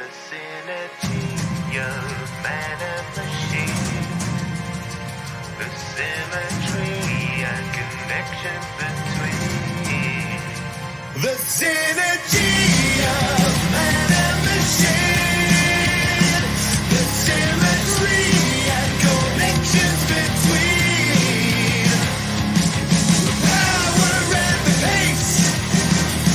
synergy of man and machine, the symmetry and connections between, the synergy of man and machine, the symmetry and connections between, the power and the pace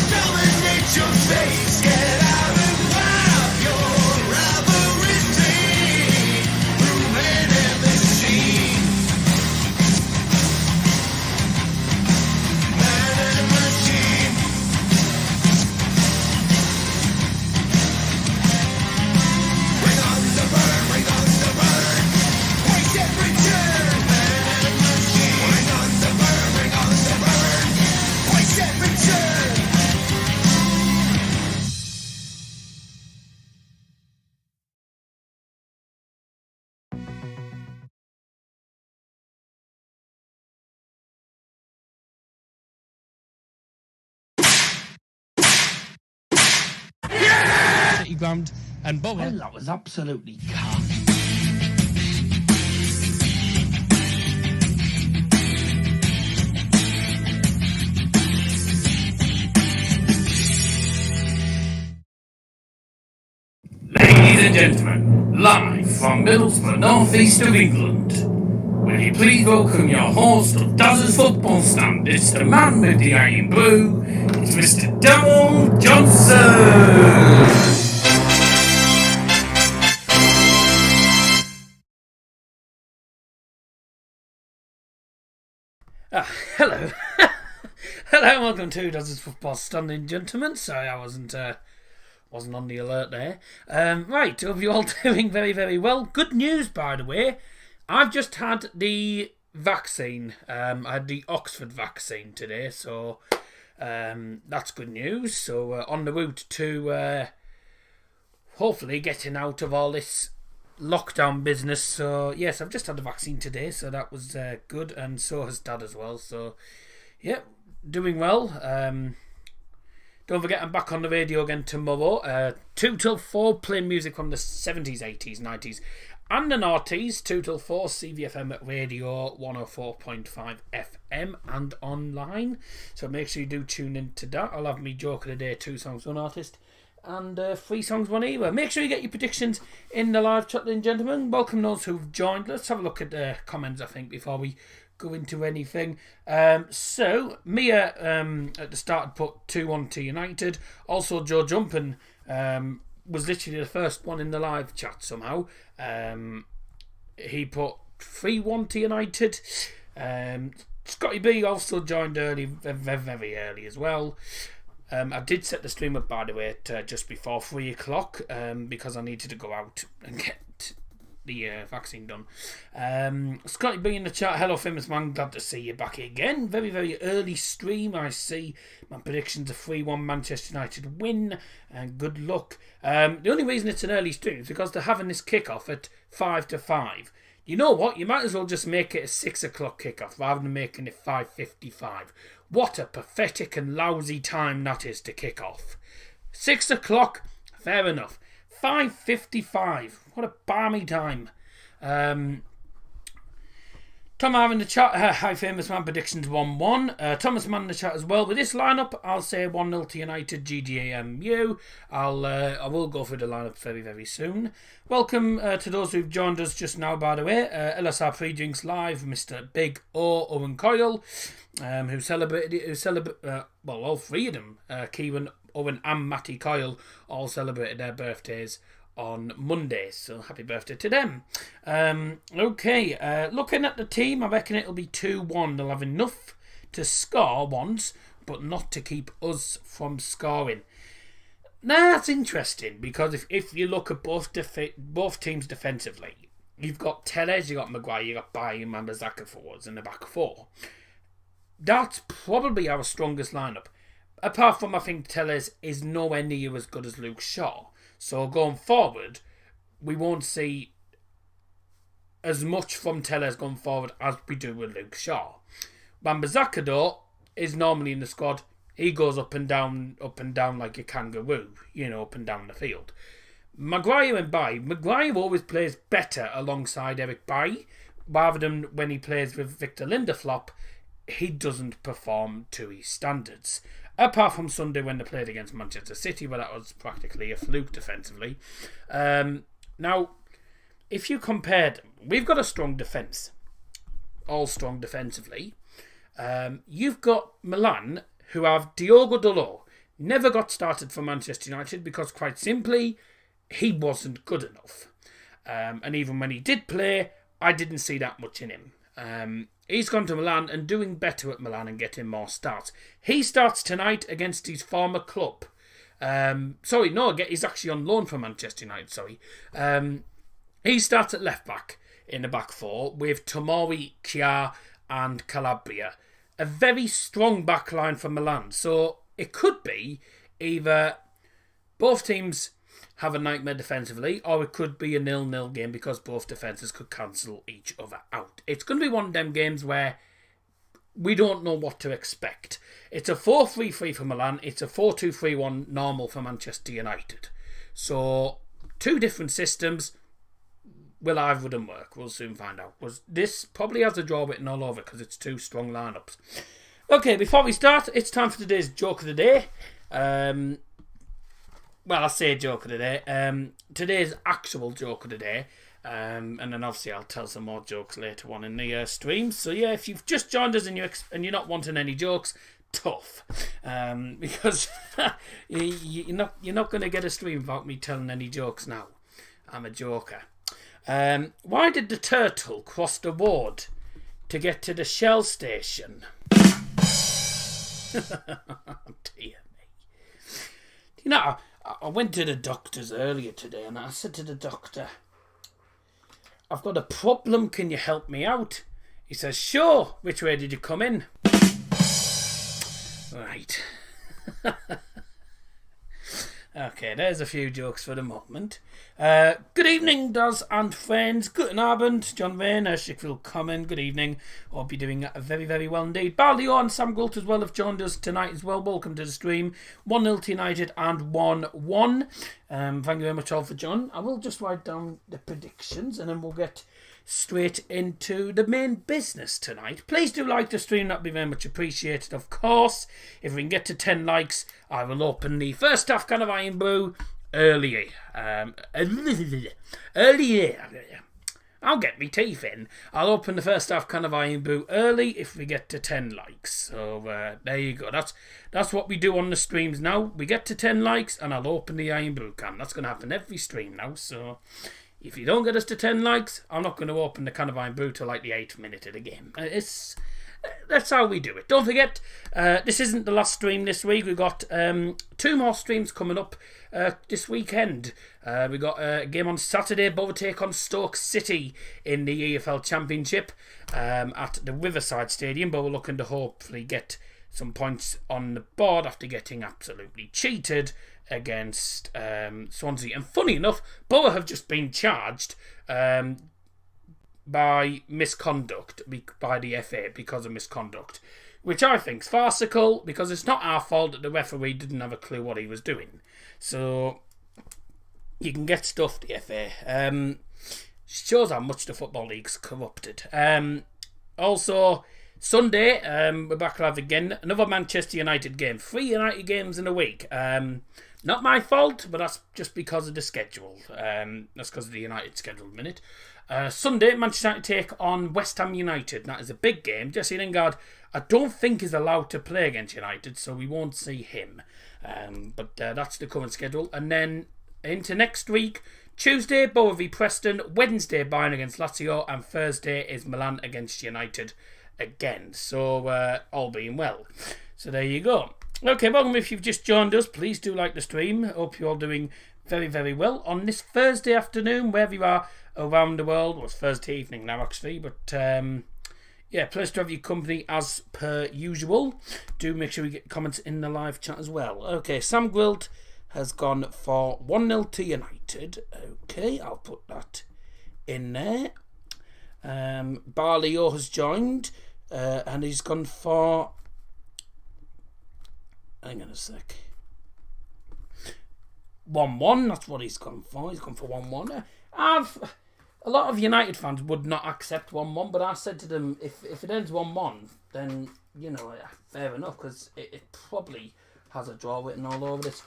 dominate your face. Get out and wow, your rivalry through man and machine. Man and machine. Bring on the burn, bring on the burn. Waste and return. Man and machine. Bring on the burn, bring on the burn. Waste and return. City Ground and Bowen. Well, that was absolutely calm. Ladies and gentlemen, live from Middlesbrough, northeast of England, will you please welcome your host of Daz's Football Stand? It's the man with the iron blue, it's Mr. Donald Johnson! Hello. Hello and welcome to Daz's Football Stand, gentlemen. Sorry I wasn't on the alert there. Right, hope you all doing very, very well. Good news, by the way. I've just had the vaccine. I had the Oxford vaccine today, so that's good news. So on the route to hopefully getting out of all this lockdown business. So yes, I've just had the vaccine today, so that was good, and so has Dad as well. So yeah, doing well. Don't forget, I'm back on the radio again tomorrow. 2 till 4, playing music from the 70s, 80s, 90s, and the noughties. 2 till 4, CVFM radio 104.5 FM and online. So make sure you do tune in to that. I'll have me joke of the day, 2 songs, 1 artist, and 3 songs, 1 era. Make sure you get your predictions in the live chat, ladies and gentlemen. Welcome those who've joined. Let's have a look at the comments, I think, before we go into anything. So Mia at the start put 2-1 to United. Also Joe Jumpin was literally the first one in the live chat somehow. He put 3-1 to United. Scotty B also joined early, very, very early as well. I did set the stream up, by the way, at just before 3 o'clock because I needed to go out and get the vaccine done. Scotty B in the chat, hello famous man, glad to see you back again. Very, very early stream, I see. My predictions are 3-1 Manchester United win, and good luck. The only reason it's an early stream is because they're having this kickoff at 5 to 5. You know what, you might as well just make it a 6 o'clock kickoff rather than making it 5:55. What a pathetic and lousy time that is to kick off. 6 o'clock, fair enough. 5:55. What a balmy time. Tom R in the chat. Hi, famous man. Predictions 1-1. Thomas Mann in the chat as well. With this lineup, I'll say 1-0 to United. GGAMU. I will go through the lineup very, very soon. Welcome to those who've joined us just now, by the way. LSR Pre-Drinks Live, Mr. Big O, Owen Coyle, who celebrated. Well, all 3 of them. Kieran, Owen and Matty Coyle all celebrated their birthdays on Monday, so happy birthday to them. Okay, looking at the team, I reckon it'll be 2-1. They'll have enough to score once, but not to keep us from scoring. Now that's interesting, because if you look at both teams defensively, you've got Tellez, you've got Maguire, you've got Bayer and Mambazaka forwards in the back 4. That's probably our strongest lineup. Apart from, I think Tellez is nowhere near as good as Luke Shaw. So going forward, we won't see as much from Tellez going forward as we do with Luke Shaw. Wan-Bissaka, though, is normally in the squad. He goes up and down like a kangaroo, up and down the field. Maguire and Bailly. Maguire always plays better alongside Eric Bailly, rather than when he plays with Victor Lindelof. He doesn't perform to his standards. Apart from Sunday when they played against Manchester City, but that was practically a fluke defensively. Now, if you compare them, we've got a strong defence. All strong defensively. You've got Milan, who have Diogo Dalot. Never got started for Manchester United because, quite simply, he wasn't good enough. And even when he did play, I didn't see that much in him. He's gone to Milan and doing better at Milan and getting more starts. He starts tonight against his former club. He's actually on loan from Manchester United, he starts at left back in the back four with Tomori, Kjaer and Calabria. A very strong back line for Milan. So it could be either both teams have a nightmare defensively, or it could be a 0-0 game because both defences could cancel each other out. It's going to be one of them games where we don't know what to expect. It's a 4-3-3 for Milan. It's a 4-2-3-1 normal for Manchester United. So, two different systems. Will either of them work? We'll soon find out. This probably has a draw written all over because it's two strong lineups. Okay, before we start, it's time for today's joke of the day. I say joke of the day. Today's actual joke of the day. And then obviously I'll tell some more jokes later on in the stream. So yeah, if you've just joined us and you're not wanting any jokes, tough. Because you're not going to get a stream without me telling any jokes now. I'm a joker. Why did the turtle cross the road to get to the Shell station? Dear me. You know, I went to the doctor's earlier today and I said to the doctor, I've got a problem, can you help me out? He says, sure, which way did you come in? Right. Okay, there's a few jokes for the moment. Good evening, Daz and friends. Guten Abend, John Vane, herzlich willkommen. Good evening. Hope you're doing very, very well indeed. Barley and Sam Gult as well have joined us tonight as well. Welcome to the stream. 1-0 to United and 1-1. Thank you very much all for joining. I will just write down the predictions and then we'll get straight into the main business tonight. Please do like the stream, that'd be very much appreciated. Of course, if we can get to 10 likes, I will open the first half can of Iron Brew early. I'll get me teeth in. I'll open the first half can of Iron Brew early if we get to 10 likes. So there you go. That's what we do on the streams now. We get to 10 likes and I'll open the Iron Brew can. That's going to happen every stream now. So if you don't get us to 10 likes, I'm not going to open the can of Iron Brew till like the 8th minute of the game. That's how we do it. Don't forget, this isn't the last stream this week. We've got 2 more streams coming up this weekend. We've got a game on Saturday, Borough take on Stoke City in the EFL Championship at the Riverside Stadium. But we're looking to hopefully get some points on the board after getting absolutely cheated against Swansea. And funny enough, Borough have just been charged by misconduct by the FA because of misconduct, which I think is farcical because it's not our fault that the referee didn't have a clue what he was doing. So you can get stuffed, the FA. Shows how much the Football League's corrupted. Also, Sunday, we're back live again. Another Manchester United game. 3 United games in a week. Not my fault, but that's just because of the schedule. That's because of the United schedule minute. Sunday, Manchester United take on West Ham United. That is a big game. Jesse Lingard, I don't think is allowed to play against United, so we won't see him. But that's the current schedule. And then into next week, Tuesday, Borough v Preston. Wednesday, Bayern against Lazio. And Thursday is Milan against United again. So, all being well. So there you go. Okay, welcome if you've just joined us. Please do like the stream. Hope you're all doing very, very well on this Thursday afternoon, wherever you are around the world. Well, it's Thursday evening now, actually. But, yeah, pleasure to have your company as per usual. Do make sure we get comments in the live chat as well. Okay, Sam Gwilt has gone for 1-0 to United. Okay, I'll put that in there. Barley has joined, and he's gone for... Hang on a sec. 1-1. That's what he's gone for. He's gone for 1-1. A lot of United fans would not accept 1-1, but I said to them, if it ends 1-1, then, fair enough, because it probably has a draw written all over this.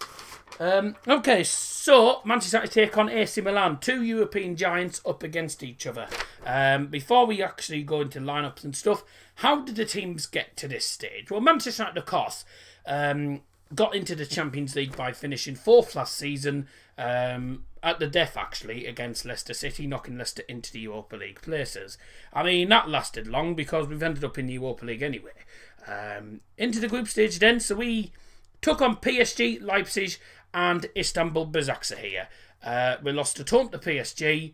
Okay, so Manchester United take on AC Milan, two European giants up against each other. Before we actually go into lineups and stuff, how did the teams get to this stage? Well, Manchester United, of course, got into the Champions League by finishing 4th last season, at the death actually, against Leicester City, knocking Leicester into the Europa League places. I mean, that lasted long because we've ended up in the Europa League anyway. Into the group stage then, so we took on PSG, Leipzig and Istanbul Basaksehir. We lost at home to PSG,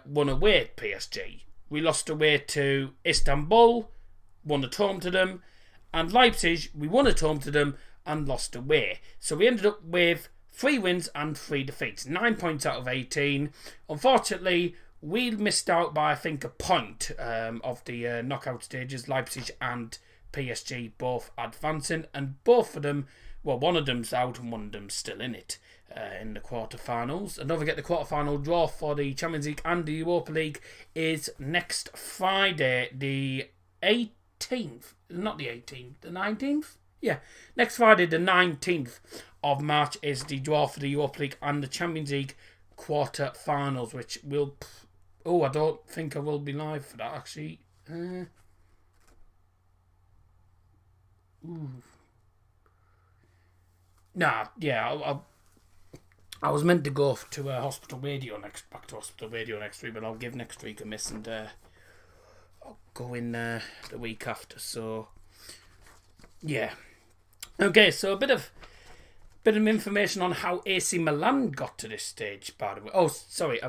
won away at PSG. We lost away to Istanbul, won at home to them, and Leipzig, we won at home to them and lost away. So we ended up with 3 wins and 3 defeats, 9 points out of 18. Unfortunately, we missed out by, I think, a point of the knockout stages. Leipzig and PSG both advancing, and both of them, well, one of them's out and one of them's still in it in the quarterfinals. And don't forget, the quarterfinal draw for the Champions League and the Europa League is next Friday, the 18th. Not the 18th, the 19th? Yeah, next Friday, the 19th of March, is the draw for the Europa League and the Champions League quarter-finals, which will... I don't think I will be live for that, actually. Nah, yeah, I was meant to go to Hospital Radio back to Hospital Radio next week, but I'll give next week a miss and I'll go in the week after, so... Yeah. Okay, so a bit of information on how AC Milan got to this stage, by the way. Oh, sorry, I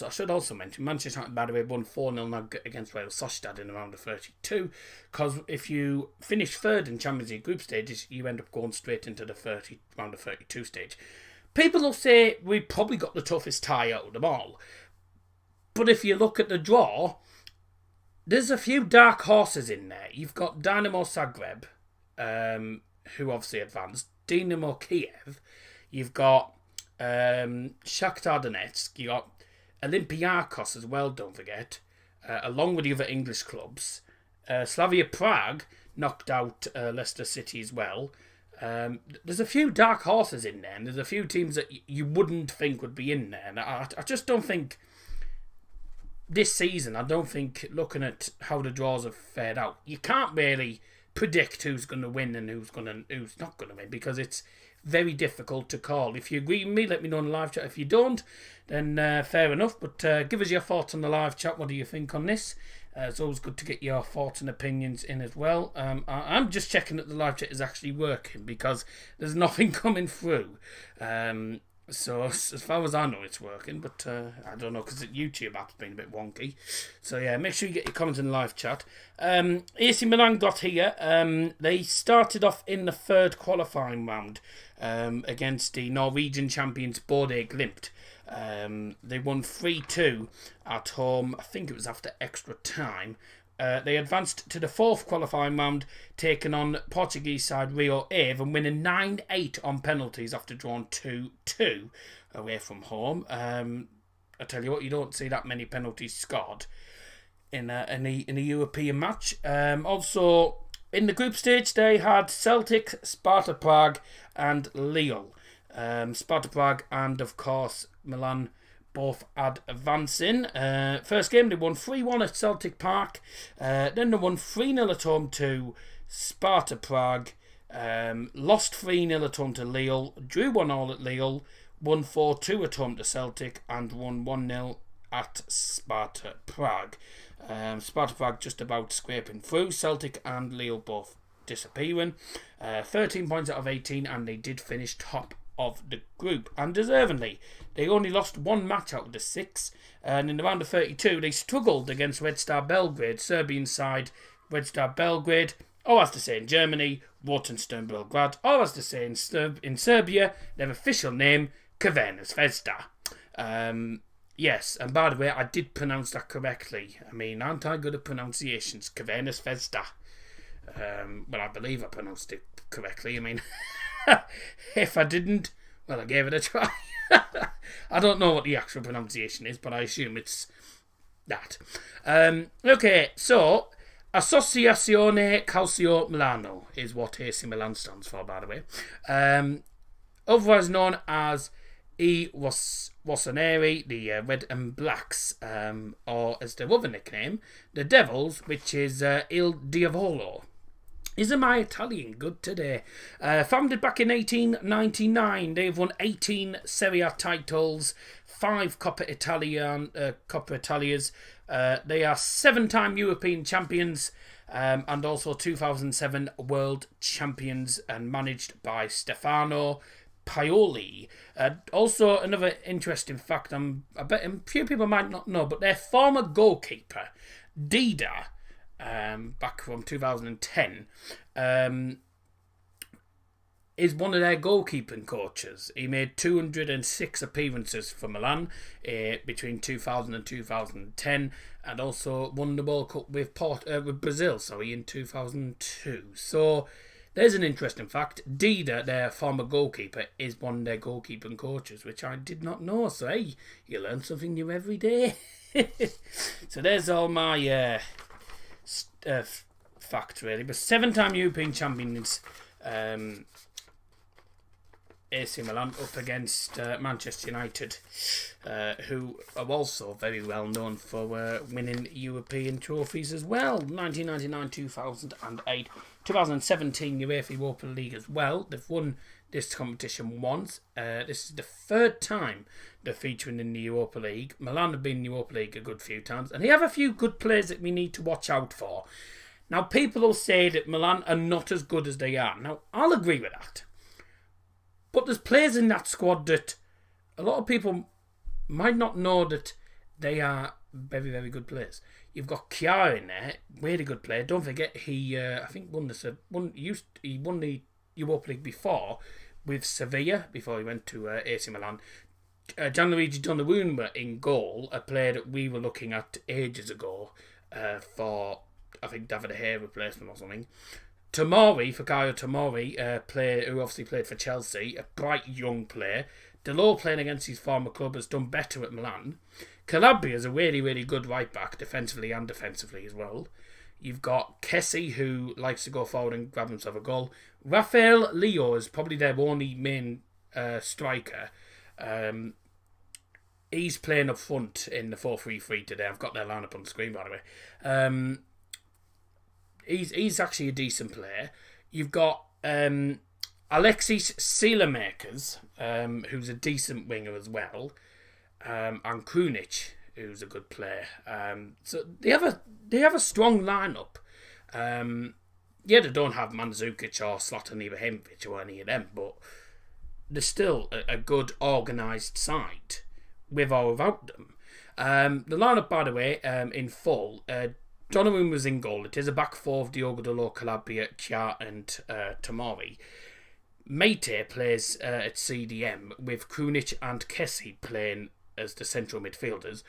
should also mention Manchester United, by the way, won 4-0 now against Real Sociedad in round of 32, because if you finish third in Champions League group stages, you end up going straight into the round of 32 stage. People will say we probably got the toughest tie out of them all, but if you look at the draw, there's a few dark horses in there. You've got Dynamo Zagreb, who obviously advanced, Dinamo Kiev, you've got Shakhtar Donetsk, you've got Olympiacos as well, don't forget, along with the other English clubs. Slavia Prague knocked out Leicester City as well. There's a few dark horses in there, and there's a few teams that you wouldn't think would be in there. And I just don't think this season, looking at how the draws have fared out, you can't really predict who's going to win and who's not going to win, because it's very difficult to call. If you agree with me, let me know in the live chat. If you don't, then fair enough, but give us your thoughts on the live chat. What do you think on this? It's always good to get your thoughts and opinions in as well. I'm just checking that the live chat is actually working, because there's nothing coming through. So as far as I know, it's working, but I don't know, because the YouTube app's been a bit wonky. So yeah, make sure you get your comments in the live chat. AC Milan got here. They started off in the third qualifying round against the Norwegian champions Bodø Glimt. They won 3-2 at home. I think it was after extra time. They advanced to the fourth qualifying round, taking on Portuguese side Rio Ave and winning 9-8 on penalties after drawing 2-2 away from home. I tell you what, you don't see that many penalties scored in a European match. Also, in the group stage, they had Celtic, Sparta Prague and Lille. Sparta Prague and, of course, Milan both advancing. First game, they won 3-1 at Celtic Park. Then they won 3-0 at home to Sparta Prague. Lost 3-0 at home to Lille. Drew 1-1 at Lille. Won 4-2 at home to Celtic. And won 1-0 at Sparta Prague. Sparta Prague just about scraping through. Celtic and Lille both disappearing. 13 points out of 18, and they did finish top of the group, and deservingly. They only lost one match out of the 6, and in the round of 32 they struggled against Red Star Belgrade, Serbian side Red Star Belgrade, or as to say in Germany, Rotenstern Belgrade, or as to say in Serbia, their official name, Crvena Zvezda. Yes, and by the way, I did pronounce that correctly. I mean, aren't I good at pronunciations? Crvena Zvezda. Well, I believe I pronounced it correctly. I mean, if I didn't, Well, I gave it a try. I don't know what the actual pronunciation is, but I assume it's that. Okay, so Associazione Calcio Milano is what AC Milan stands for, by the way. Otherwise known as Rossoneri, the Red and Blacks, or as their other nickname, the Devils, which is Il Diavolo. Isn't my Italian good today? Founded back in 1899, they've won 18 Serie A titles, 5 Coppa Italias. They are 7-time European champions, and also 2007 world champions, and managed by Stefano Pioli. Also, another interesting fact, I bet a few people might not know, but their former goalkeeper, Dida, back from 2010, is one of their goalkeeping coaches. He made 206 appearances for Milan between 2000 and 2010, and also won the World Cup with Brazil, in 2002. So there's an interesting fact. Dida, their former goalkeeper, is one of their goalkeeping coaches, which I did not know. So hey, you learn something new every day. So there's all my facts really. But 7-time European champions, AC Milan up against Manchester United, who are also very well known for winning European trophies as well. 1999, 2008, 2017 UEFA Europa League as well. They've won this competition once. This is the 3rd time they're featuring in the Europa League. Milan have been in the Europa League a good few times, and they have a few good players that we need to watch out for. Now, people will say that Milan are not as good as they are. Now, I'll agree with that. But there's players in that squad that a lot of people might not know that they are very, very good players. You've got Chiara in there, really good player. Don't forget he, I think, won the Europa League before with Sevilla before he went to AC Milan. Gianluigi Donnarumma in goal, a player that we were looking at ages ago for, I think, David De Gea replacement or something. Fikayo Tomori, player who obviously played for Chelsea, a bright young player. Delors, playing against his former club, has done better at Milan. Calabria is a really, really good right back, defensively and defensively as well. You've got Kessie, who likes to go forward and grab himself a goal. Rafael Leo is probably their only main striker. He's playing up front in the 4-3-3 today. I've got their lineup on the screen, by the way. He's actually a decent player. You've got Alexis Selemakers, who's a decent winger as well, and Krunic, who's a good player. So they have a strong lineup. They don't have Mandzukic or Zlatan Ibrahimovic or any of them, but they're still a good organised side with or without them. The lineup, by the way, in full. Donnarumma was in goal. It is a back four of Diogo Dalot, Calabria, Chiar and Tomori. Meite plays at CDM with Krunic and Kessie playing as the central midfielders.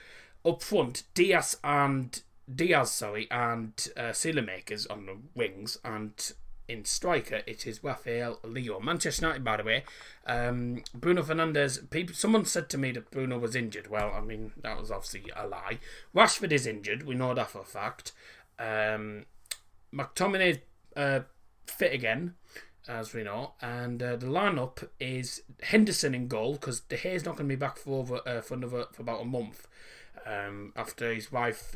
Up front, Diaz and Selemakers on the wings, and in striker it is Rafael Leo. Manchester United, by the way, Bruno Fernandes. Someone said to me that Bruno was injured. Well, I mean, that was obviously a lie. Rashford is injured. We know that for a fact. McTominay fit again, as we know, and the lineup is Henderson in goal, because De Gea's not going to be back for about a month after his wife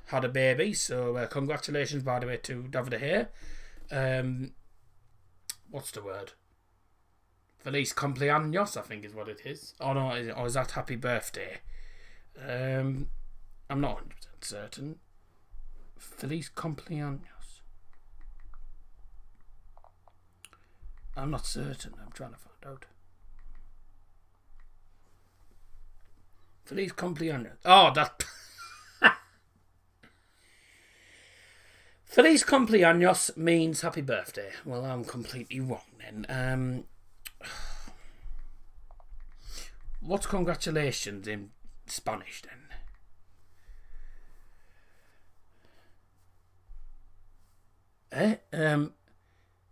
had a baby. So congratulations, by the way, to David De Gea. What's the word? Feliz cumpleaños, I think is what it is. Oh no, or is that happy birthday? I'm not 100% certain. Feliz cumpleaños. I'm not certain. I'm trying to find out. Feliz cumpleaños. Oh, that. Feliz cumpleaños means happy birthday. Well, I'm completely wrong then. What's congratulations in Spanish then?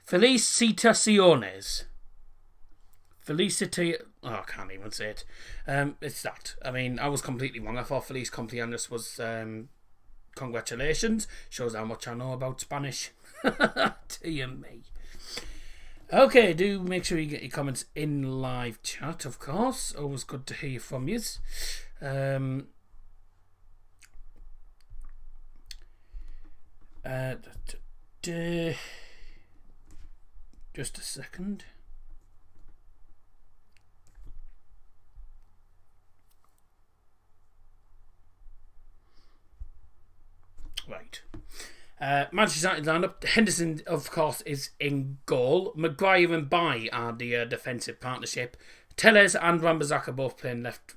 Felicitaciones. Felicity. Oh, I can't even say it. It's that. I mean, I was completely wrong. I thought Feliz Cumpleaños was congratulations. Shows how much I know about Spanish. Dear me. Okay, do make sure you get your comments in live chat, of course. Always good to hear from you. Just a second. Right. Manchester United lineup. Henderson, of course, is in goal. Maguire and Bai are the defensive partnership. Tellez and Wan-Bissaka both playing left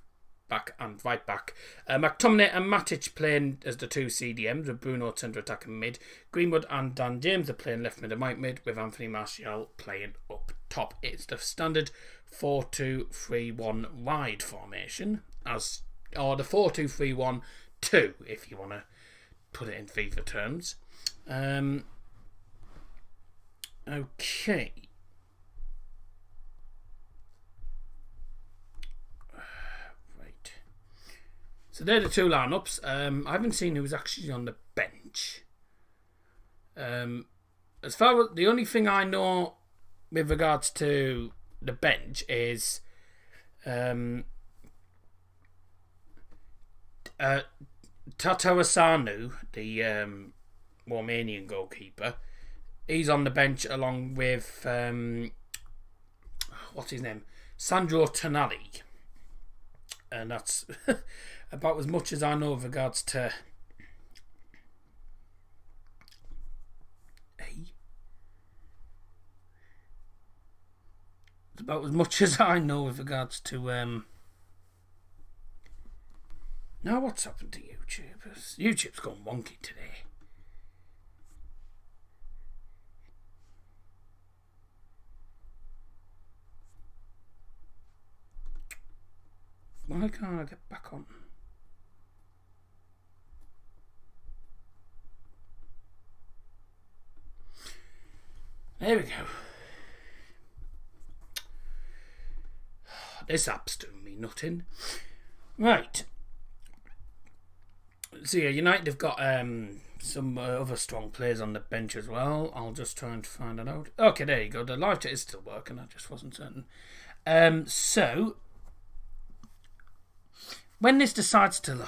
back and right back. McTominay and Matic playing as the two CDMs, with Bruno centre attacking mid. Greenwood and Dan James are playing left mid and right mid, with Anthony Martial playing up top. It's the standard 4-2-3-1 wide formation, or the 4-2-3-1-2 if you want to put it in FIFA terms. Okay. Right. So they're the two lineups. I haven't seen who's actually on the bench. As far as the only thing I know with regards to the bench is Tatarasanu, the Romanian goalkeeper, he's on the bench along with what's his name, Sandro Tonali, and that's about as much as I know with regards to it's about as much as I know with regards to now what's happened to YouTube? YouTube's gone wonky today. Why can't I get back on? There we go. This app's doing me nothing. Right. So yeah, United have got some other strong players on the bench as well. I'll just try and find it out. Okay, there you go. The live chat is still working. I just wasn't certain. So when this decides to... I'm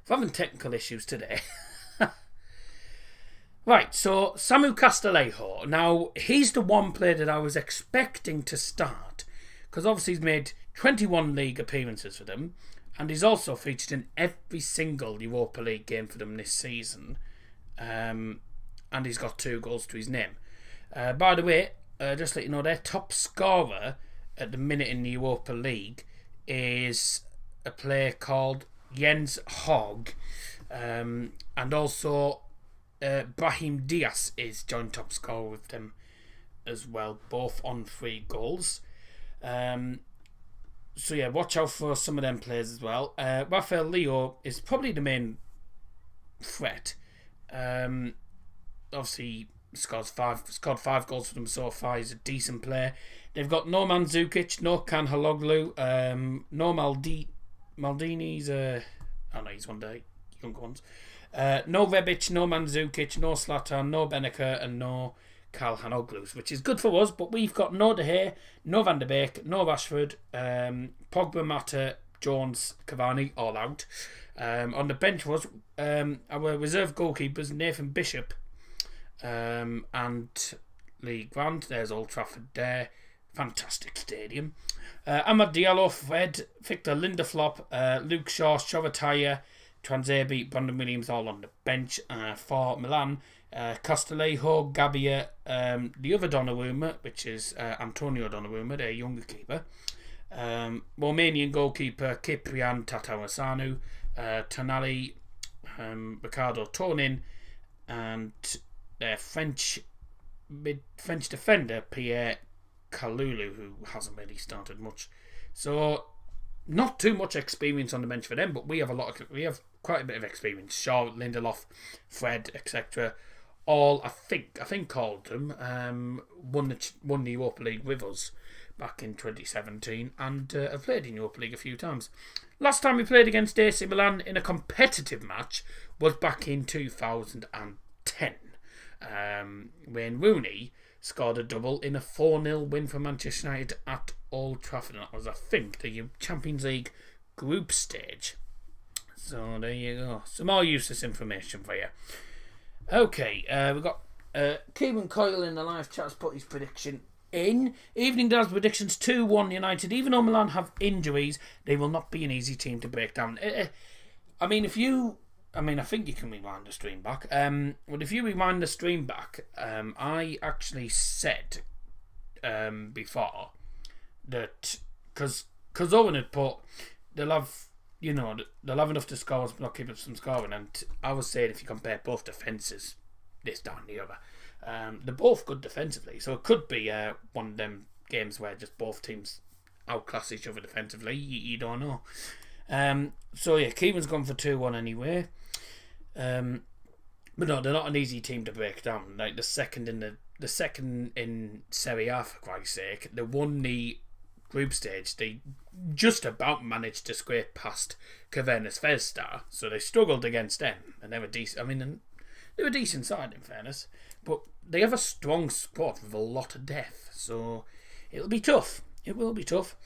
having technical issues today. Right, so Samu Castillejo. Now, he's the one player that I was expecting to start, because obviously he's made 21 league appearances for them, and he's also featured in every single Europa League game for them this season. And he's got 2 goals to his name. By the way, just to let you know, their top scorer at the minute in the Europa League is a player called Jens Hogg. And also Brahim Diaz is joint top scorer with them as well, both on 3 goals. So yeah, watch out for some of them players as well. Rafael Leo is probably the main threat. Obviously scored 5 goals for them so far. He's a decent player. They've got no Mandzukic, no Kanhaloglu, no Maldini's he's one of the younger ones. No Rebic, no Mandzukic, no Zlatan, no Benacer, and no Karl Hanoglus, which is good for us, but we've got no De Gea, no Van der Beek, no Rashford, Pogba, Mata, Jones, Cavani, all out. On the bench was our reserve goalkeepers, Nathan Bishop and Lee Grant. There's Old Trafford there. Fantastic stadium. Amad Diallo, Fred, Victor Lindelof, Luke Shaw, Shovataya, Transebi, Brandon Williams all on the bench. For Milan, Castillejo, Gabbia, the other Donnarumma, which is Antonio Donnarumma, their younger keeper. Romanian goalkeeper Kyprian Tatarasanu, Tonali, Ricardo Tonin, and their French defender Pierre Kalulu, who hasn't really started much. So not too much experience on the bench for them, but we have quite a bit of experience. Shaw, Lindelof, Fred, etc. All I think all of them won the Europa League with us. back in 2017 and have played in Europa League a few times. Last time we played against AC Milan in a competitive match was back in 2010 when Rooney scored a double in a 4-0 win for Manchester United at Old Trafford. And that was, I think, the Champions League group stage. So there you go. Some more useless information for you. Okay, we've got Kieran Coyle in the live chat's put his prediction in. Evening Dad's predictions 2-1 United. Even though Milan have injuries, they will not be an easy team to break down. I think you can rewind the stream back. But if you rewind the stream back, I actually said before that because Owen had put they'll have enough to score but not keep up some scoring, and I was saying if you compare both defences, this down the other, they're both good defensively, so it could be one of them games where just both teams outclass each other defensively. You don't know. So yeah, Kieran's gone for 2-1 anyway. But no, they're not an easy team to break down. Like the second in Serie A, for Christ's sake, they won the group stage. They just about managed to scrape past Caverna's Felstar, so they struggled against them, and they were decent. They were a decent side in fairness, but they have a strong squad with a lot of depth, so it'll be tough. It will be tough.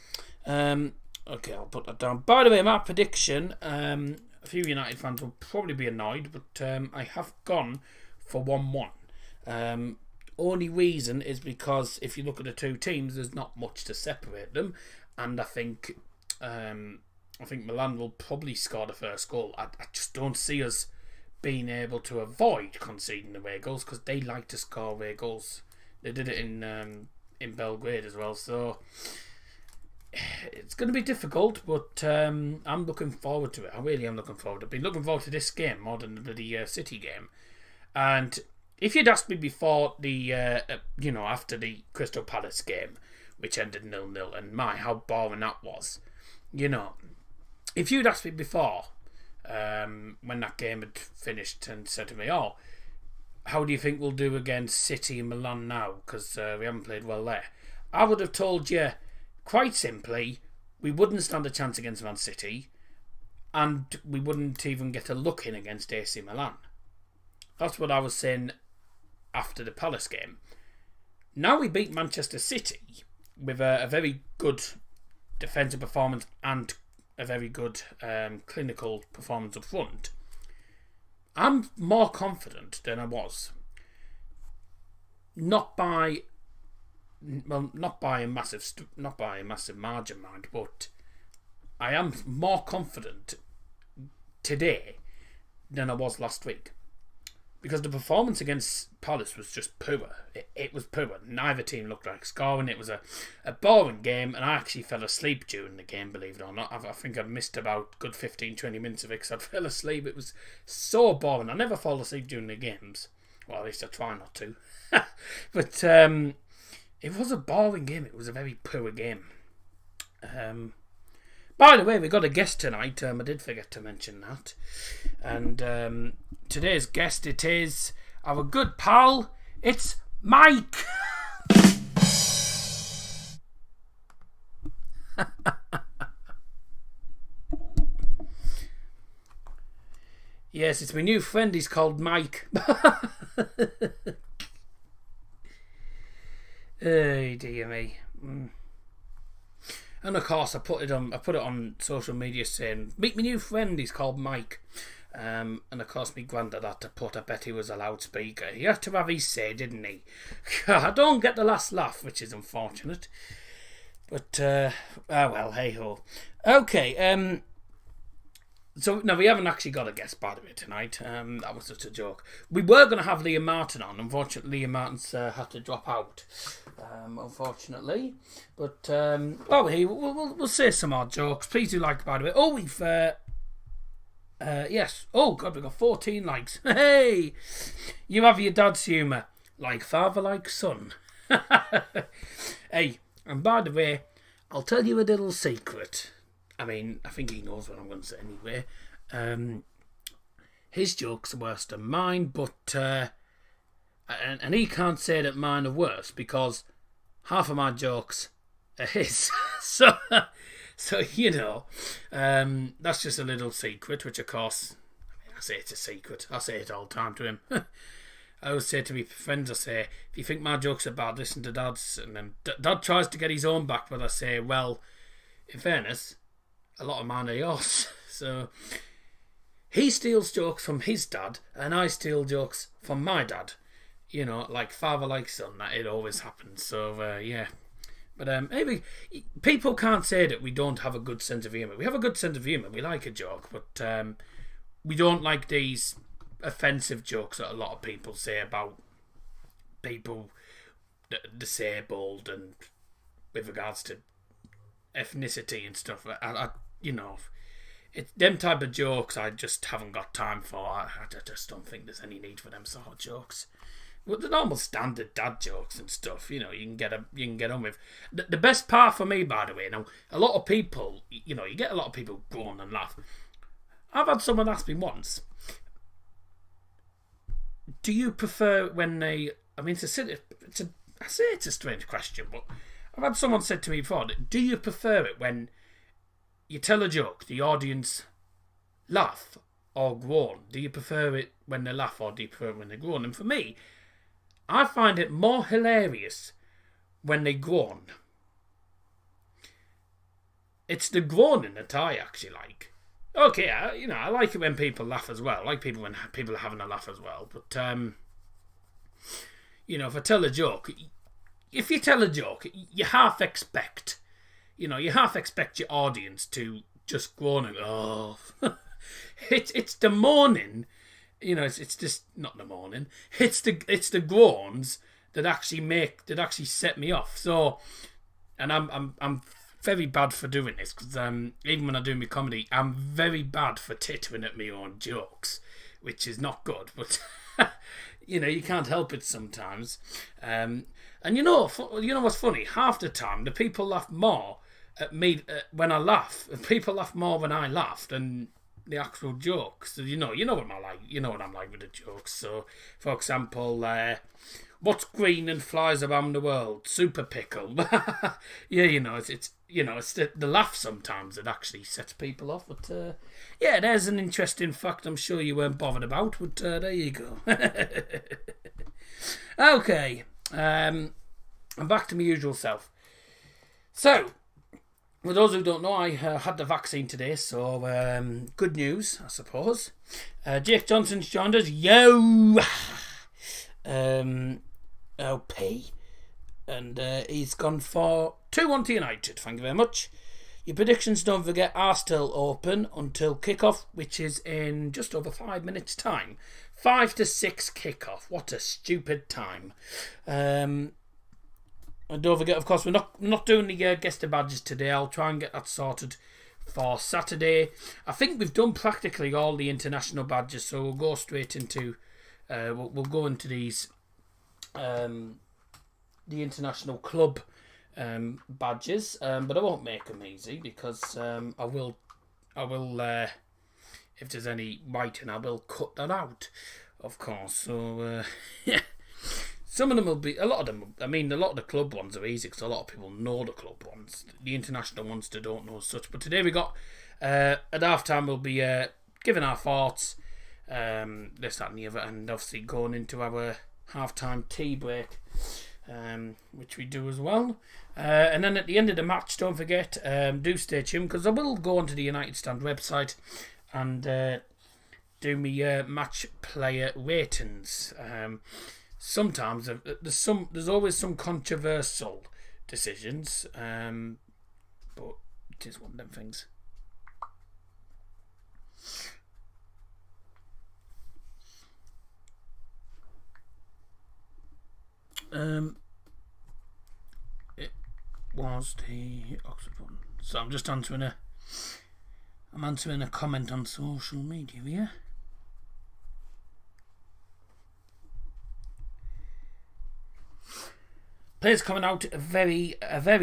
Okay, I'll put that down. By the way, my prediction. A few United fans will probably be annoyed, but I have gone for 1-1. Only reason is because if you look at the two teams, there's not much to separate them, and I think Milan will probably score the first goal. I just don't see us being able to avoid conceding away goals because they like to score away goals. They did it in Belgrade as well, so it's going to be difficult, but I'm looking forward to it. I really am looking forward. I've been looking forward to this game more than the bloody City game. And if you'd asked me before the, after the Crystal Palace game, which ended 0-0, and how boring that was, if you'd asked me before, when that game had finished and said to me, oh, how do you think we'll do against City and Milan now? Because we haven't played well there. I would have told you, quite simply, we wouldn't stand a chance against Man City, and we wouldn't even get a look in against AC Milan. That's what I was saying after the Palace game. Now we beat Manchester City with a very good defensive performance and a very good clinical performance up front. I'm more confident than I was. Not by a massive margin, mind, but I am more confident today than I was last week. Because the performance against Palace was just poor. It was poor. Neither team looked like scoring. It was a boring game, and I actually fell asleep during the game, believe it or not. I think I missed about good 15-20 minutes of it because I fell asleep. It was so boring. I never fall asleep during the games. Well, at least I try not to. But it was a boring game. It was a very poor game. By the way, we got a guest tonight. I did forget to mention that. And today's guest, it is our good pal. It's Mike. Yes, it's my new friend. He's called Mike. Oh dear me. And of course, I put it on social media saying, "Meet my new friend. He's called Mike." And of course, my granddad had to put. I bet he was a loudspeaker. He had to have his say, didn't he? I don't get the last laugh, which is unfortunate. But well, hey ho. Okay. So no, we haven't actually got a guest, by the way, tonight. That was just a joke. We were going to have Liam Martin on. Unfortunately, Liam Martin's had to drop out. Unfortunately, but well, we'll say some odd jokes. Please do like, by the way. Oh, we've yes. Oh God, we've got 14 likes. Hey, you have your dad's humour, like father, like son. Hey, and by the way, I'll tell you a little secret. I mean, I think he knows what I'm going to say anyway. His jokes are worse than mine, but and he can't say that mine are worse because half of my jokes is. So, you know, that's just a little secret, which of course, I say it's a secret. I say it all the time to him. I always say to my friends, I say, if you think my jokes are bad, listen to Dad's. And then Dad tries to get his own back, but I say, well, in fairness, a lot of mine are yours. So he steals jokes from his dad, and I steal jokes from my dad. You know, like father, like son, that it always happens. So, yeah. But maybe people can't say that we don't have a good sense of humour. We have a good sense of humour. We like a joke, but we don't like these offensive jokes that a lot of people say about people that are disabled and with regards to ethnicity and stuff. You know, it's them type of jokes I just haven't got time for. I just don't think there's any need for them sort of jokes. Well, the normal standard dad jokes and stuff, you know, you can get on with. The best part for me, by the way, now a lot of people, you know, you get a lot of people go on and laugh. I've had someone ask me once, do you prefer when they? I mean, I say it's a strange question, but I've had someone said to me before, do you prefer it when you tell a joke, the audience laugh or groan? Do you prefer it when they laugh or do you prefer it when they groan? And for me, I find it more hilarious when they groan. It's the groaning that I actually like. Okay, I like it when people laugh as well. I like people when people are having a laugh as well. But, if I tell a joke, if you tell a joke, you half expect your audience to just groan and oh, it's the moaning. It's just not the morning. It's the groans that actually set me off. So, and I'm very bad for doing this because even when I do my comedy, I'm very bad for tittering at my own jokes, which is not good. But you can't help it sometimes. And you know what's funny? Half the time, the people laugh more at me when I laugh. People laugh more when I laugh than the actual jokes. So you know what I'm like. You know what I'm like with the jokes. So, for example, what's green and flies around the world? Super pickle. Yeah, it's the laugh sometimes that actually sets people off. But yeah, there's an interesting fact I'm sure you weren't bothered about. But there you go. Okay, I'm back to my usual self. So, for those who don't know, I had the vaccine today, so good news, I suppose. Jake Johnson's joined us. Yo! LP. And he's gone for 2-1 to United. Thank you very much. Your predictions, don't forget, are still open until kickoff, which is in just over 5 minutes' time. 5 to 6 kickoff. What a stupid time. And don't forget, of course, we're not doing the guest badges today. I'll try and get that sorted for Saturday. I think we've done practically all the international badges, so we'll go straight into we'll go into these the international club badges, but I won't make them easy because I will if there's any writing, I will cut that out, of course. So yeah. Some of them will be, a lot of the club ones are easy because a lot of people know the club ones. The international ones they don't know as such. But today we got, at half time we'll be giving our thoughts, this, that and the other, and obviously going into our half time tea break, which we do as well. And then at the end of the match, don't forget, do stay tuned because I will go onto the United Stand website and do me match player ratings. Sometimes there's always some controversial decisions, but it is one of them things. It was the Oxford one, so I'm just answering a comment on social media here. Players coming out very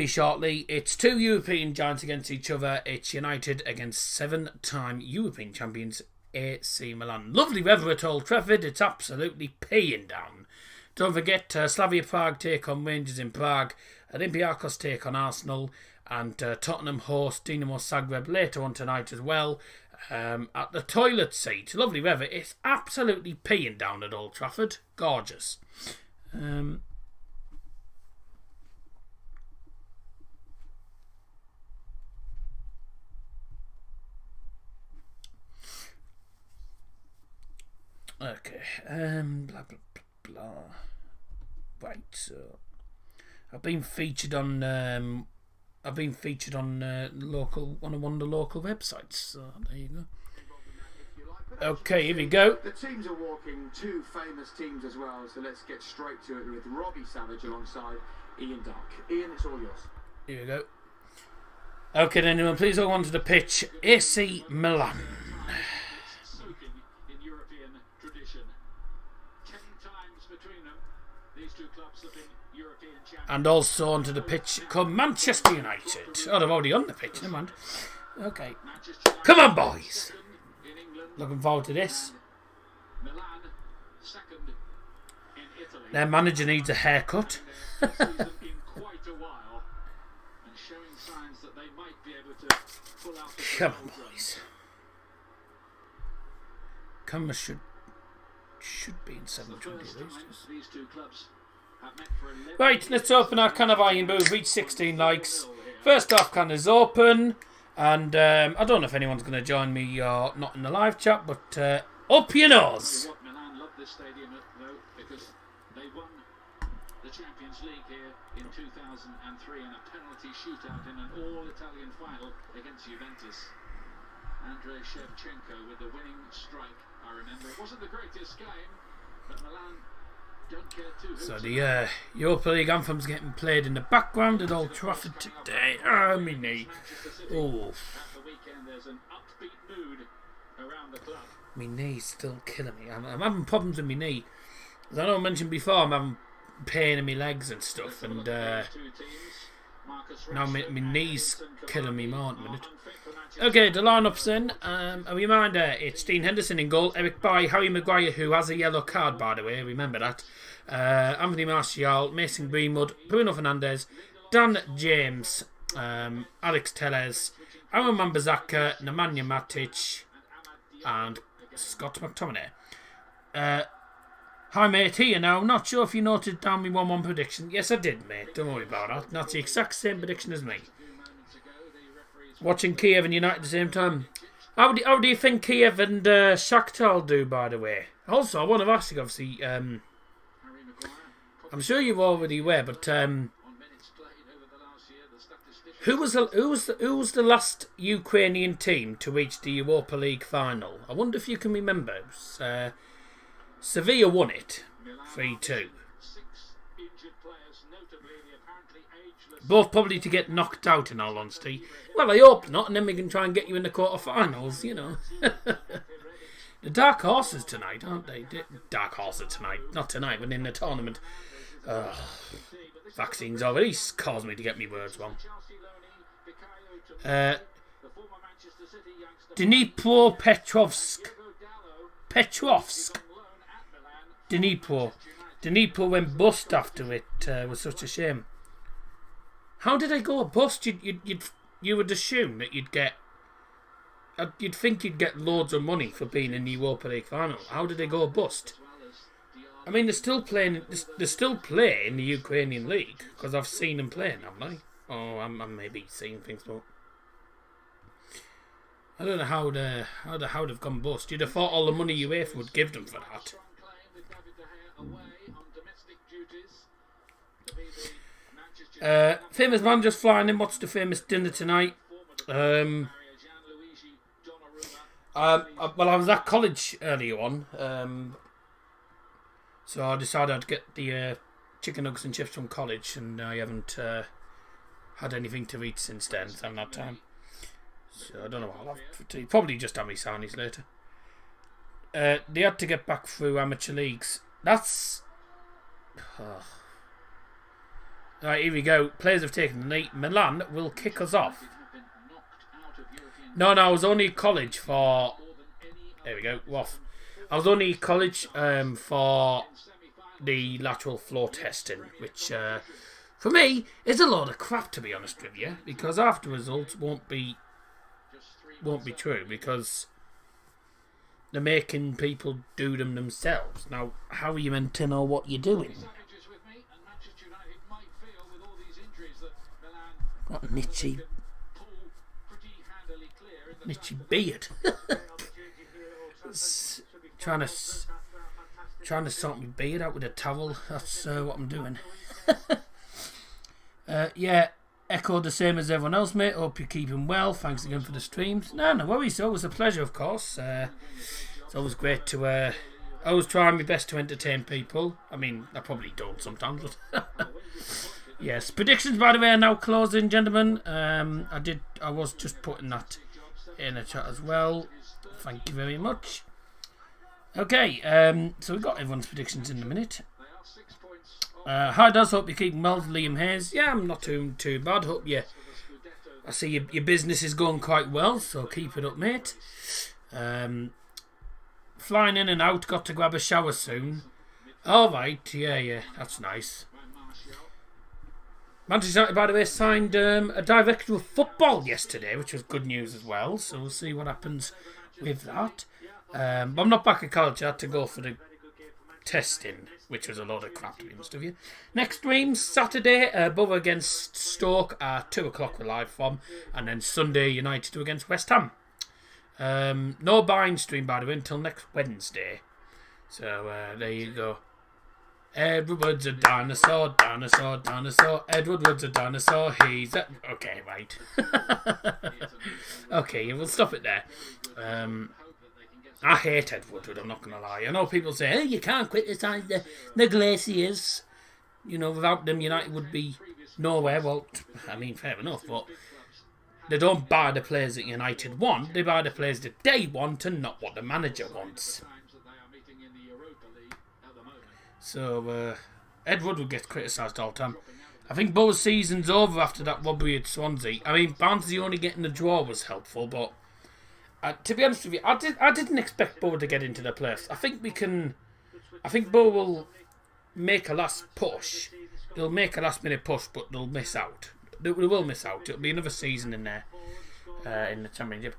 shortly. It's two European giants against each other. It's United against 7-time European champions AC Milan. Lovely weather at Old Trafford. It's absolutely peeing down. Don't forget, Slavia Prague take on Rangers in Prague, Olympiacos take on Arsenal, and Tottenham host Dinamo Zagreb later on tonight as well. At the toilet seat, lovely weather. It's absolutely peeing down at Old Trafford. Gorgeous. Okay. Blah blah blah blah. Right. So, I've been featured on local on one of the local websites. So there you go. Okay, here we go. The teams are walking two famous teams as well, so let's get straight to it with Robbie Savage alongside Ian Dark. Ian, it's all yours. Here we go. Okay, then anyone, please go on to the pitch. AC Milan. In European tradition, 10 times between them, these two clubs have been European champions. And also onto the pitch come Manchester United. Oh, they're already on the pitch, never mind. Okay. Come on, boys. Looking forward to this. Milan, second in Italy. Their manager needs a haircut. In quite a while, and showing signs that they might be able to pull out the Come on, boys. Come should be in 720 at least. These two clubs have met for 11 Right, let's open our can of iron booth. Reach 16 likes. First off, can is open. And I don't know if anyone's going to join me or not in the live chat, but up your nose. What Milan love this stadium though, because they won the Champions League here in 2003 in a penalty shootout in an all-Italian final against Juventus. Andrei Shevchenko with the winning strike. I remember it wasn't the greatest game, but Milan don't care too. So the Europa League anthem's getting played in the background at Old Trafford today. Oh, my knee. Oh. At the weekend, there's an upbeat mood around the club. My knee's still killing me. I'm having problems with my knee. As I know I mentioned before, I'm having pain in my legs and stuff, and now my knee's killing me more at the minute. Okay, the line-up's in. A reminder, it's Dean Henderson in goal, Eric Bailly, Harry Maguire, who has a yellow card, by the way, remember that. Anthony Martial, Mason Greenwood, Bruno Fernandes, Dan James, Alex Telles, Aaron Wan-Bissaka, Nemanja Matic, and Scott McTominay. Hi mate, here now. Not sure if you noted down my 1-1 prediction. Yes, I did, mate. Don't worry about that. That's the exact same prediction as me. Watching Kiev and United at the same time. How do you think Kiev and Shakhtar will do, by the way? Also, I want to ask you, obviously, I'm sure you're already aware, but who was the last Ukrainian team to reach the Europa League final? I wonder if you can remember. It was, Sevilla won it 3-2. Both probably to get knocked out, in all honesty. Well, I hope not, and then we can try and get you in the quarterfinals, you know. The dark horses tonight, aren't they? Dark horses tonight. Not tonight, but in the tournament. Vaccines already caused me to get me words wrong. Dnipro Petrovsk. Dnipro went bust after it. Was such a shame. How did they go bust? You would assume that you'd think you'd get loads of money for being in the Europa League final. How did they go bust? I mean, they're still playing in the Ukrainian league because I've seen them playing, haven't I? Oh, I'm maybe seeing things, but I don't know how they've gone bust. You'd have thought all the money UEFA would give them for that. Famous man just flying in. What's the famous dinner tonight? Well, I was at college earlier on, so I decided I'd get the chicken nuggets and chips from college, and I haven't had anything to eat since then. So I haven't had time. So I don't know what I'll have for tea. Probably just have my sarnies later. They had to get back through amateur leagues. That's... Right, here we go. Players have taken the knee. Milan will kick us off. No, I was only at college for... There we go, off. I was only at college for the lateral flow testing, which for me is a load of crap, to be honest with you, because after results won't be true because they're making people do them themselves. Now, how are you meant to know what you're doing? What a nitchy beard. trying to sort my beard out with a towel. That's what I'm doing. Yeah, echo the same as everyone else, mate. Hope you're keeping well. Thanks again for the streams. No worries. It's always a pleasure, of course. It's always great to. I always try my best to entertain people. I mean, I probably don't sometimes, but yes. Predictions, by the way, are now closing, gentlemen. I was just putting that in the chat as well. Thank you very much. Okay, so we've got everyone's predictions in a minute. Hi, Does. Hope you're keeping well, Liam Hayes. Yeah, I'm not too bad. Hope I see your business is going quite well, so keep it up, mate. Flying in and out. Got to grab a shower soon. All right, yeah, that's nice. Manchester United, by the way, signed a director of football yesterday, which was good news as well. So we'll see what happens with that. But I'm not back at college. I had to go for the testing, which was a load of crap, to be honest with you. Next stream, Saturday, Borough against Stoke at 2 o'clock we're live from. And then Sunday, United against West Ham. No buying stream, by the way, until next Wednesday. So there you go. Edward Wood's a dinosaur. Edward Wood's a dinosaur. He's a... Okay, right. Okay, we'll stop it there. I hate Ed Woodward, I'm not going to lie. I know people say, hey, you can't criticise the Glaciers. You know, without them, United would be nowhere. Well, I mean, fair enough, but they don't buy the players that United want. They buy the players that they want and not what the manager wants. So, Ed Woodward gets criticised all the time. I think both season's over after that robbery at Swansea. I mean, Barnsley only getting the draw was helpful, but to be honest with you, I didn't expect Bow to get into the playoffs. I think Bow will make a last push. They'll make a last minute push, but they'll miss out. They will miss out. It'll be another season in there, in the Championship.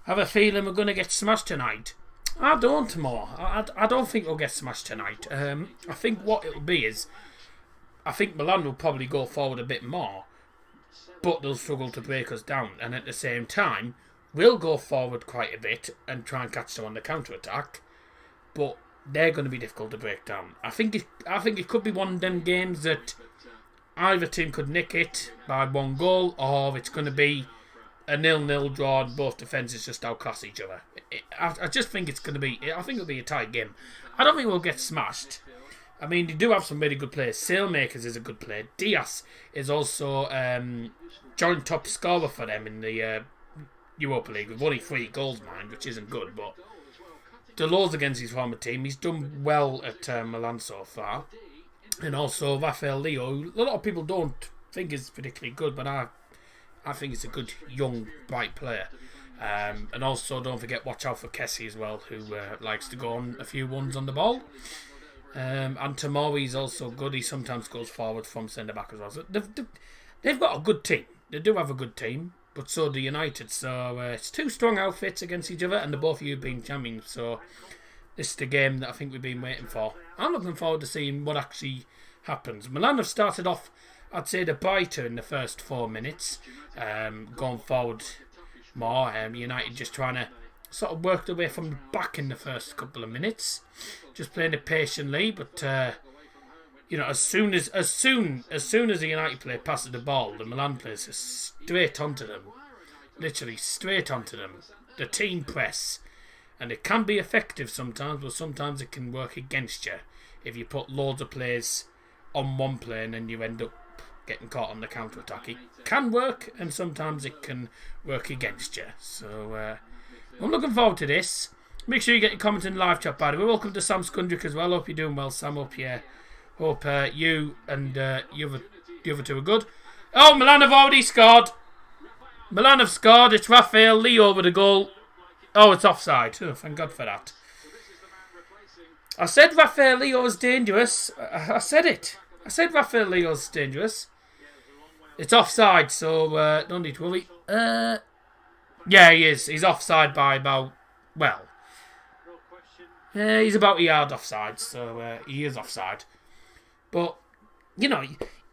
I have a feeling we're going to get smashed tonight. I don't more. I don't think we'll get smashed tonight. I think what it'll be is, I think Milan will probably go forward a bit more, but they'll struggle to break us down. And at the same time, we'll go forward quite a bit and try and catch them on the counter-attack, but they're going to be difficult to break down. I think it could be one of them games that either team could nick it by one goal, or it's going to be a 0-0 draw and both defences just outclass each other. I just think it's going to be... I think it'll be a tight game. I don't think we'll get smashed. I mean, they do have some really good players. Sailmakers is a good player. Diaz is also joint top scorer for them in the Europa League with only 3 goals, mind, which isn't good, but Delors against his former team. He's done well at Milan so far. And also Rafael Leo, who a lot of people don't think is particularly good, but I think he's a good, young, bright player. And also, don't forget, watch out for Kessie as well, who likes to go on a few ones on the ball. And Tomori's also good. He sometimes goes forward from centre-back as well. So they've got a good team. They do have a good team, but so do United. So it's 2 strong outfits against each other, and they're both European champions. So this is the game that I think we've been waiting for. I'm looking forward to seeing what actually happens. Milan have started off, I'd say, the brighter in the first 4 minutes, going forward more. United just trying to sort of work their way from the back in the first couple of minutes, just playing it patiently. But you know, as soon as the United player passes the ball, the Milan players are straight onto them, literally straight onto them. The team press, and it can be effective sometimes, but sometimes it can work against you if you put loads of players on one player and then you end up getting caught on the counter-attack. It can work, and sometimes it can work against you. So I'm looking forward to this. Make sure you get your comments in the live chat, by the way. Welcome to Sam Skundrick as well. Hope you're doing well, Sam. Hope you and the other two are good. Oh, Milan have already scored. Milan have scored. It's Rafael Leo with a goal. Oh, it's offside. Oh, thank God for that. I said Rafael Leo's dangerous. I said it. I said Rafael Leo's dangerous. It's offside, so don't need to worry. Yeah, he is. He's offside by about, well, he's about a yard offside, so he is offside. But, you know,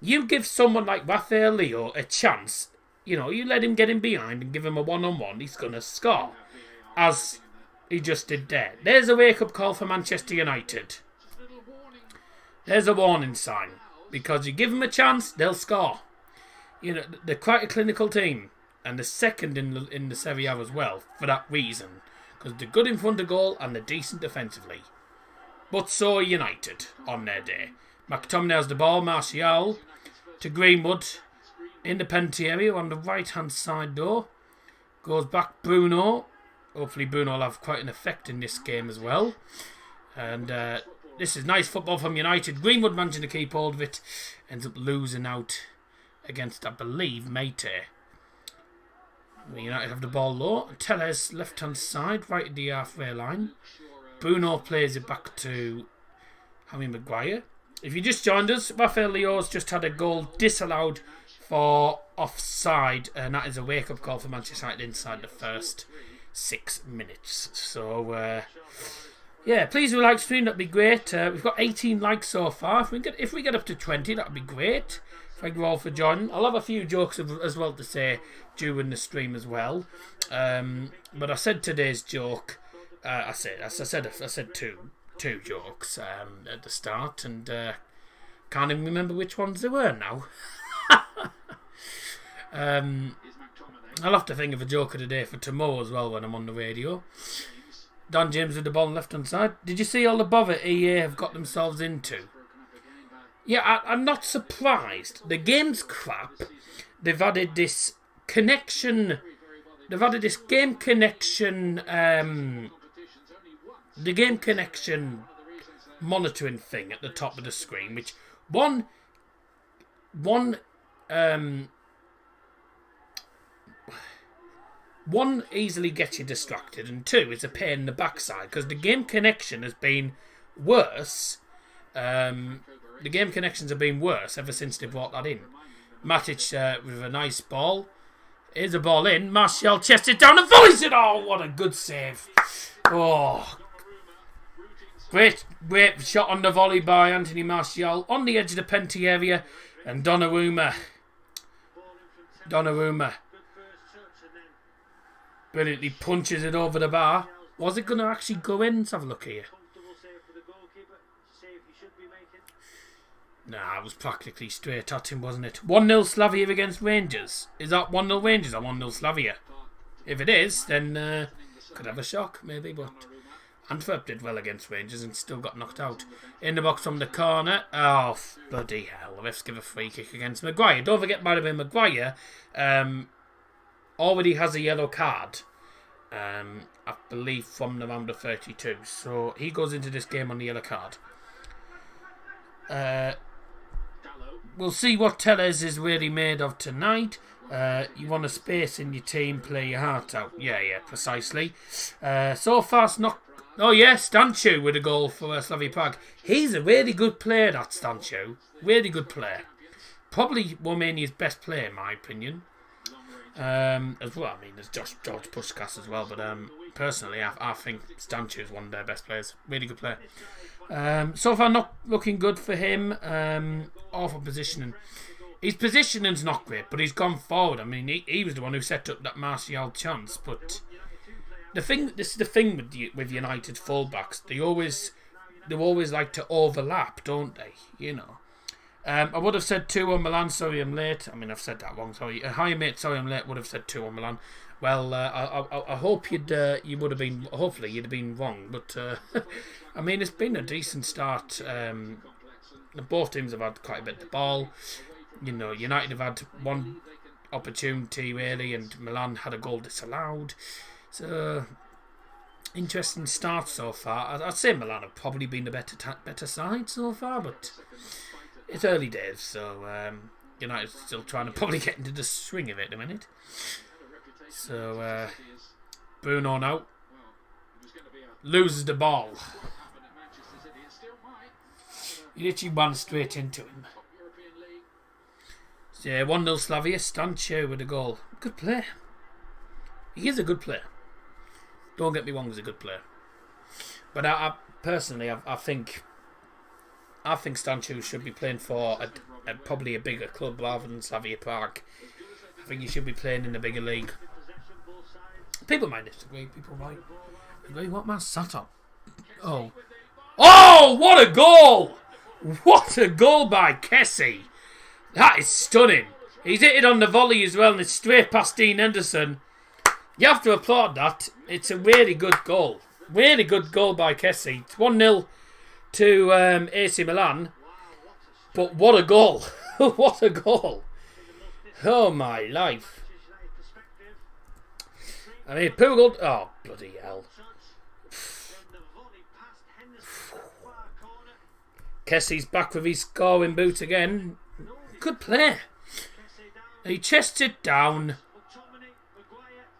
you give someone like Rafael Leo a chance, you know, you let him get in behind and give him a one-on-one, he's going to score. As he just did there. There's a wake-up call for Manchester United. There's a warning sign. Because you give them a chance, they'll score. You know, they're quite a clinical team. And they're second in the Serie A as well, for that reason. Because they're good in front of goal and they're decent defensively. But so are United on their day. McTominay has the ball, Martial to Greenwood in the penalty area on the right-hand side though. Goes back Bruno. Hopefully Bruno will have quite an effect in this game as well. And this is nice football from United. Greenwood managing to keep hold of it. Ends up losing out against, I believe, Mate. United have the ball low. Telles left-hand side, right at the halfway line. Bruno plays it back to Harry Maguire. If you just joined us, Rafael Leo's just had a goal disallowed for offside, and that is a wake-up call for Manchester United inside the first 6 minutes. So, yeah, please do like stream, that'd be great. We've got 18 likes so far. If we get up to 20, that'd be great. Thank you all for joining. I'll have a few jokes as well to say during the stream as well. But I said today's joke. I said two jokes at the start, and can't even remember which ones they were now. I'll have to think of a joke of the day for tomorrow as well when I'm on the radio. Don James with the ball on the left hand side. Did you see all the bother EA have got themselves into? Yeah, I'm not surprised. The game's crap. They've added this connection. They've added this game connection. The game connection monitoring thing at the top of the screen, which one easily gets you distracted, and two, it's a pain in the backside because the game connection has been worse. The game connections have been worse ever since they brought that in. Matic with a nice ball. Here's a ball in. Martial chests it down and volleys it. Oh, what a good save. Oh, great shot on the volley by Anthony Martial on the edge of the penalty area. And Donnarumma brilliantly punches it over the bar. Was it going to actually go in? Let's have a look here. Nah, it was practically straight at him, wasn't it? 1-0 Slavia against Rangers. Is that 1-0 Rangers or 1-0 Slavia? If it is, then could have a shock, maybe, but Antwerp did well against Rangers and still got knocked out. In the box from the corner. Oh, bloody hell. The refs give a free kick against Maguire. Don't forget, by the way, Maguire already has a yellow card. I believe from the round of 32. So he goes into this game on the yellow card. We'll see what Telles is really made of tonight. You want a space in your team, play your heart out. Yeah, precisely. So far, it's not... Oh, yeah, Stanchu with a goal for Slavia Prague. He's a really good player, that Stanchu. Really good player. Probably Romania's best player, in my opinion. As well, I mean, there's George Puskas as well, but personally, I think Stanchu is one of their best players. Really good player. So far, not looking good for him. Awful positioning. His positioning's not great, but he's gone forward. I mean, he was the one who set up that Martial chance. But this is the thing with United fullbacks. They always like to overlap, don't they? You know. I would have said 2 on Milan. Sorry, I'm late. I mean, I've said that wrong. Sorry, hi mate. Sorry, I'm late. Would have said 2 on Milan. Well, I hope you would have been. Hopefully, you'd have been wrong. But I mean, it's been a decent start. Both teams have had quite a bit of the ball. You know, United have had one opportunity really, and Milan had a goal disallowed. So interesting start so far. I'd say Milan have probably been the better side so far, but it's early days, so United's still trying to probably get into the swing of it in a minute. So Bruno now loses the ball. He literally ran straight into him. Top European league. So, yeah, 1-0 Slavia. Stancho with a goal. Good player. He is a good player. Don't get me wrong, he's a good player. But I personally, I think Stancho should be playing for probably a bigger club rather than Slavia Prague. I think he should be playing in a bigger league. People might disagree. People might agree. What man's sat on? Oh. Oh, what a goal! What a goal by Kessie. That is stunning. He's hit it on the volley as well, and it's straight past Dean Henderson. You have to applaud that. It's a really good goal. Really good goal by Kessie. It's 1-0 to AC Milan. But what a goal. What a goal. Oh, my life. I mean, Pugel... Oh, bloody hell. Kessie's back with his scoring boot again. Good play. He chests it down.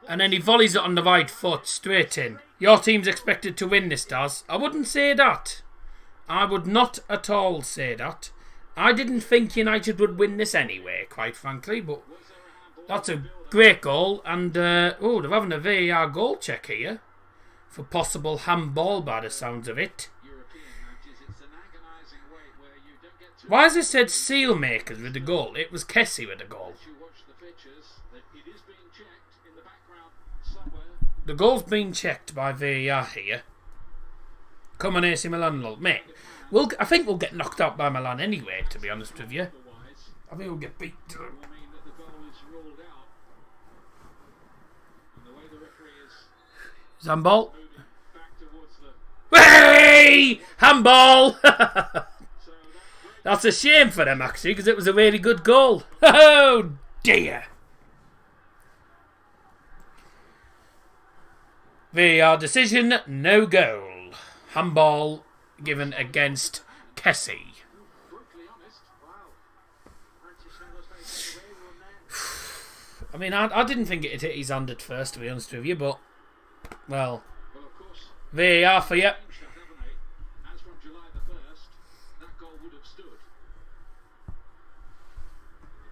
And then he volleys it on the right foot, straight in. Your team's expected to win this, Daz. I wouldn't say that. I would not at all say that. I didn't think United would win this anyway, quite frankly, but that's a great goal. And, they're having a VAR goal check here for possible handball by the sounds of it. Why has it said Sealmakers with the goal? It was Kessie with the goal. The goal's been checked by VAR here. Come on, AC Milan, lol. Mate, I think we'll get knocked out by Milan anyway, to be honest with you. I think we'll get beat. Handball. Hey! Handball! That's a shame for them, actually, because it was a really good goal. Oh, dear. VAR decision, no goal. Handball given against Kessie. I mean, I didn't think it hit his hand at first, to be honest with you, but, well, VAR for you. As from July the 1st, that goal would have stood.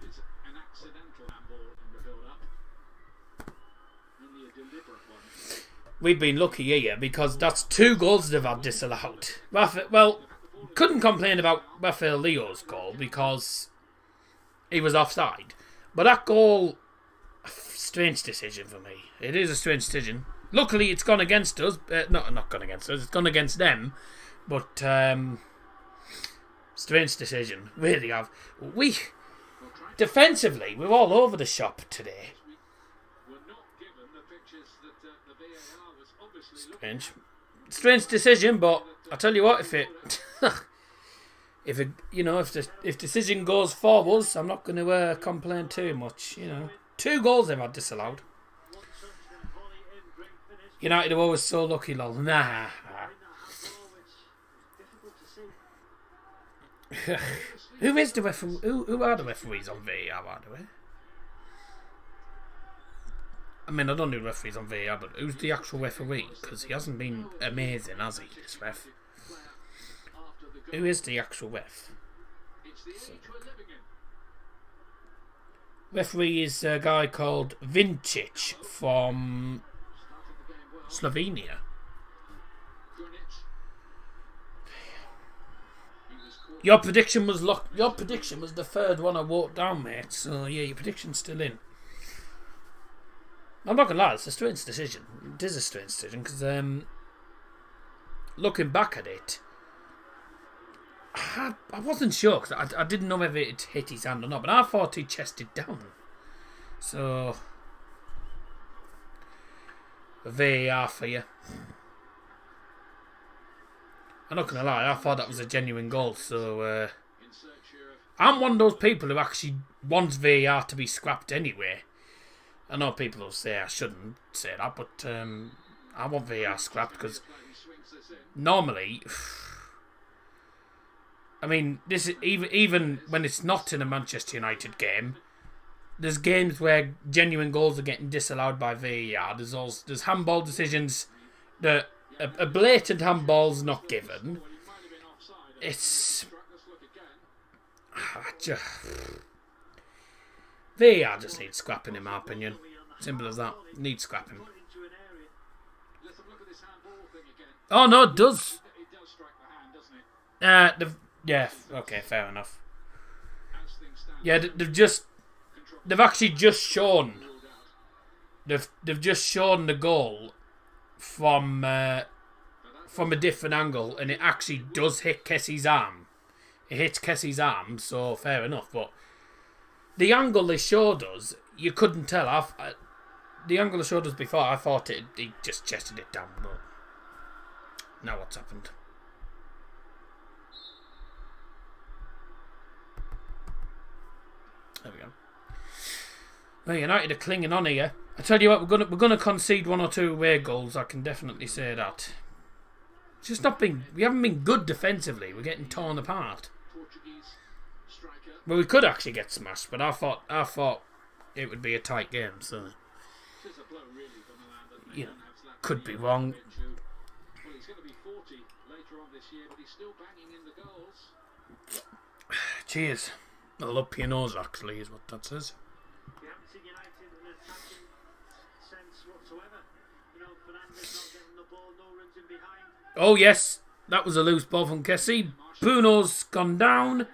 It is an accidental handball in the build-up. Only a deliberate one. We've been lucky here because that's 2 goals they've had disallowed. Well, couldn't complain about Rafael Leo's goal because he was offside. But that goal, strange decision for me. It is a strange decision. Luckily, it's gone against us. Not gone against us. It's gone against them. But strange decision. Really have. Defensively, we're all over the shop today. Strange decision, but I tell you what, if decision goes forwards, I'm not going to complain too much. 2 goals they've had disallowed. United are always so lucky, lol. Nah. Who is the referee? Who are the referees on VAR, by the way? I mean, I don't know referees on VAR, but who's the actual referee? Because he hasn't been amazing, has he, this ref? Who is the actual ref? Referee is a guy called Vincic from Slovenia. Your prediction was Your prediction was the 3rd one I wrote down, mate. So yeah, your prediction's still in. I'm not gonna lie, it's a strange decision. It is a strange decision because looking back at it, I wasn't sure because I didn't know whether it hit his hand or not, but I thought he chested down. So VAR for you. I'm not gonna lie, I thought that was a genuine goal. So I'm one of those people who actually wants VAR to be scrapped anyway. I know people will say I shouldn't say that, but I want VAR scrapped because normally, I mean, this is even when it's not in a Manchester United game, there's games where genuine goals are getting disallowed by VAR. There's handball decisions that a blatant handball's not given. It's VAR just needs scrapping in my opinion. Simple as that. Needs scrapping. Let's have a look at this handball thing again. Oh no, it does. It does strike the hand, doesn't it? Yeah, okay, fair enough. As things stand, Yeah, they've actually just shown. They've just shown the goal from a different angle, and it actually does hit Kessie's arm. It hits Kessie's arm, so fair enough. But the angle they showed us, you couldn't tell. The angle they showed us before, I thought he just chested it down. But now what's happened? There we go. Well, United are clinging on here. I tell you what, we're gonna concede 1 or 2 away goals. I can definitely say that. It's just not been. We haven't been good defensively. We're getting torn apart. Portuguese striker. Well, we could actually get smashed, but I thought it would be a tight game. So, This is a blow really from Milan, doesn't it? you know, could be wrong. Well, he's going to be 40 later on this year, but he's still banging in the goals. Cheers. I'll up your nose, actually, is what that says. We haven't seen United in an attacking sense whatsoever. You know, Fernandes not getting the ball, no runs in behind. Oh yes, that was a loose ball from Kessie. Bruno's gone down.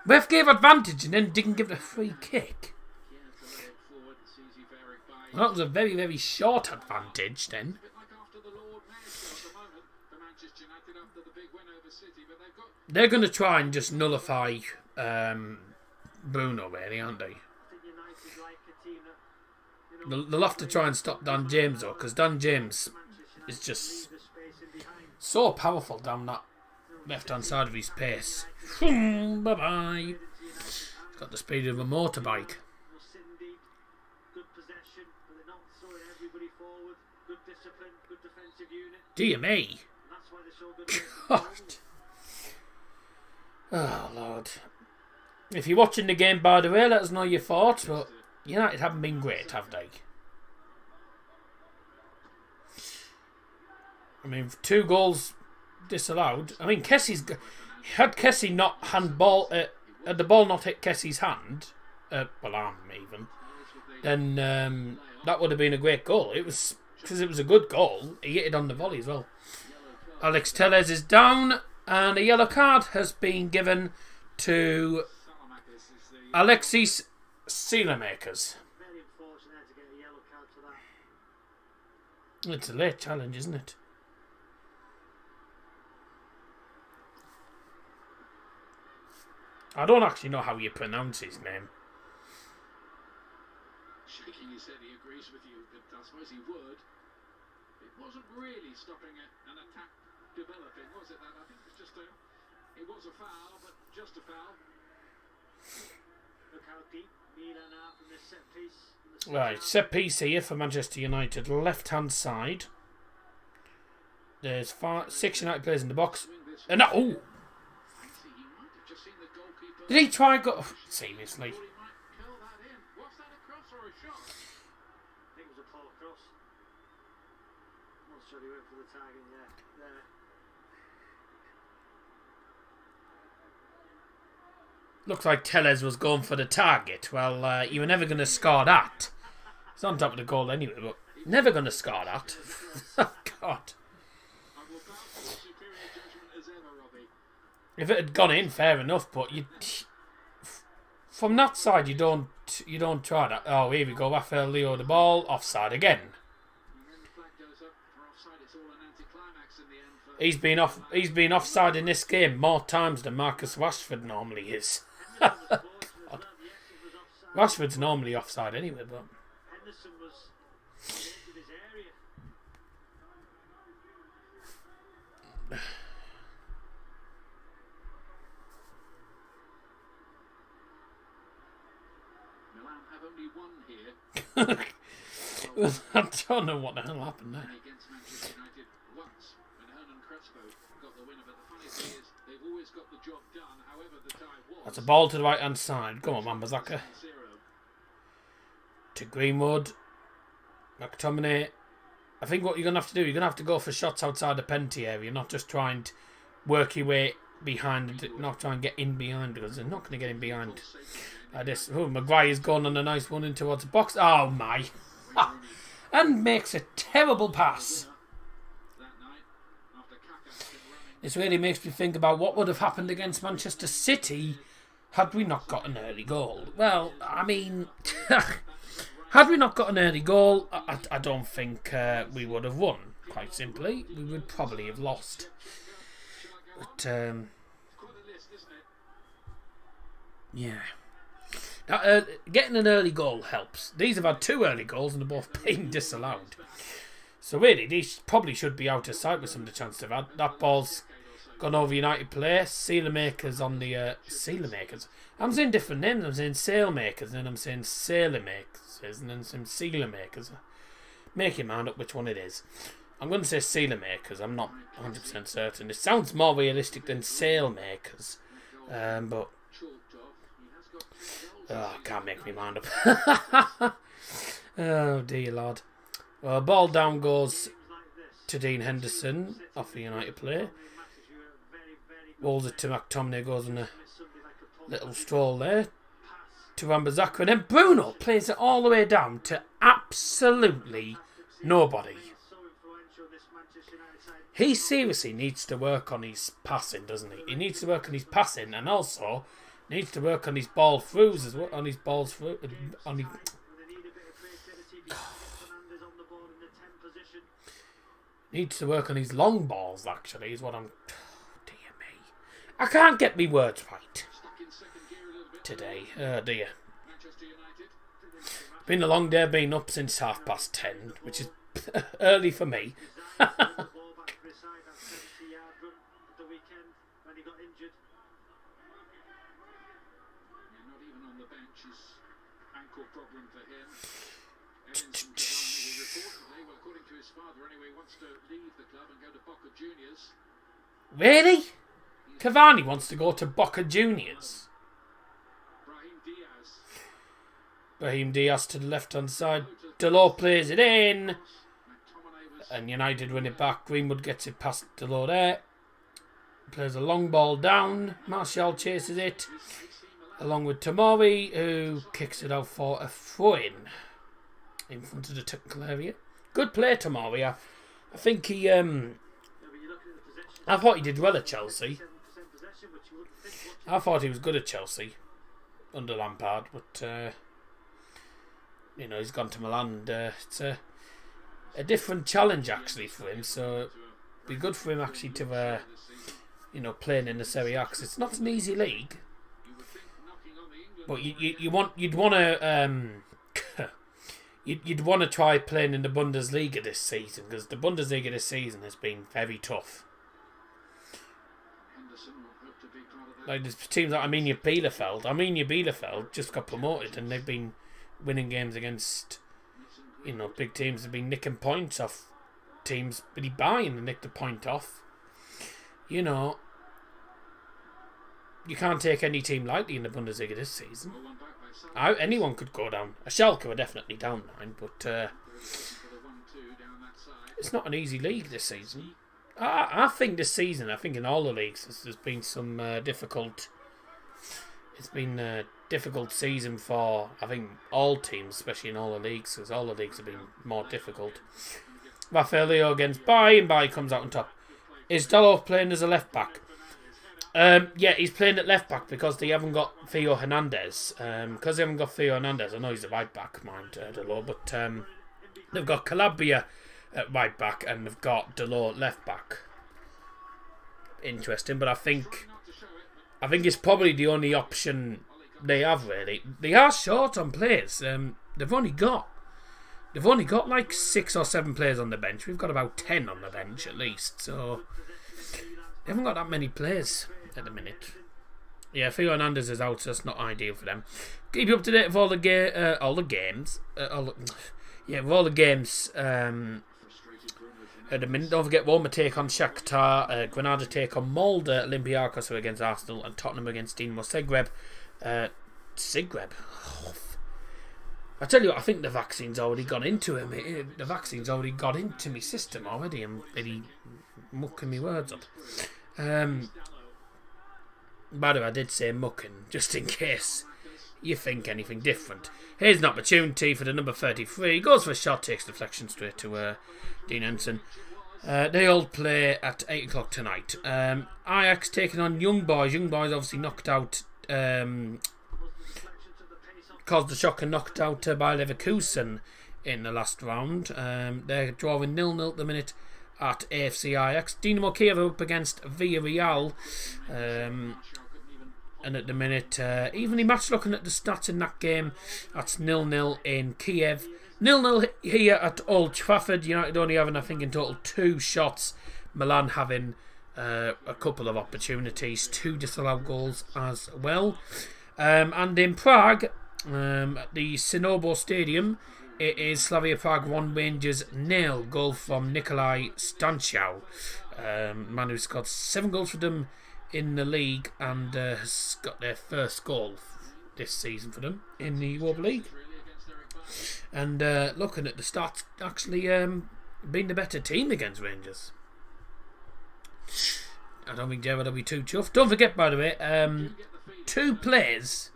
Ref gave advantage and then didn't give it a free kick. Yeah, to lay it forward, Susie Verrick by. That was a very, very short advantage then. A bit like after the Lord Mayor's show at the moment for Manchester United after the big win over City, but they've got. They're going to try and just nullify Bruno, really, aren't they? I think United like a team that, you know, They'll have to try and stop Dan James, though, because Dan James is just leave the space in behind. so powerful down that left-hand side of his pace. Bye-bye. Got the speed of a motorbike. They're sitting deep, good possession, but they're not throwing everybody forward. Good discipline, good defensive unit, Dear me. and that's why they're so good. God. Oh, Lord. If you're watching the game, by the way, let us know your thoughts, but United haven't been great, have they? I mean, 2 goals disallowed. I mean, had Kessie not handball, had the ball not hit Kessie's hand, arm even, then that would have been a great goal. It was, because it was a good goal. He hit it on the volley as well. Alex Telles is down, and a yellow card has been given to Alexis Selemakers. Very unfortunate to get a yellow card for that. It's a late challenge, isn't it? I don't actually know how you pronounce his name. Shaking his head, he agrees with you, but I suppose he would. It wasn't really stopping an attack developing, was it? That I think it was just it was a foul, but just a foul. Look how deep Milan are from this set piece. Right, set piece here for Manchester United, left hand side. There's 6 United players in the box. And that, oh! Actually, he might have just seen the goalkeeper. Did he try go? Seriously. Thought he might curl that in. Was that a cross or a shot? I think it was a poor cross. Not sure he went for the target there. Looks like Telles was going for the target. Well, you were never going to score that. It's on top of the goal anyway, but never going to score that. Oh, God. I will bow to your superior judgment as ever, Robbie. If it had gone in, fair enough, but from that side, you don't try that. Oh, here we go. Rafael Leo the ball, offside again. And then the flag goes up for offside. It's all an anticlimax in the end. He's been offside in this game more times than Marcus Rashford normally is. God. Rashford's normally offside anyway, but Henderson was in his area. Milan have only one here. I don't know what the hell happened there. Against Manchester United once when Hernan Crespo got the winner, but the funny thing is they've always got the job done. However, the tie was That's a ball to the right hand side. Come on, Wan-Bissaka. 0. To Greenwood. McTominay. I think what you're going to have to do, you're going to have to go for shots outside the penalty area, not just try and work your way behind, not try and get in behind, because they're not going to get in behind like this. Oh, Maguire's gone on a nice one in towards the box. Oh my! And makes a terrible pass. This really makes me think about what would have happened against Manchester City had we not got an early goal. Well, I mean, had we not got an early goal, I don't think we would have won. Quite simply, we would probably have lost. But yeah. Now, getting an early goal helps. These have had 2 early goals and they're both being disallowed. So really, these probably should be out of sight with some of the chances they've had. That ball's gone over United player. Sailor-makers on the... Sailor-makers? I'm saying different names. I'm saying sail-makers, and then I'm saying sailor-makers, and then some sealer-makers. Make your mind up which one it is. I'm going to say sealer-makers. I'm not 100% certain. It sounds more realistic than sail-makers. But... Oh, I can't make my mind up. Oh, dear Lord. Well, ball down goes to Dean Henderson off the United player. Rolls it to McTominay, goes on a little stroll there to Wan-Bissaka, and then Bruno plays it all the way down to absolutely nobody. He seriously needs to work on his passing, doesn't he? He needs to work on his passing, and also needs to work on his ball throughs as well. On his balls through, on his... Needs to work on his long balls, actually, is what I'm... Dear me. I can't get me words right today. Oh, dear. Been a long day, been up since 10:30, which is early for me. Really? Cavani wants to go to Boca Juniors. Brahim Diaz to the left-hand side. Delors plays it in. And United win it back. Greenwood gets it past Delors there. Plays a long ball down. Martial chases it. Along with Tomori, who kicks it out for a throw-in. In front of the technical area. Good play, Tomori. I think he... I thought he did well at Chelsea. I thought he was good at Chelsea under Lampard, but you know, he's gone to Milan, and it's a different challenge actually for him. So it'd be good for him actually to you know, playing in the Serie A, 'cause it's not an easy league. But you'd want to try playing in the Bundesliga this season, because the Bundesliga this season has been very tough. Like there's teams like Arminia Bielefeld just got promoted, and they've been winning games against, you know, big teams. They've been nicking points off teams, but he buying and nicked the point off. You know, you can't take any team lightly in the Bundesliga this season. Anyone could go down. Schalke are definitely down 9, but it's not an easy league this season. I think this season, I think in all the leagues, there's been some difficult... It's been a difficult season for, I think, all teams, especially in all the leagues, because all the leagues have been more difficult. Rafael Leo against Baye, and Baye comes out on top. Is Delors playing as a left-back? Yeah, he's playing at left-back because they haven't got Theo Hernandez. Because they haven't got Theo Hernandez, I know he's a right-back, mind Delors, but they've got Calabria at right back, and they've got Delors at left back. Interesting, but I think it's probably the only option they have really. They are short on players. They've only got like 6 or 7 players on the bench. We've got about 10 on the bench at least, so they haven't got that many players at the minute. Yeah, Theo Hernandez is out, so it's not ideal for them. Keep you up to date with all the games. With all the games. At the minute, don't forget Roma take on Shakhtar, Granada take on Molde, Olympiacos against Arsenal, and Tottenham against Dinamo Zagreb. Zagreb? Oh, I tell you what, I think the vaccine's already gone into him. The vaccine's already got into my system already. I'm really mucking my words up. By the way, I did say mucking, just in case you think anything different. Here's an opportunity for the number 33. Goes for a shot, takes deflection straight to Dean Henson. They all play at 8 o'clock tonight. Ajax taking on Young Boys. Young Boys obviously knocked out, caused the shock and knocked out by Leverkusen in the last round. They're drawing 0-0 at the minute at AFC Ajax. Dinamo Kiev are up against Villarreal. And at the minute, evenly matched. Looking at the stats in that game, that's 0-0 in Kiev. 0-0 here at Old Trafford. United only having, I think, in total 2 shots. Milan having a couple of opportunities, 2 disallowed goals as well. And in Prague, at the Sinobo Stadium, it is Slavia Prague 1, Rangers 0. Goal from Nikolai Stanchau. Man who scored 7 goals for them in the league and has got their first goal this season for them in the Europa League. And looking at the stats, actually being the better team against Rangers. I don't think Gerrard will be too chuffed. Don't forget, by the way, 2 players.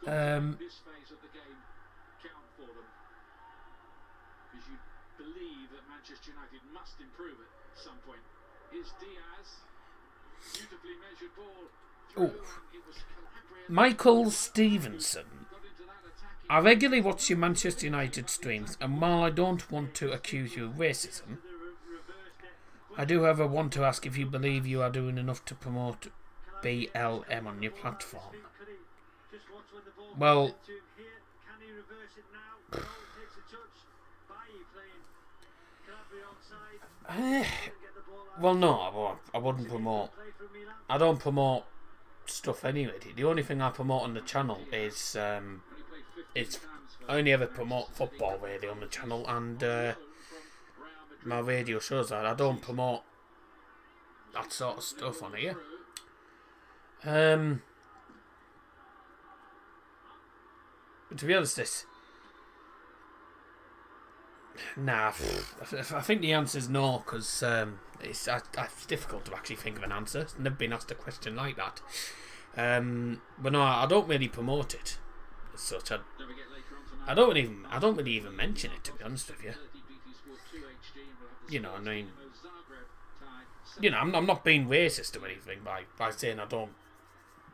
This phase of the game count for them, because you believe that Manchester United must improve at some point. Here's Diaz, beautifully measured ball. Michael Stevenson. I regularly watch your Manchester United streams, and while I don't want to accuse you of racism, I do, however, want to ask if you believe you are doing enough to promote BLM on your platform. Well, no, I wouldn't promote. I don't promote stuff anyway. The only thing I promote on the channel is I only ever promote football really on the channel, and my radio shows that. I don't promote that sort of stuff on here. But to be honest, I think the answer is no, because it's difficult to actually think of an answer. I've never been asked a question like that. But no, I don't really promote it as such. I don't really even mention it, to be honest with you. You know, I mean, I'm not being racist or anything by saying I don't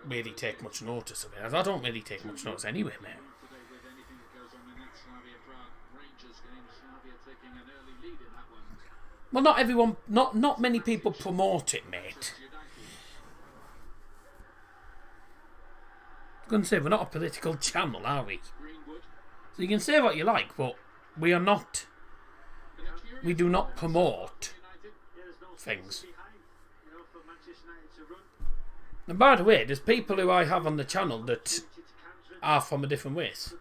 really take much notice of it. I don't really take much notice anyway, mate. Well, not everyone, not many people promote it, mate. I'm going to say, we're not a political channel, are we? So you can say what you like, but we are not. We do not promote things. And by the way, there's people who I have on the channel that are from a different race.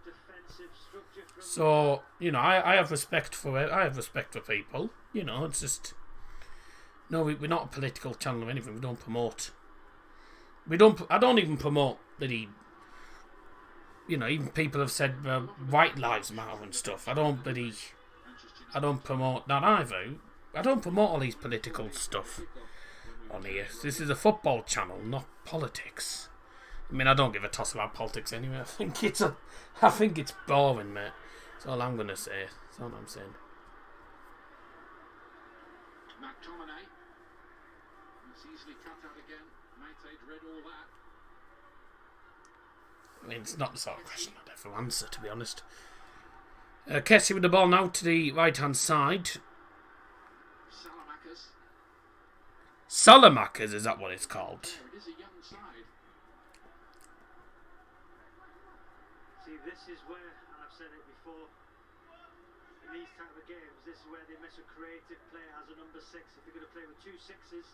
So, I have respect for it. I have respect for people. It's just... No, we're not a political channel or anything. We don't promote... I don't even promote the... even people have said white lives matter and stuff. I don't promote that either. I don't promote all these political stuff on here. This is a football channel, not politics. I mean, I don't give a toss about politics anyway. I think it's boring, mate. That's all I'm gonna say. That's all I'm saying. McTominay. It's easily cut out again. Mate'd read all that. I mean, it's not the sort of question I'd ever answer, to be honest. Kessie with the ball now to the right-hand side. Salamakers, is that what it's called? It is a young side. See, this is where, and I've said it before, in these type of games, this is where they miss a creative player as a number 6. If you're going to play with 2 6s,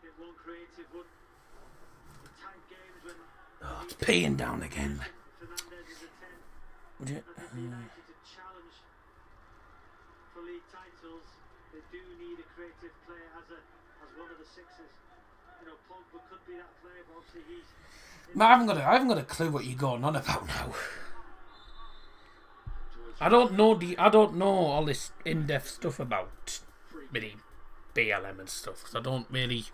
get one creative one. The tight games when... Oh, it's peeing down again. Fernandez is a 10. Would you? I think United to challenge for league titles, they do need a creative player as one of the 6s. Pogba could be that player, but obviously he's... I haven't got a clue what you're going on about now. I don't know all this in-depth stuff about really BLM and stuff, because I don't really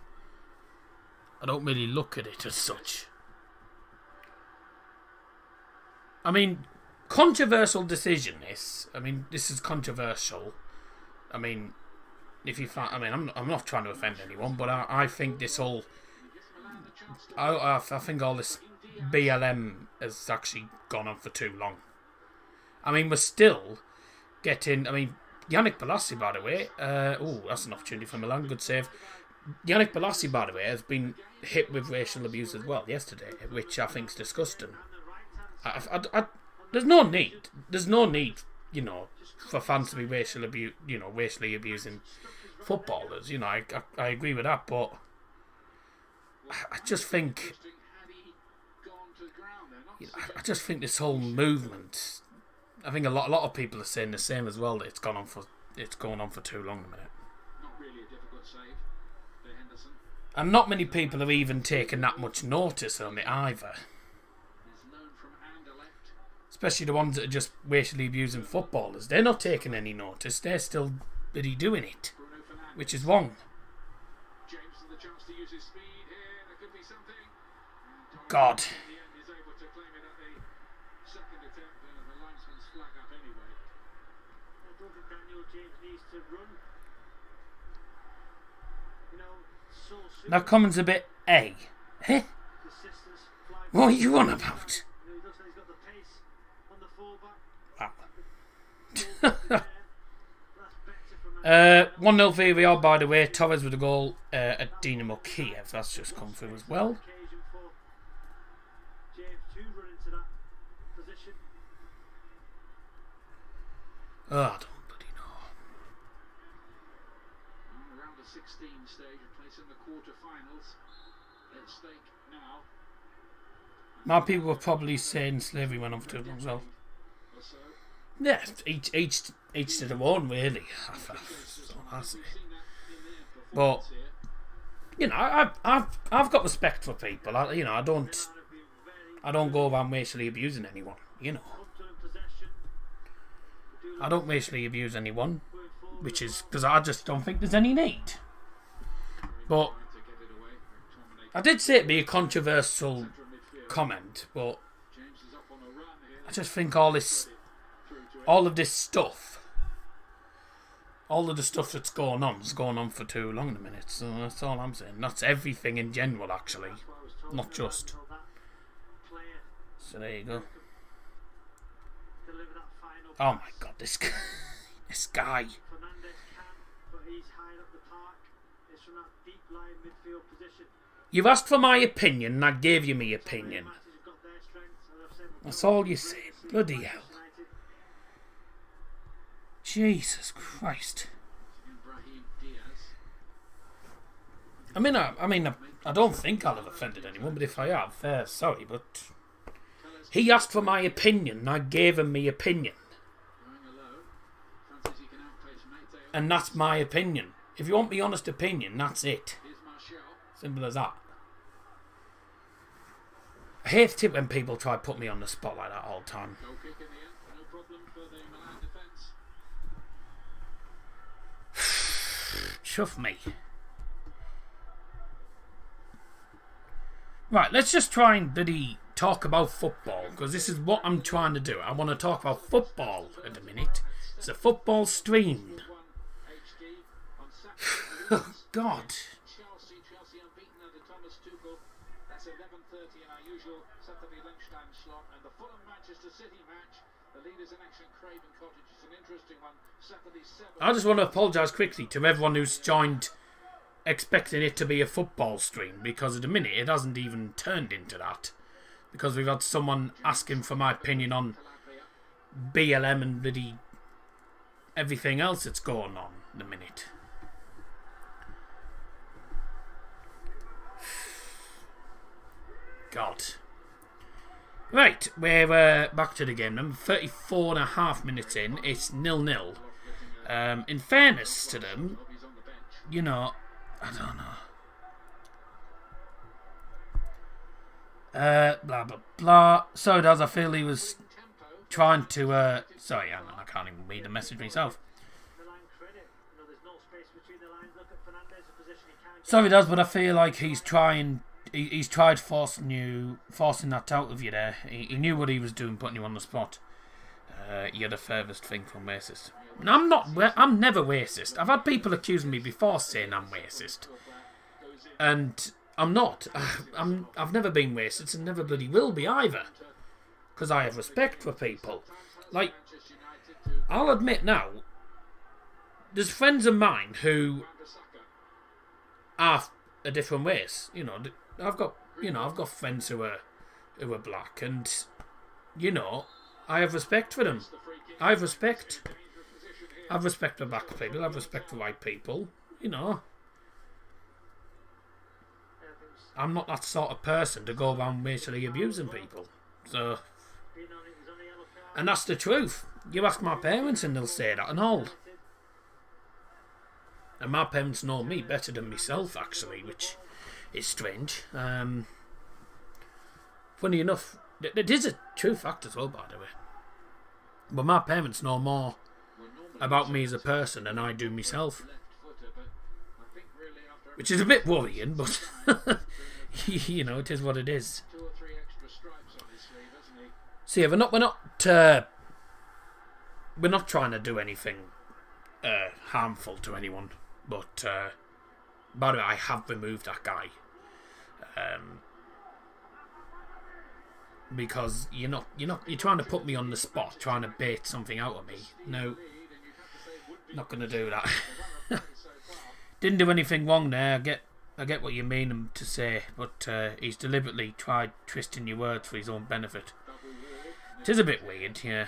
I don't really look at it as such. I mean, controversial decision. This is controversial. I mean, if you find, I'm not trying to offend anyone, but I think this whole, I think all this BLM has actually gone on for too long. I mean, we're still getting. I mean, Yannick Bolasie, by the way. That's an opportunity for Milan. Good save. Yannick Bolasie, by the way, has been hit with racial abuse as well yesterday, which I think is disgusting. There's no need. There's no need, for fans to be racially abusing footballers. I agree with that, but I just think, I just think this whole movement. I think a lot of people are saying the same as well. That it's going on for too long a minute. Not really a difficult save by Henderson. And not many people have even taken that much notice on it either. He's known from Anderlecht. Especially the ones that are just racially abusing footballers. They're not taking any notice. They're still bloody doing it, Bruno Fernandes. which is wrong. James with the chance to use his speed here. There could be something. And God. in the end is able to claim it at the second attempt. The linesman's flag up anyway. I don't think Daniel James needs to run. So soon. That comment's a bit Eh? The sisters fly. What are you on about? He looks like he's got the pace on the fullback. Wow. That's better from 1-0 VAR, by the way. Torres with a goal at Dinamo Kiev. That's just come through as well. occasion for James to run into that position. Oh, I don't bloody know. Around the 16 stage, a place in the quarter-finals. At stake now. My people were probably saying slavery went on for too long as well. Or so. Yeah, each to their own, really. That's all I say. Seen that in their But performance here. I've got respect for people. I don't go around racially abusing anyone. I don't racially abuse anyone, which is because I just don't think there's any need. But To get it away. McTominay I did say it'd be a controversial from midfield. comment, but James is up on a run here. I just think all of this stuff, all of the stuff that's going on is going on for too long in a minute. So that's all I'm saying. That's everything in general, actually, not just. So there you go. Oh my God, this guy. This guy. Fernandes can, but he's high up the park. It's from that deep line midfield position. You've asked for my opinion, and I gave you my opinion. Matches have got their strengths, and I've said That's all you say. Bloody hell. Jesus Christ. Brahim Diaz. I don't think I'll have offended anyone, but if I have, sorry, but he asked for my opinion, and I gave him my opinion, Going alone. Fancies he can outpace Mate. and that's my opinion. If you want my honest opinion, that's it. Here's Martial. Simple as that. I hate it when people try to put me on the spot like that all the time. Goal kick in the end. No problem for the Milan defence. Chuff me. Right, let's just try and bloody talk about football, because this is what I'm trying to do. I want to talk about football in a minute. It's a football stream. 1 HD on Saturday. Oh, God. Chelsea unbeaten under Thomas Tuchel. That's 11:30 in our usual Saturday lunchtime slot. And the Fulham Manchester City match. The leaders in action, Craven Cottage. It's an interesting one. Saturday 7. I just want to apologise quickly to everyone who's joined expecting it to be a football stream, because at the minute it hasn't even turned into that, because we've had someone asking for my opinion on BLM and bloody everything else that's going on at the minute. God. Right, we're back to the game. I'm 34.5 minutes in. It's 0-0. In fairness to them, I don't know. Blah blah blah. So does I feel he was trying to sorry, hang on, I can't even read the message myself. Sorry does, but I feel like he's trying he's tried forcing that out of you there. He knew what he was doing, putting you on the spot. You're the furthest thing from racist. I'm never racist. I've had people accusing me before saying I'm racist, and I'm not. I've never been racist and never bloody will be either, because I have respect for people. Like, I'll admit now, there's friends of mine who are a different race. You know, I've got friends who are black, and I have respect for them. I have respect for black people. I have respect for white people. I'm not that sort of person to go around racially abusing people. So, and that's the truth. You ask my parents and they'll say that and all. And my parents know me better than myself, actually, which is strange. Funny enough, it is a true fact as well, by the way. But my parents know more about me as a person than I do myself. Which is a bit worrying, but it is what it is. So yeah, we're not trying to do anything harmful to anyone. But by the way, I have removed that guy. Because you're trying to put me on the spot, trying to bait something out of me. No, not going to do that. Didn't do anything wrong there. I get what you mean him to say, but he's deliberately tried twisting your words for his own benefit. It is a bit weird, yeah.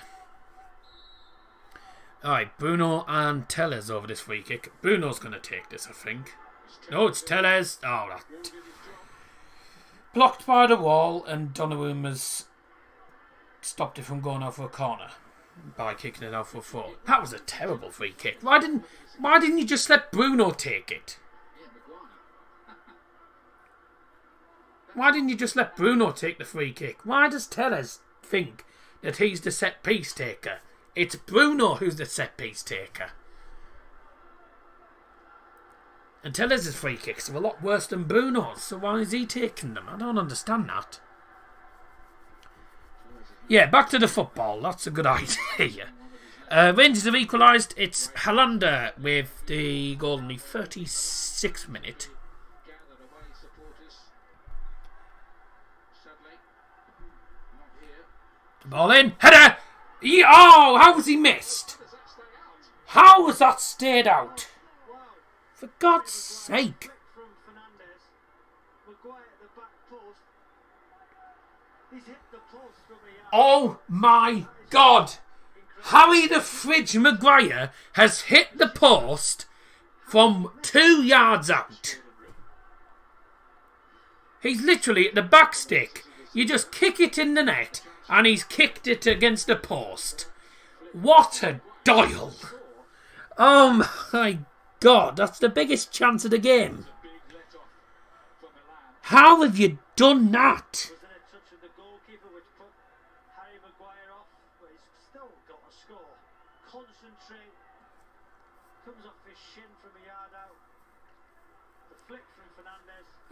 Alright, Bruno and Tellez over this free kick. Bruno's going to take this, I think. No, it's Tellez. Oh, that. Blocked by the wall, and Donnarumma's stopped it from going out for a corner by kicking it out for a throw. That was a terrible free kick. Why didn't you just let Bruno take it? Why didn't you just let Bruno take the free kick? Why does Tellez think that he's the set piece taker? It's Bruno who's the set piece taker. And Tellez's free kicks are a lot worse than Bruno's, so why is he taking them? I don't understand that. Yeah, back to the football. That's a good idea. Rangers have equalised. It's Hollander with the goal in the 36th minute. Ball in. Header! Oh, how was he missed? How was that stayed out? For God's sake. Oh my God. Harry the Fridge Maguire has hit the post from 2 yards out. He's literally at the back stick. You just kick it in the net and he's kicked it against the post. What a Doyle. Oh my God, that's the biggest chance of the game. How have you done that?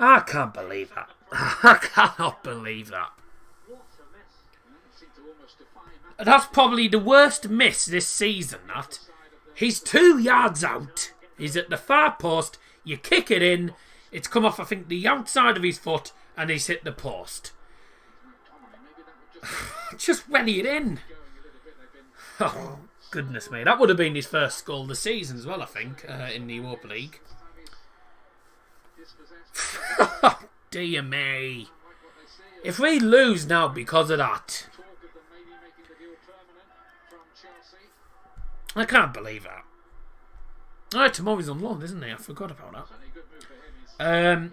I can't believe that. I cannot believe that. That's probably the worst miss this season, that. He's 2 yards out. He's at the far post. You kick it in. It's come off, I think, the outside of his foot, and he's hit the post. Just welly it in. Oh, goodness me. That would have been his first goal of the season as well, I think, in the Europa League. Dear me. If we lose now because of that, I can't believe that. Alright, tomorrow's on loan, isn't he? I forgot about that.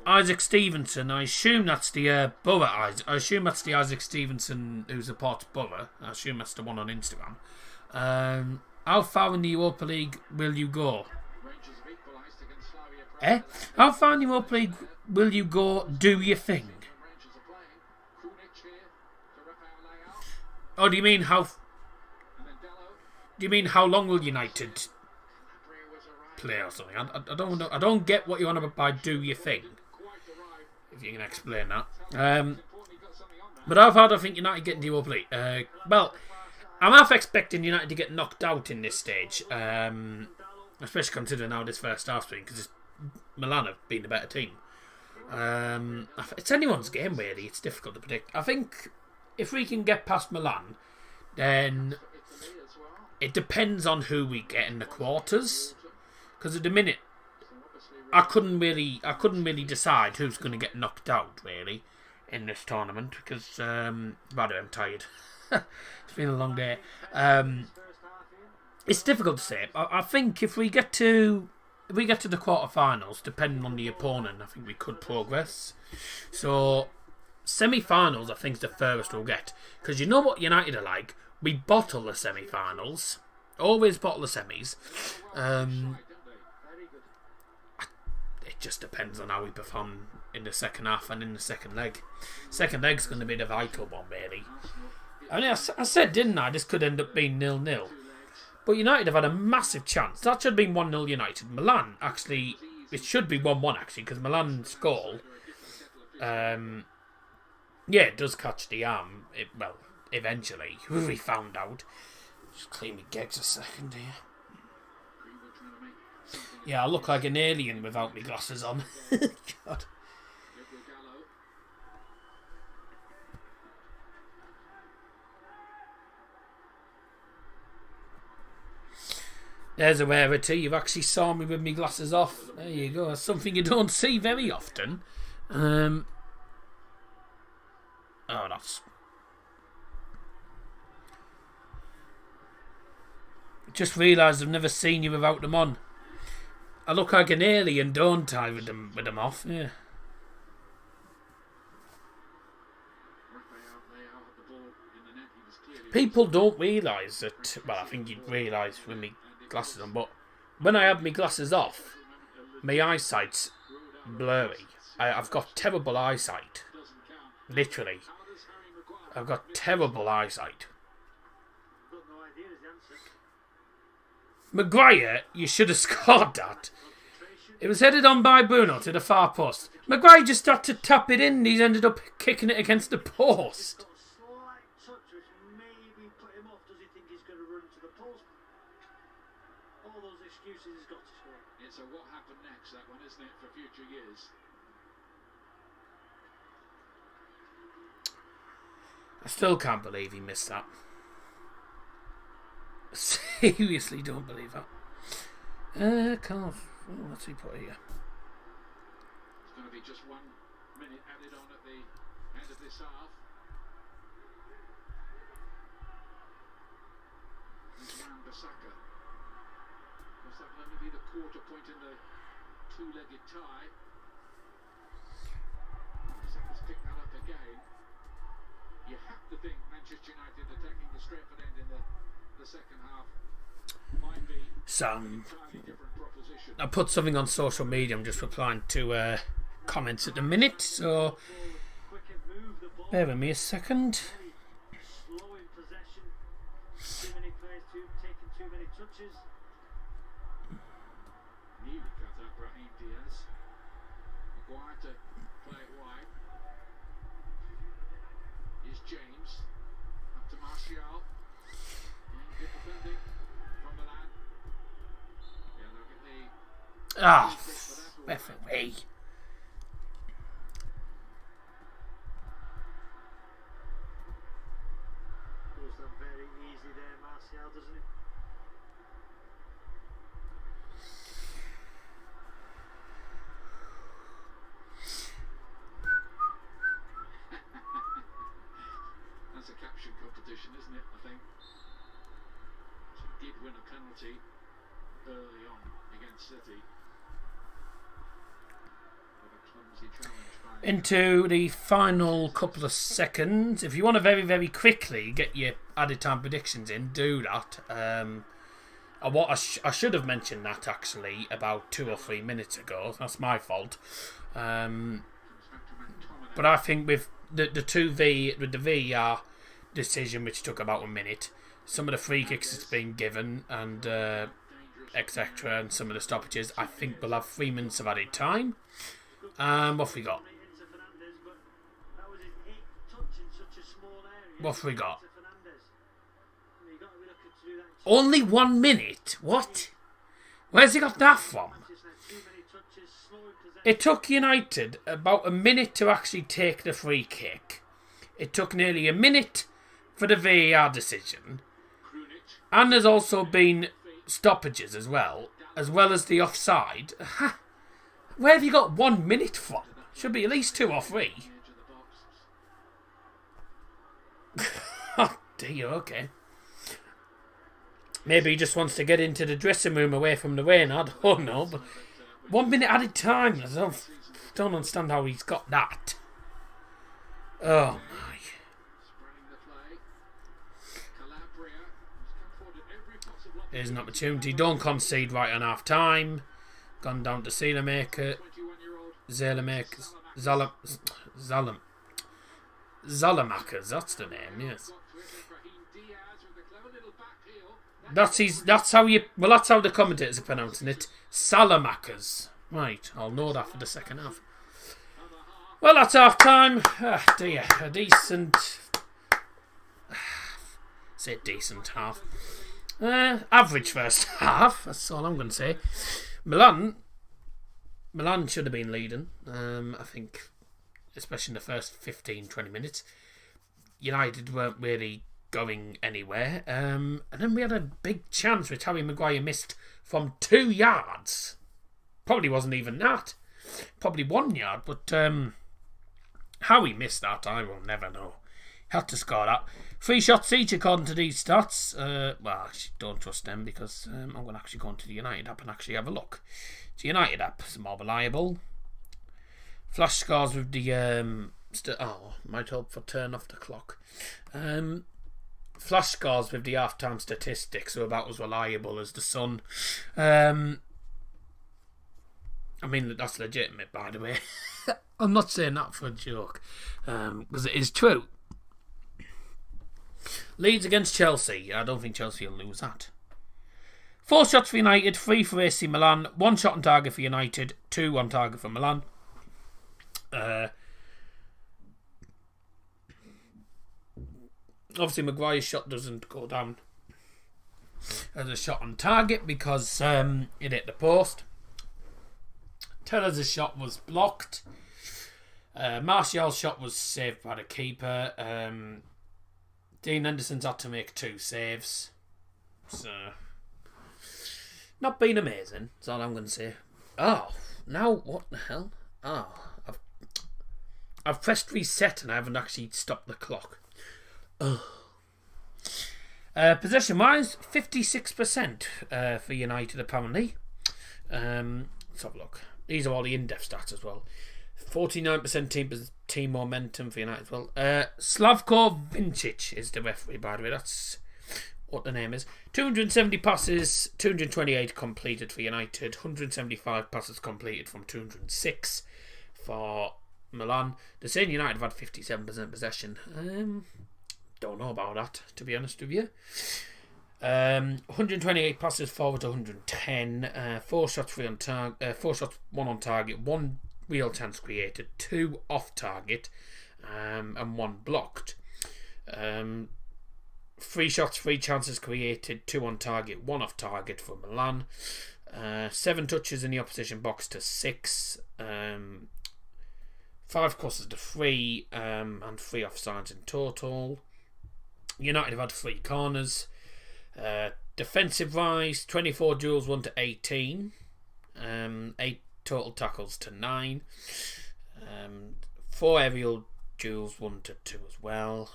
Isaac Stevenson, I assume that's the Borough Isaac. I assume that's the Isaac Stevenson who supports Borough. I assume that's the one on Instagram. How far in the Europa League will you go? How far in the Europa League will you go? Do your thing. Oh, do you mean how? Do you mean how long will United play or something? I don't know. I don't get what you're on about by do your thing. if you can explain that. But how far do I think United get into Europa League? Well, I'm half expecting United to get knocked out in this stage, especially considering how this first half's been, because Milan have been the better team. It's anyone's game, really. It's difficult to predict. I think if we can get past Milan, then it depends on who we get in the quarters. Because at the minute, I couldn't really decide who's going to get knocked out, really, in this tournament. Because, by the way, I'm tired. It's been a long day. It's difficult to say. I think if we get to the quarterfinals, depending on the opponent, I think we could progress. So semi-finals, I think, is the furthest we'll get. Because you know what United are like? We bottle the semi-finals. Always bottle the semis. It just depends on how we perform in the second half and in the second leg. Second leg's going to be the vital one, really. I mean, I said, didn't I? This could end up being 0-0. But United have had a massive chance. That should have been 1-0 United. Milan, actually, it should be 1-1, actually, because Milan's goal, it does catch the arm. Well, eventually, we found out. Just clean my gigs a second here. Yeah, I look like an alien without my glasses on. God. There's a rarity. You've actually saw me with my glasses off. There you go. That's something you don't see very often. That's... Just realised I've never seen you without them on. I look like an alien, don't I, with them off? Yeah. People don't realise that... Well, I think you'd realise with me glasses on, but when I have my glasses off, my eyesight's blurry. I've got terrible eyesight. Literally. I've got terrible eyesight. Maguire, you should have scored that. It was headed on by Bruno to the far post. Maguire just had to tap it in and he's ended up kicking it against the post. It's a what happened next, that one, isn't it, for future years? I still can't believe he missed that. Seriously don't believe that. What's he put here? It's going to be just 1 minute added on at the end of this half. This is Wan-Bissaka. Was that going to be the quarter point in the two-legged tie? Bissaka's picked that up again. You have to think Manchester United attacking the Stretford end in the second half might be Some. entirely different proposition. I put something on social media. I'm just replying to comments at the minute, so bear with me a second. Slow in possession. Too many players taking too many touches. Nearly cut out Brahim Diaz. Maguire to play it wide. Here's James. Up to Martial. Good defending from Milan. Yeah, they'll get the Effing way. Goes down very easy there, Martial, doesn't it? That's a caption competition, isn't it? I think. So he did win a penalty early on against City. With a clumsy challenge by Into the final couple of seconds. If you want to very, very quickly get your added time predictions in, do that. I should have mentioned that actually about 2 or 3 minutes ago. That's my fault. But I think with the VAR decision, which took about a minute, some of the free kicks that's been given and etc. and some of the stoppages, I think we'll have 3 minutes of added time. What have we got? What have we got? Fernandes. You got to be looking to do that. Only 1 minute? What? Where's he got that from? Manchester United, too many touches, slow in possession. It took United about a minute to actually take the free kick. It took nearly a minute for the VAR decision. And there's also been stoppages as well as the offside. Where have you got 1 minute from? Should be at least 2 or 3. Oh dear, okay. Maybe he just wants to get into the dressing room away from the rain. I don't know, but 1 minute added time. I don't understand how he's got that. Oh my. Here's an opportunity. Don't concede right on half time. Gone down to Zalemaker. Zalamakers, that's the name, yes. That's how the commentators are pronouncing it. Salamakers. Right, I'll know that for the second half. Well, that's half time. Ah, dear, a decent. Say decent half. Average first half. That's all I'm going to say. Milan should have been leading. I think, especially in the first 15-20 minutes. United weren't really going anywhere. And then we had a big chance which Harry Maguire missed from 2 yards. Probably wasn't even that. Probably 1 yard. But how he missed that, I will never know. Had to score that. 3 shots each according to these stats. Well, I actually don't trust them because I'm going to actually go into the United app and actually have a look. The United app is more reliable. Flash scores with the... might hope for turn off the clock. Flash scores with the half-time statistics are about as reliable as the Sun. I mean, that's legitimate, by the way. I'm not saying that for a joke, because it is true. Leeds against Chelsea. I don't think Chelsea will lose that. 4 shots for United, 3 for AC Milan, 1 shot on target for United, 2 on target for Milan. Obviously, Maguire's shot doesn't go down as a shot on target because it hit the post. Teller's shot was blocked. Martial's shot was saved by the keeper. Dean Henderson's had to make 2 saves. So, not been amazing, that's all I'm going to say. Oh, now what the hell? Oh, I've pressed reset and I haven't actually stopped the clock. Oh. Possession wise, 56% for United apparently. Let's have a look. These are all the in-depth stats as well. 49% team momentum for United as well. Slavko Vincic is the referee, by the way. That's what the name is. 270 passes, 228 completed for United. 175 passes completed from 206 for Milan. The same United have had 57% possession. Don't know about that, to be honest with you. 128 passes forward to 110. 4 shots, 1 on target, 1 real chance created, 2 off target, and 1 blocked. 3 shots, 3 chances created, 2 on target, 1 off target for Milan. 7 touches in the opposition box to 6. 5 crosses to 3, and 3 offsides in total. United have had 3 corners. Defensive rise, 24 duels won to 18. 8 total tackles to 9. 4 aerial duels won to 2 as well.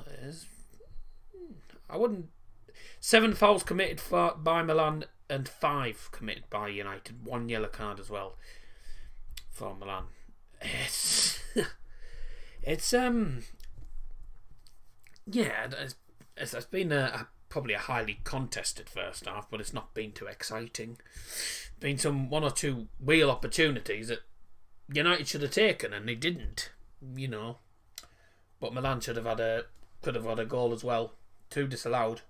7 fouls committed by Milan and 5 committed by United. 1 yellow card as well for Milan. It's been probably a highly contested first half, but it's not been too exciting. Been some 1 or 2 real opportunities that United should have taken and they didn't, you know. But Milan could have had a goal as well. 2 disallowed.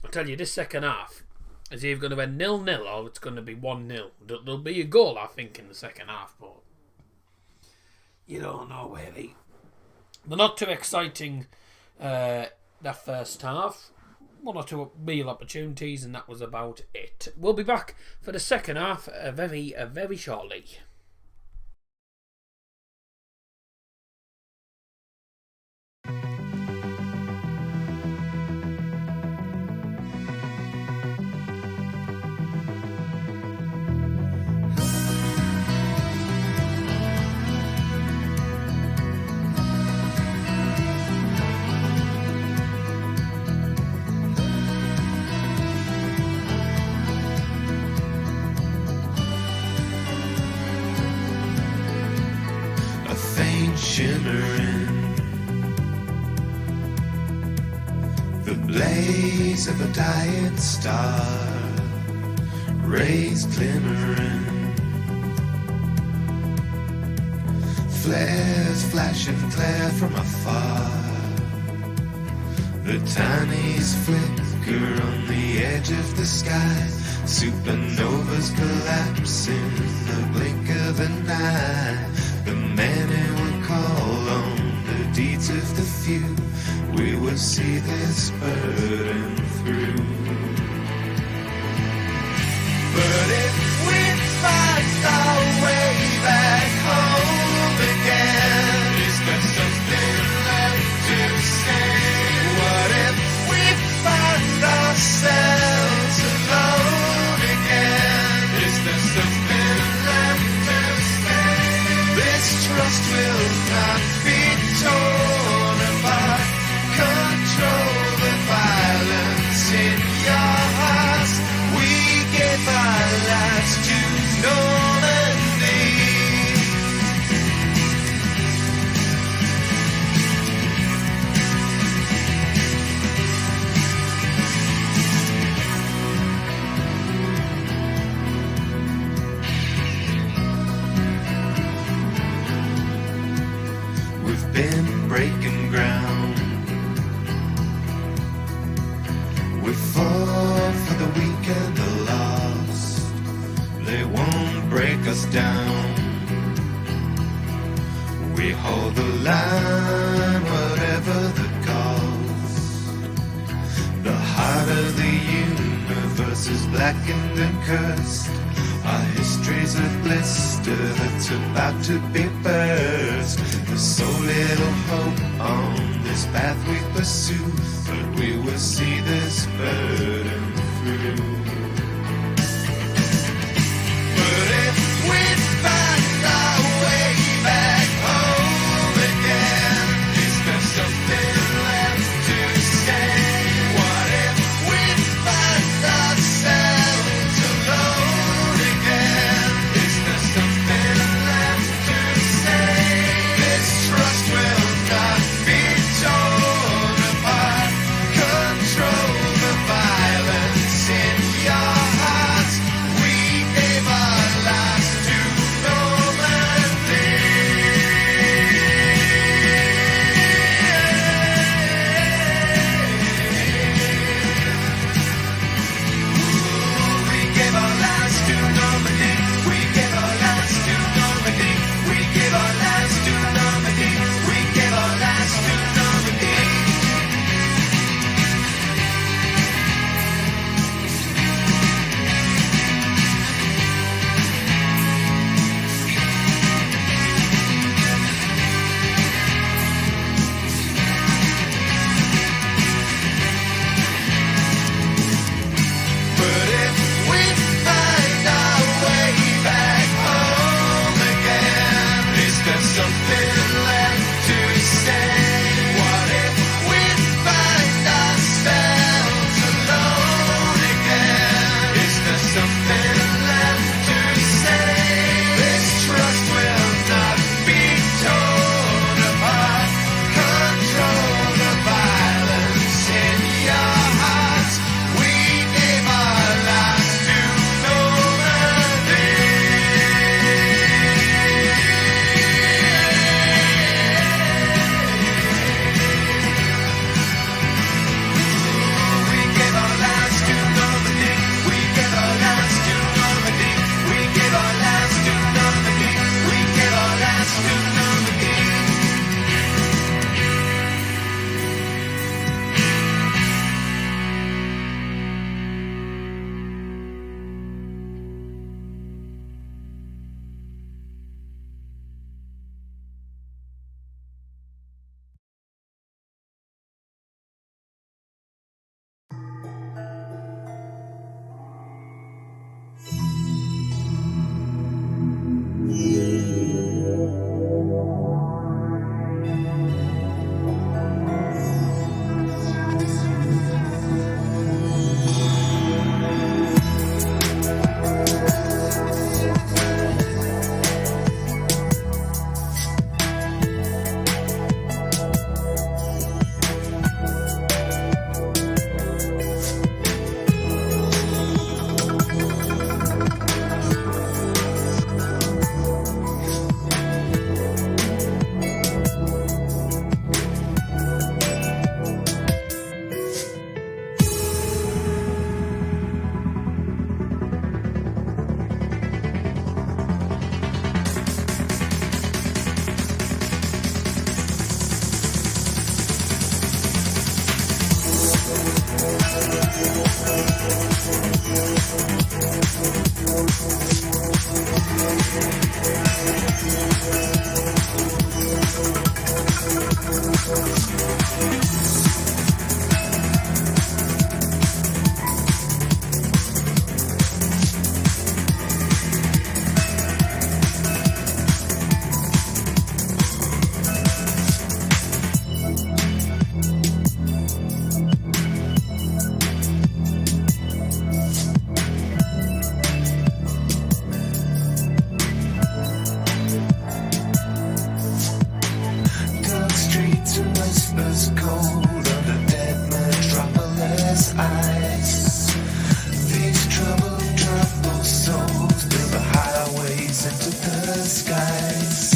I tell you, this second half, It's either going to end 0-0 or it's going to be 1-0. There'll be a goal, I think, in the second half, but you don't know really. They're not too exciting that first half. One or two real opportunities, and that was about it. We'll be back for the second half very shortly. Shimmering, the blaze of a dying star, rays glimmering, flares flashing clear from afar, the tiniest flicker on the edge of the sky, supernovas collapse in the blink of an eye. The many will call on the deeds of the few. We will see this burden through. But if we find our way back home again, is there something left to say? What if we find ourselves alone again? Is there something left to say? This trust will not be torn apart. Control the violence in your hearts. We gave our lives to Normandy. We've been breaking ground. We fought for the weak and the lost. They won't break us down. We hold the line, whatever the cost. The heart of the universe is blackened and cursed. Our history's a blister that's about to be burst. There's so little hope on this path we pursue, but we will see this burden through. But if we find our way back home again, is there something left to say? What if we find ourselves alone again? Is there something left to say? This trust will not be torn apart. Control the violence in your Dark streets and whispers cold under dead metropolis eyes. These troubled souls build the highways into the skies.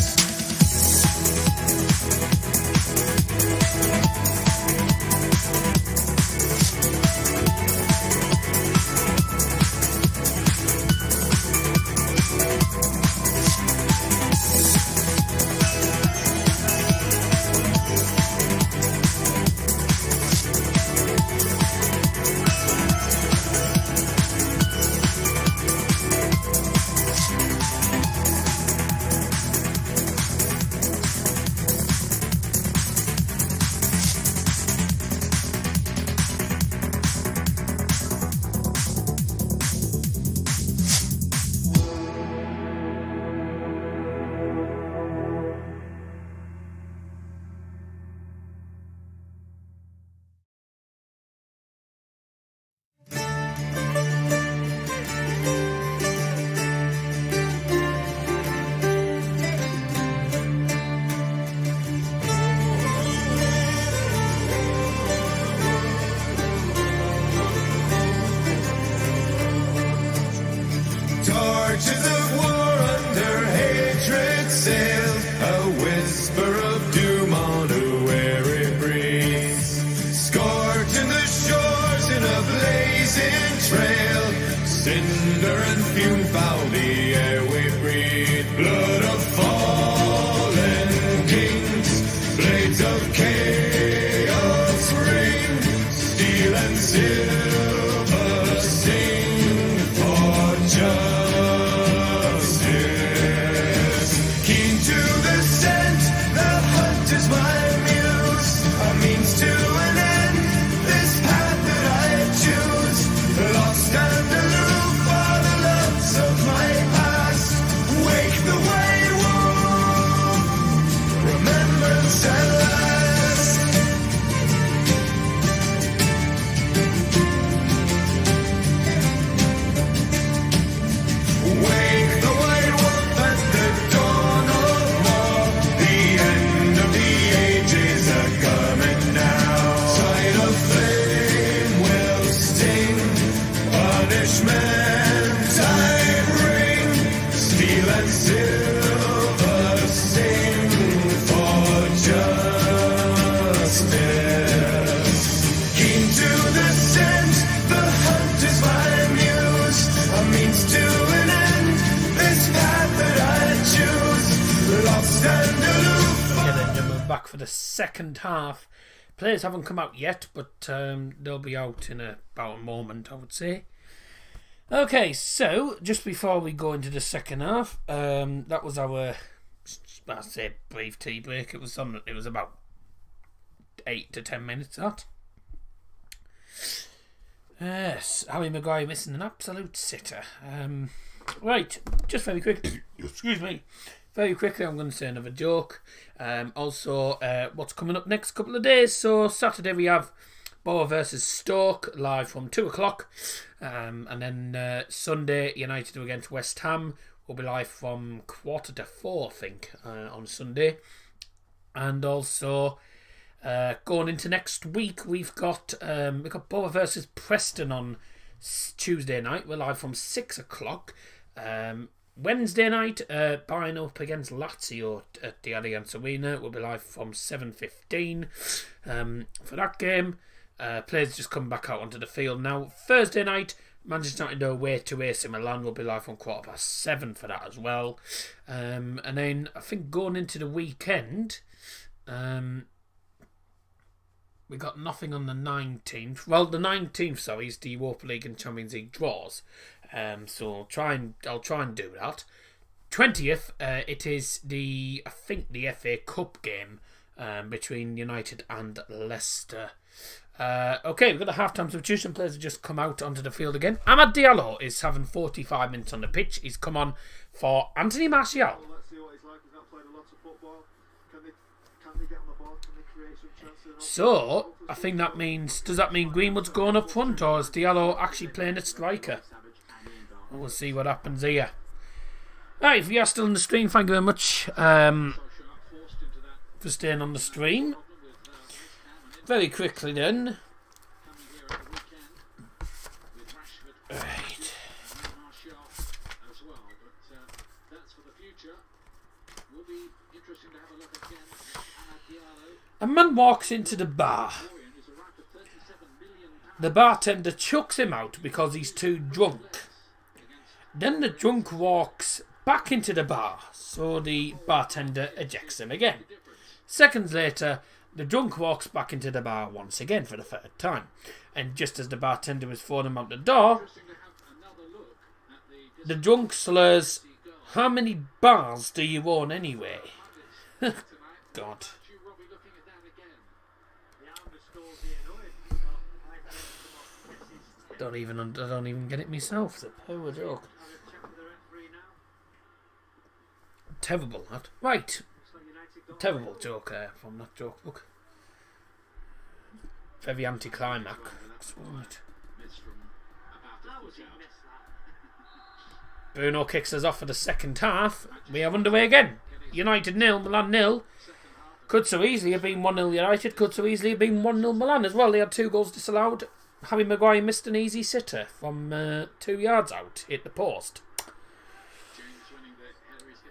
Torches of war under hatred sail, a whisper of doom on a weary breeze. Scorching the shores in a blazing trail, cinder and fume foul the air we breathe. Blood of fallen kings, blades of chaos ring, steel and silver sing for justice. Keen to the scent, the hunt is my muse, a means to an end, this path that I choose. Lost and aloof are the loves of my past. Wake the wayward, remembrance at last. Wake the white wolf at the dawn of war. The end of the ages are coming now. Sight of flame will sting, punishment I bring. Steel and silver sing for justice. Keen to the scent, the hunt is my muse, a means to an end, this path that I choose. Lost and aloof. Yeah, then we're back for the second half. Players haven't come out yet, but they'll be out in about a moment, I would say. Okay, so just before we go into the second half, that was our, I say, brief tea break. It was about 8 to 10 minutes. That. Yes, Harry Maguire missing an absolute sitter. Right, just very quick. Excuse me. Very quickly, I'm going to say another joke. Also, what's coming up next couple of days. So, Saturday we have Borough versus Stoke live from 2 o'clock. And then Sunday, United against West Ham will be live from 3:45, I think, on Sunday. And also, going into next week, we've got Borough versus Preston on Tuesday night. We're live from 6 o'clock. Wednesday night, Bayern up against Lazio at the Allianz Arena. We'll be live from 7:15 for that game. Players just come back out onto the field now. Thursday night, Manchester United away to AC Milan. Will be live from 7:15 for that as well. And then I think going into the weekend, we got nothing on the 19th. Well, the 19th, sorry, is the Europa League and Champions League draws. So I'll try and do that. 20th, it is the FA Cup game between United and Leicester. Okay, we've got a half-time substitution. Players have just come out onto the field again. Amad Diallo is having 45 minutes on the pitch. He's come on for Anthony Martial. Let's see what he's like. He's not played a lot of football. Can they get on the ball? Can they create some chances? So, I think that means... Does that mean Greenwood's going up front, or is Diallo actually playing at striker? We'll see what happens here. Right, if you are still on the stream, thank you very much for staying on the stream. Very quickly then. Right. A man walks into the bar. The bartender chucks him out because he's too drunk. Then the drunk walks back into the bar, so the bartender ejects him again. Seconds later, the drunk walks back into the bar once again for the third time. And just as the bartender was throwing him out the door, the drunk slurs, "How many bars do you own anyway?" God. I don't even get it myself. It's a poor joke. Terrible, that. Right. Terrible joke from that joke book. Very anticlimax, wasn't it? Bruno kicks us off for the second half. We are underway again. United 0, Milan 0. Could so easily have been 1-0 United. Could so easily have been 1-0 Milan as well. They had 2 goals disallowed. Harry Maguire missed an easy sitter from 2 yards out. Hit the post.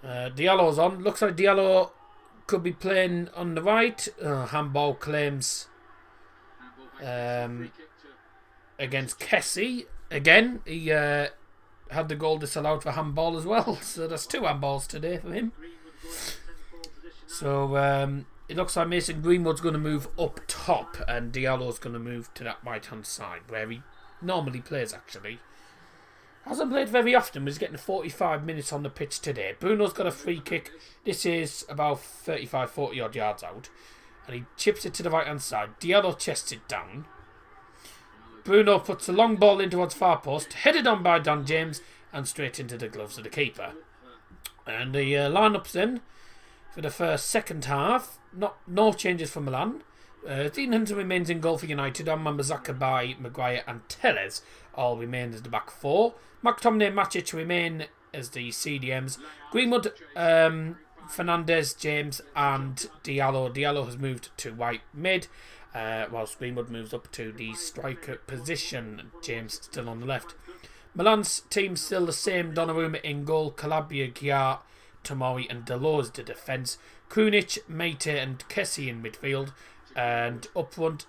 Diallo's on. Looks like Diallo could be playing on the right. Handball claims against Kessie. Again, he had the goal disallowed for handball as well. So there's 2 handballs today for him. So it looks like Mason Greenwood's going to move up top and Diallo's going to move to that right hand side where he normally plays actually. Hasn't played very often, but he's getting 45 minutes on the pitch today. Bruno's got a free kick. This is about 35-40 odd yards out. And he chips it to the right hand side. Diallo chests it down. Bruno puts a long ball in towards far post. Headed on by Dan James. And straight into the gloves of the keeper. And the lineups then for the second half. No changes for Milan. Dean Hunter remains in goal for United. And Wan-Bissaka by Maguire and Tellez all remain as the back 4. McTominay and Matic remain as the CDMs. Greenwood, Fernandes, James and Diallo. Diallo has moved to right mid, whilst Greenwood moves up to the striker position. James still on the left. Milan's team still the same. Donnarumma in goal. Calabria, Gyar, Tomori and Delors to defence. Krunic, Meite and Kessie in midfield. And up front,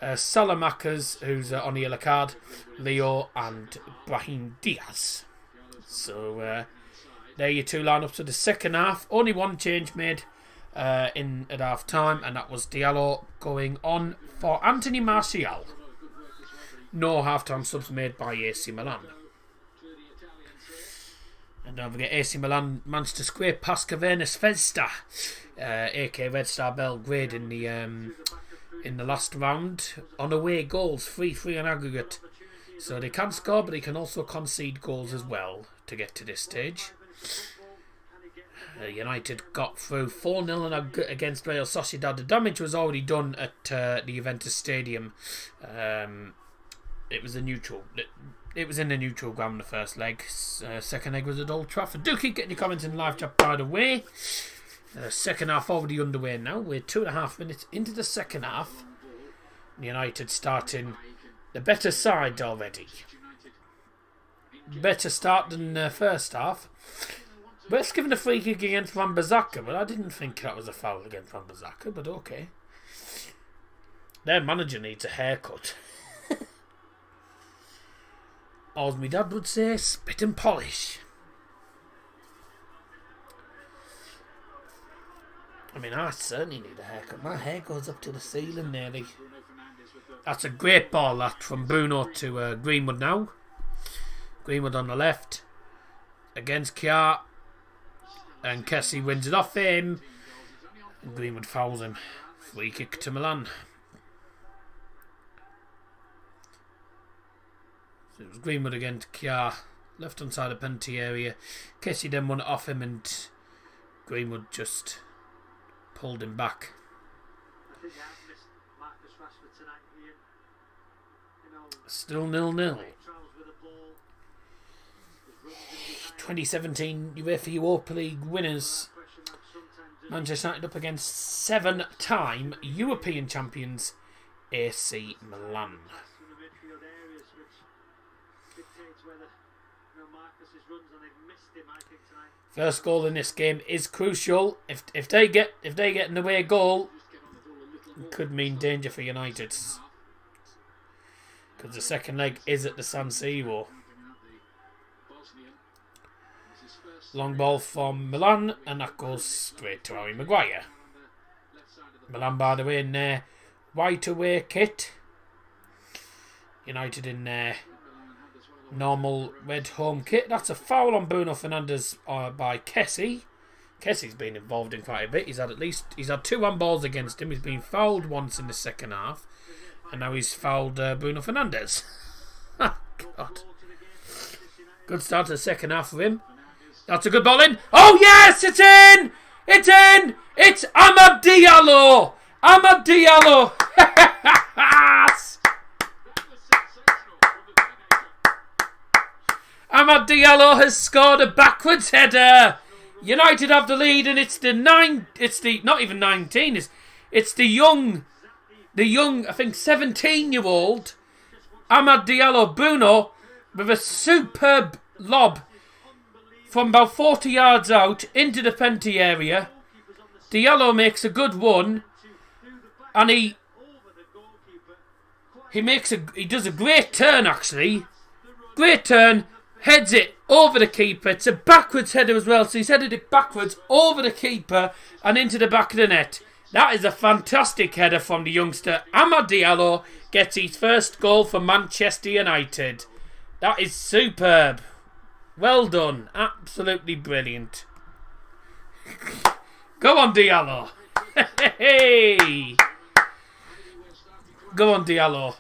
Salamakers, who's on the yellow card, Leo and Brahim Diaz. So there are your 2 lineups for the second half. Only 1 change made in at half time, and that was Diallo going on for Anthony Martial. No half-time subs made by AC Milan. And don't forget, AC Milan managed to scrape past Cavernes Festa, aka Red Star Belgrade, in the last round on away goals, 3-3 on aggregate. So they can score, but they can also concede goals as well to get to this stage. United got through 4-0 against Real Sociedad. The damage was already done at the Juventus Stadium. It was a neutral. It was in the neutral ground the first leg. Second leg was at Old Trafford. Do keep getting your comments in live chat, by the way. Second half already underway now. We're 2.5 minutes into the second half. United starting the better side already. Better start than the first half. West's given a free kick against Wan-Bissaka, but I didn't think that was a foul against Wan-Bissaka, but okay. Their manager needs a haircut. Or as my dad would say, spit and polish. I mean, I certainly need a haircut. My hair goes up to the ceiling nearly. That's a great ball, that, from Bruno to Greenwood now. Greenwood on the left. Against Kjaer. And Kessie wins it off him. And Greenwood fouls him. Free kick to Milan. So it was Greenwood against Kjaer. Left hand side of penalty area. Kessie then won it off him and Greenwood just pulled him back. I think I've missed Marcus Rashford tonight, Ian. You know, Still 0-0. travels with the ball. His runs in behind. 2017 UEFA Europa League winners. Question mark sometimes. Manchester United up against 7-time European champions AC Milan. From the midfield areas, which dictates whether Marcus's runs, and they've missed him, I think, tonight. First goal in this game is crucial. If they get in the way goal, it could mean danger for United. Because the second leg is at the San Siro. Long ball from Milan, and that goes straight to Harry Maguire. Milan, by the way, in their white away kit. United in their normal red home kit. That's a foul on Bruno Fernandes by Kessie. Kessie's been involved in quite a bit. He's had 2 handballs against him. He's been fouled once in the second half, and now he's fouled Bruno Fernandes. God. Good start to the second half for him. That's a good ball in. Oh yes, it's in! It's in! It's Amad Diallo! Amad Diallo! Amad Diallo has scored a backwards header. United have the lead, and it's the not even 19. It's the young, I think 17-year-old Amad Diallo. Bruno with a superb lob from about 40 yards out into the penalty area. Diallo makes a good run, and he does a great turn actually. Great turn. Heads it over the keeper. It's a backwards header as well. So he's headed it backwards over the keeper and into the back of the net. That is a fantastic header from the youngster. Amad Diallo gets his first goal for Manchester United. That is superb. Well done. Absolutely brilliant. Go on, Diallo. Hey. Go on, Diallo.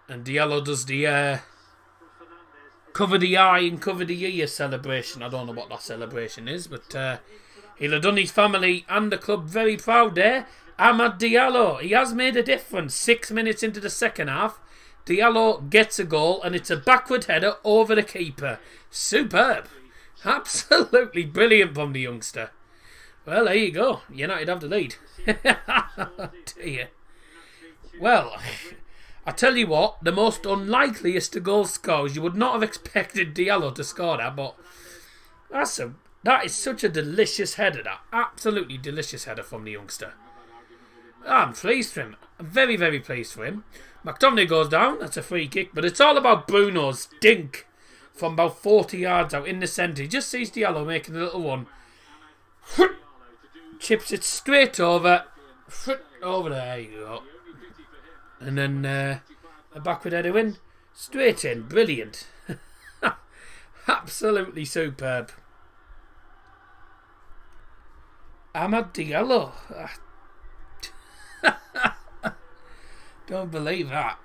And Diallo does the cover the eye and cover the ear celebration. I don't know what that celebration is, but he'll have done his family and the club very proud there. Amad Diallo, he has made a difference. 6 minutes into the second half, Diallo gets a goal, and it's a backward header over the keeper. Superb. Absolutely brilliant from the youngster. Well, there you go. United have the lead. Dear. Well, I tell you what, the most unlikeliest of goal scorers, you would not have expected Diallo to score that, but that is such a delicious header, that absolutely delicious header from the youngster. I'm pleased for him. I'm very, very pleased for him. McTominay goes down, that's a free kick, but it's all about Bruno's dink from about 40 yards out in the centre. He just sees Diallo making a little one. Chips it straight over. Over there you go. And then a backward header in. Straight in. Brilliant. Absolutely superb. Amad Diallo. Don't believe that.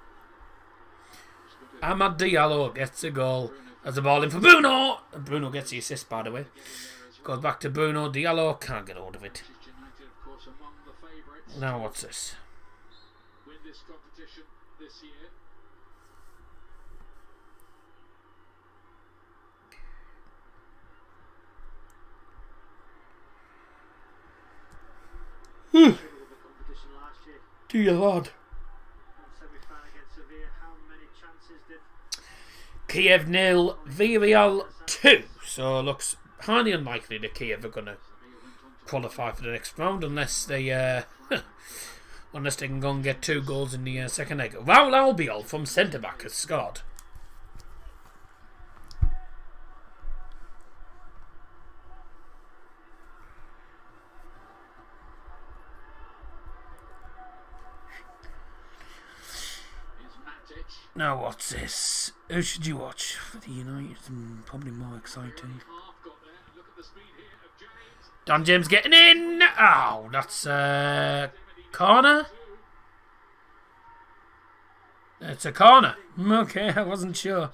Amad Diallo gets a goal. There's a ball in for Bruno. And Bruno gets the assist, by the way. Goes back to Bruno. Diallo can't get hold of it. Now what's this? Win this competition this year. Dear Lord. Kiev 0, Villarreal 2. So it looks highly unlikely that Kiev are going to qualify for the next round unless they can go and get 2 goals in the second leg. Raul Albiol from centre back has scored. Now what's this? Who should you watch for the United? Probably more exciting. Don James getting in. Oh, that's corner. It's a corner. Okay, I wasn't sure. Hit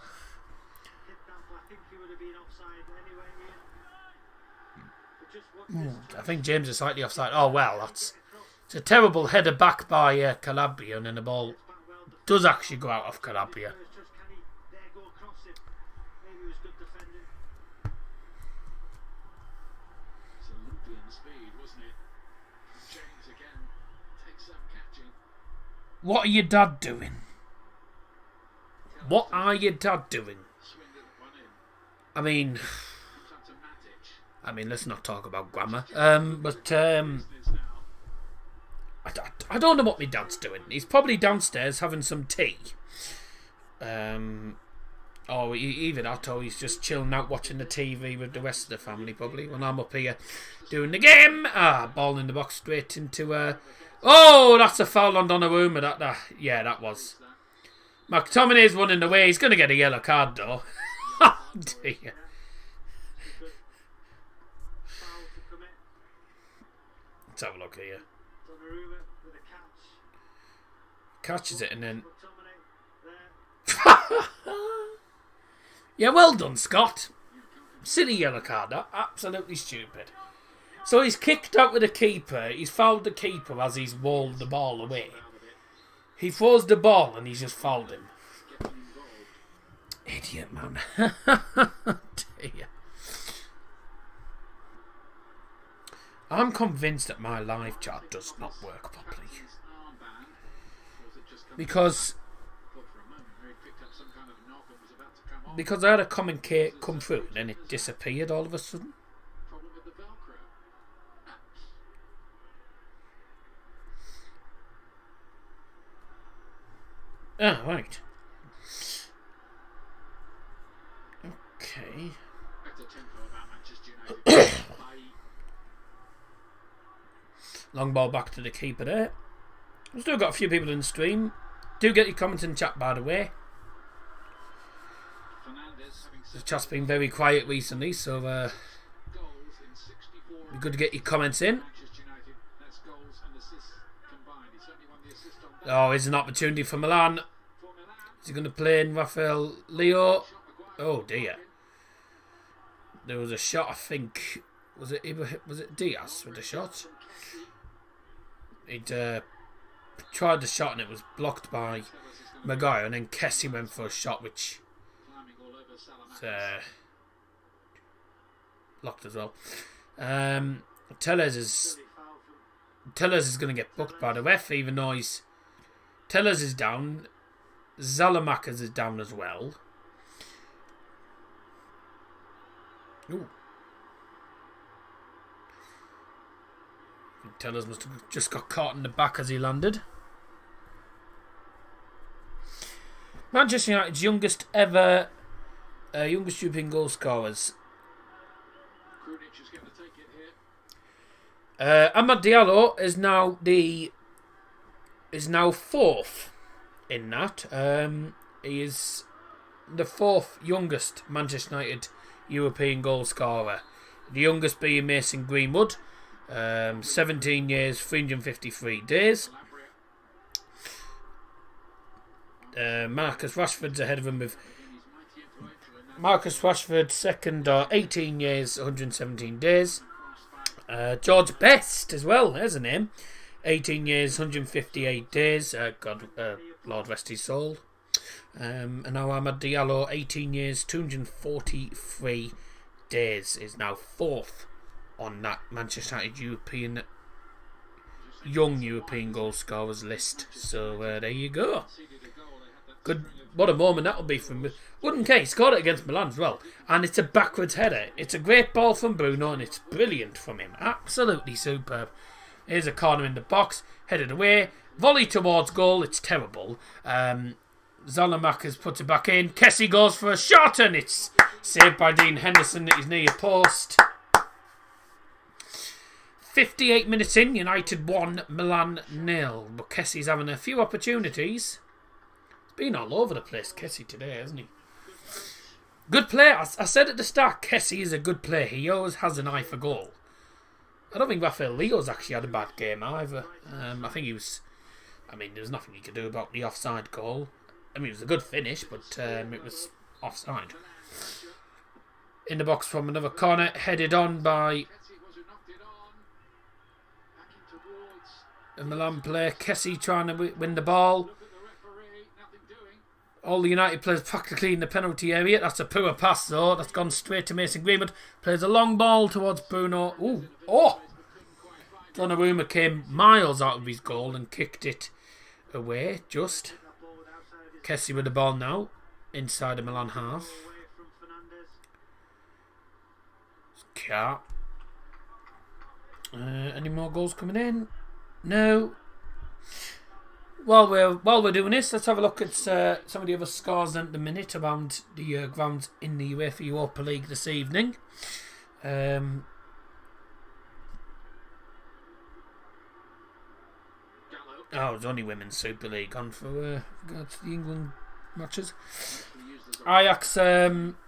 that, but I think he would have been offside anyway, Ian. But just watch this. I think James is slightly offside. Oh well, it's a terrible header back by Calabria, and then the ball does actually go out of Calabria. It's just can he there go across it? Maybe it was good defending. It's Olympian speed, wasn't it? James again takes some catching. What are your dad doing? What are your dad doing? Swinged it one in. I Comes up to Matic. mean, let's not talk about grammar. But Business now. I don't know what my dad's doing. He's probably downstairs having some tea. Or either that, or he's just chilling out watching the TV with the rest of the family, probably. When I'm up here doing the game. Ball in the box straight into... Oh, that's a foul on Donnarumma. Yeah, that was. McTominay's running away. He's going to get a yellow card, though. Oh, dear. Foul to commit. Let's have a look here. Donnarumma with a catch. Catches it and then... McTominay there. Yeah, well done, Scott. Silly yellow card, that. Absolutely stupid. So he's kicked out with the keeper. He's fouled the keeper as he's walled the ball away. He throws the ball and he's just fouled him. Idiot, man. Dear. I'm convinced that my live chat does not work properly. Because I had a comment come through and then it disappeared all of a sudden. Problem with the Velcro. Ah, right. Okay. Better tempo about Manchester United. Long ball back to the keeper there. We've still got a few people in the stream. Do get your comments in chat, by the way. Fernandes having The chat's been very quiet recently, so goals in 64 be good to get your comments in. Manchester United. That's goals and assists combined. He certainly won the assist on that Oh, here's an opportunity for Milan. for Milan. Is he going to play in Rafael Leo? Oh dear. There was a shot, I think. Was it Diaz with the shot? He'd tried the shot and it was blocked by Maguire, and then Kessie went for a shot which Climbing all over Salamanca. was blocked as well. Tellez is going to get booked by the ref, even though Tellez is down. Zalamakers is down as well. Ooh. Tellez must have just got caught in the back as he landed. Manchester United's youngest European goal scorers. Krunic is going to take it here. Amad Diallo is now fourth in that. He is the fourth youngest Manchester United European goal scorer. The youngest being Mason Greenwood, 17 years, 353 days. Marcus Rashford's ahead of him with Marcus Rashford second, 18 years, 117 days. George Best as well, there's a name. 18 years, 158 days. Lord rest his soul. And now Amad Diallo, 18 years, 243 days, is now fourth on that Manchester United young European goal scorers list. So there you go. Good. What a moment that will be from Wooden K. Scored it against Milan as well, and it's a backwards header. It's a great ball from Bruno, and it's brilliant from him. Absolutely superb. Here's a corner in the box, headed away, volley towards goal. It's terrible. Zalamakers puts it back in. Kessie goes for a shot, and it's saved by Dean Henderson at his near post. 58 minutes in, United 1, Milan 0. But Kessie's having a few opportunities. He's been all over the place, Kessie, today, hasn't he? Good player. I said at the start, Kessie is a good player. He always has an eye for goal. I don't think Rafael Leo's actually had a bad game either. I think he was... I mean, there was nothing he could do about the offside goal. I mean, it was a good finish, but it was offside. In the box from another corner, headed on by a Milan player. Kessie trying to win the ball. All the United players practically in the penalty area. That's a poor pass though. That's gone straight to Mason Greenwood. Plays a long ball towards Bruno. Ooh. Oh! Donnarumma came miles out of his goal and kicked it away. Just. Kessie with the ball now. Inside the Milan half. Cat. Any more goals coming in? No. While we're doing this, let's have a look at some of the other scores at the minute around the grounds in the UEFA Europa League this evening. Oh, it's only Women's Super League on for the England matches. Ajax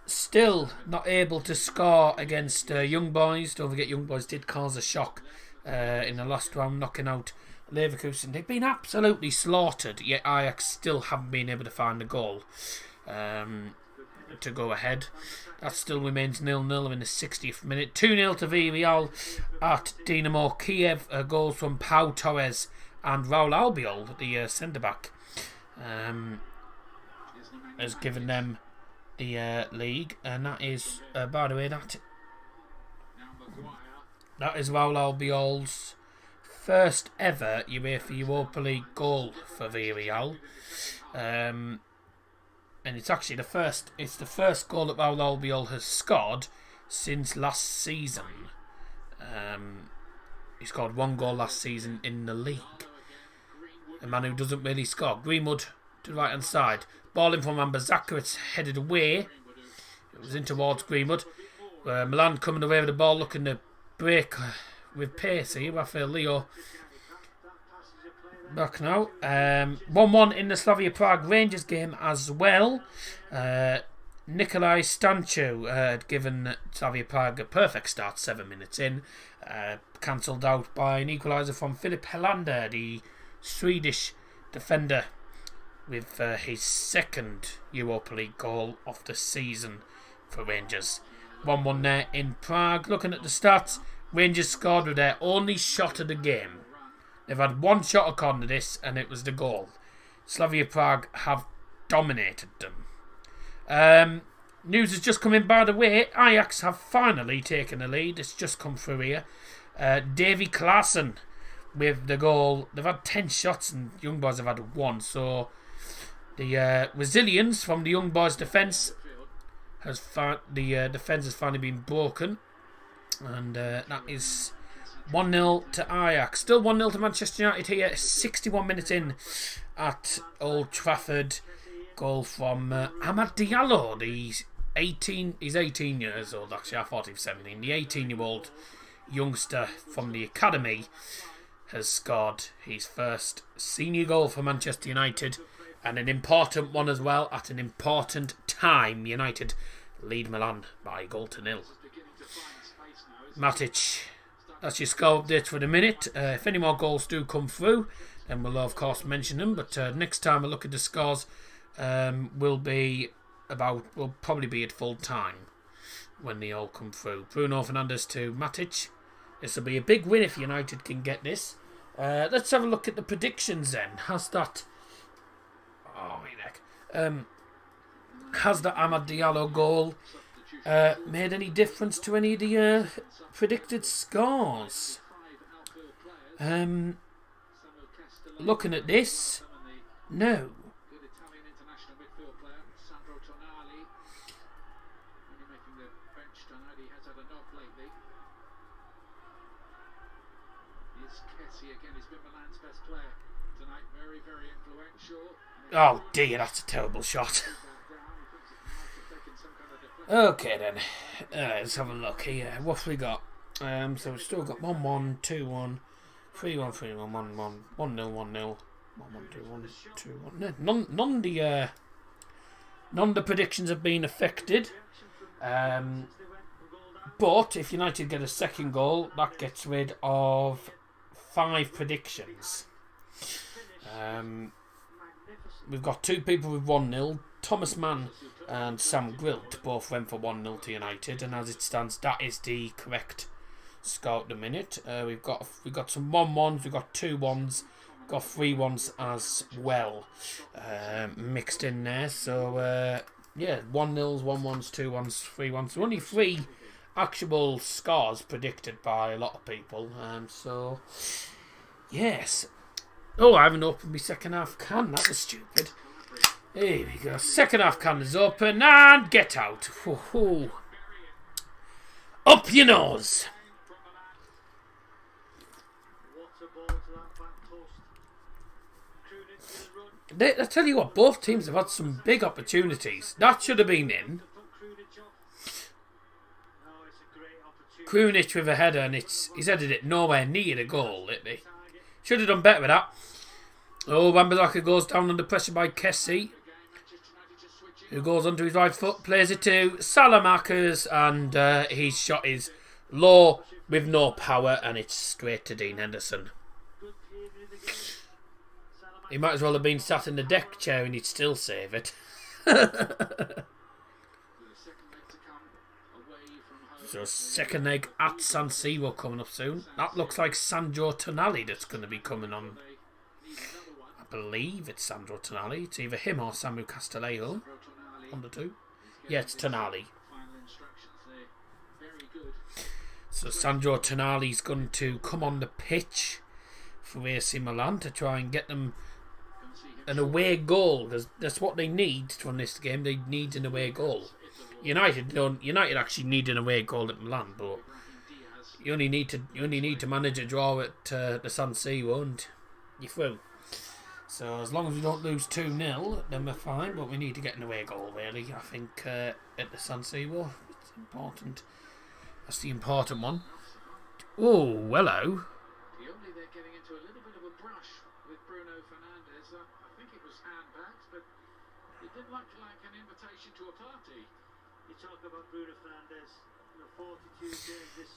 still not able to score against Young Boys. Don't forget, Young Boys did cause a shock in the last round, knocking out Leverkusen. They've been absolutely slaughtered, yet Ajax still haven't been able to find a goal to go ahead. That still remains 0-0 in the 60th minute. 2-0 to Villarreal at Dinamo Kiev. Goals from Pau Torres and Raul Albiol, the centre-back, has given them the league. And that is, by the way, that is Raul Albiol's first ever UEFA Europa League goal for Villarreal, and it's actually the first goal that Raul Albiol has scored since last season. He scored one goal last season in the league. A man who doesn't really score. Greenwood to the right hand side, ball in from Ambazaka. It's headed away. It was in towards Greenwood. Milan coming away with the ball, looking to break with pace here. Rafael Leo back now. 1-1 in the Slavia Prague Rangers game as well. Nikolai Stanchu had given Slavia Prague a perfect start 7 minutes in. Cancelled out by an equaliser from Filip Helander, the Swedish defender, with his second Europa League goal of the season for Rangers. 1-1 there in Prague. Looking at the stats, Rangers scored with their only shot of the game. They've had one shot according to this, and it was the goal. Slavia Prague have dominated them. News has just come in, by the way. Ajax have finally taken the lead. It's just come through here. Davy Klaassen with the goal. They've had 10 shots and Young Boys have had 1. So the resilience from the Young Boys defence has defence has finally been broken. And that is 1-0 to Ajax. Still 1-0 to Manchester United here. 61 minutes in at Old Trafford. Goal from Amad Diallo. He's 18 years old actually. I thought he was 17. The 18-year-old youngster from the academy has scored his first senior goal for Manchester United, and an important one as well at an important time. United lead Milan by 1-0. Matic, that's your score update for the minute. If any more goals do come through, then we'll of course mention them, but next time I look at the scores will probably be at full time when they all come through. Bruno Fernandes to Matic. This will be a big win if United can get this. Let's have a look at the predictions then. Has that Amad Diallo goal made any difference to any of the predicted scores? Looking at this, no. Oh dear, that's a terrible shot. Okay then, let's have a look here. What have we got? So we've still got 1-1, 2-1, 3-1, 3-1, 1-1, 1-0, 1-0, 1-1, 2-1. None of the predictions have been affected. But if United get a second goal, that gets rid of 5 predictions. We've got 2 people with 1-0. Thomas Mann and Sam Gwilt both went for 1-0 to United, and as it stands, that is the correct score at the minute. We've got some 1-1s, we've got 2-1s, got 3-1s as well, mixed in there. So yeah, 1-0s, 1-1s, 2-1s, 3-1s. Only 3 actual scores predicted by a lot of people. So yes. Oh, I haven't opened my second half can. That was stupid. Here we go. Second half can is open and get out. Woo-hoo. Up your nose. I tell you what, both teams have had some big opportunities. That should have been in. Krunic with a header, and he's headed it nowhere near the goal, didn't he? Should have done better with that. Oh, Wan-Bissaka goes down under pressure by Kessie, who goes onto his right foot, plays it to Salamakers, and his shot is low with no power, and it's straight to Dean Henderson. He might as well have been sat in the deck chair and he'd still save it. So second leg at San Siro coming up soon. That looks like Sandro Tonali that's going to be coming on. I believe it's Sandro Tonali. It's either him or Samu Castillejo. On the 2. Yeah, it's Tonali. So Sandro Tonali's going to come on the pitch for AC Milan to try and get them an away goal, because that's what they need from this game. They need an away goal. United actually need an away goal at Milan, but you only need to manage a draw at the San Siro and you're through. So as long as we don't lose 2-0, then we're fine. But we need to get an away goal, really. I think at the San Siro, it's important. That's the important one. Oh, hello.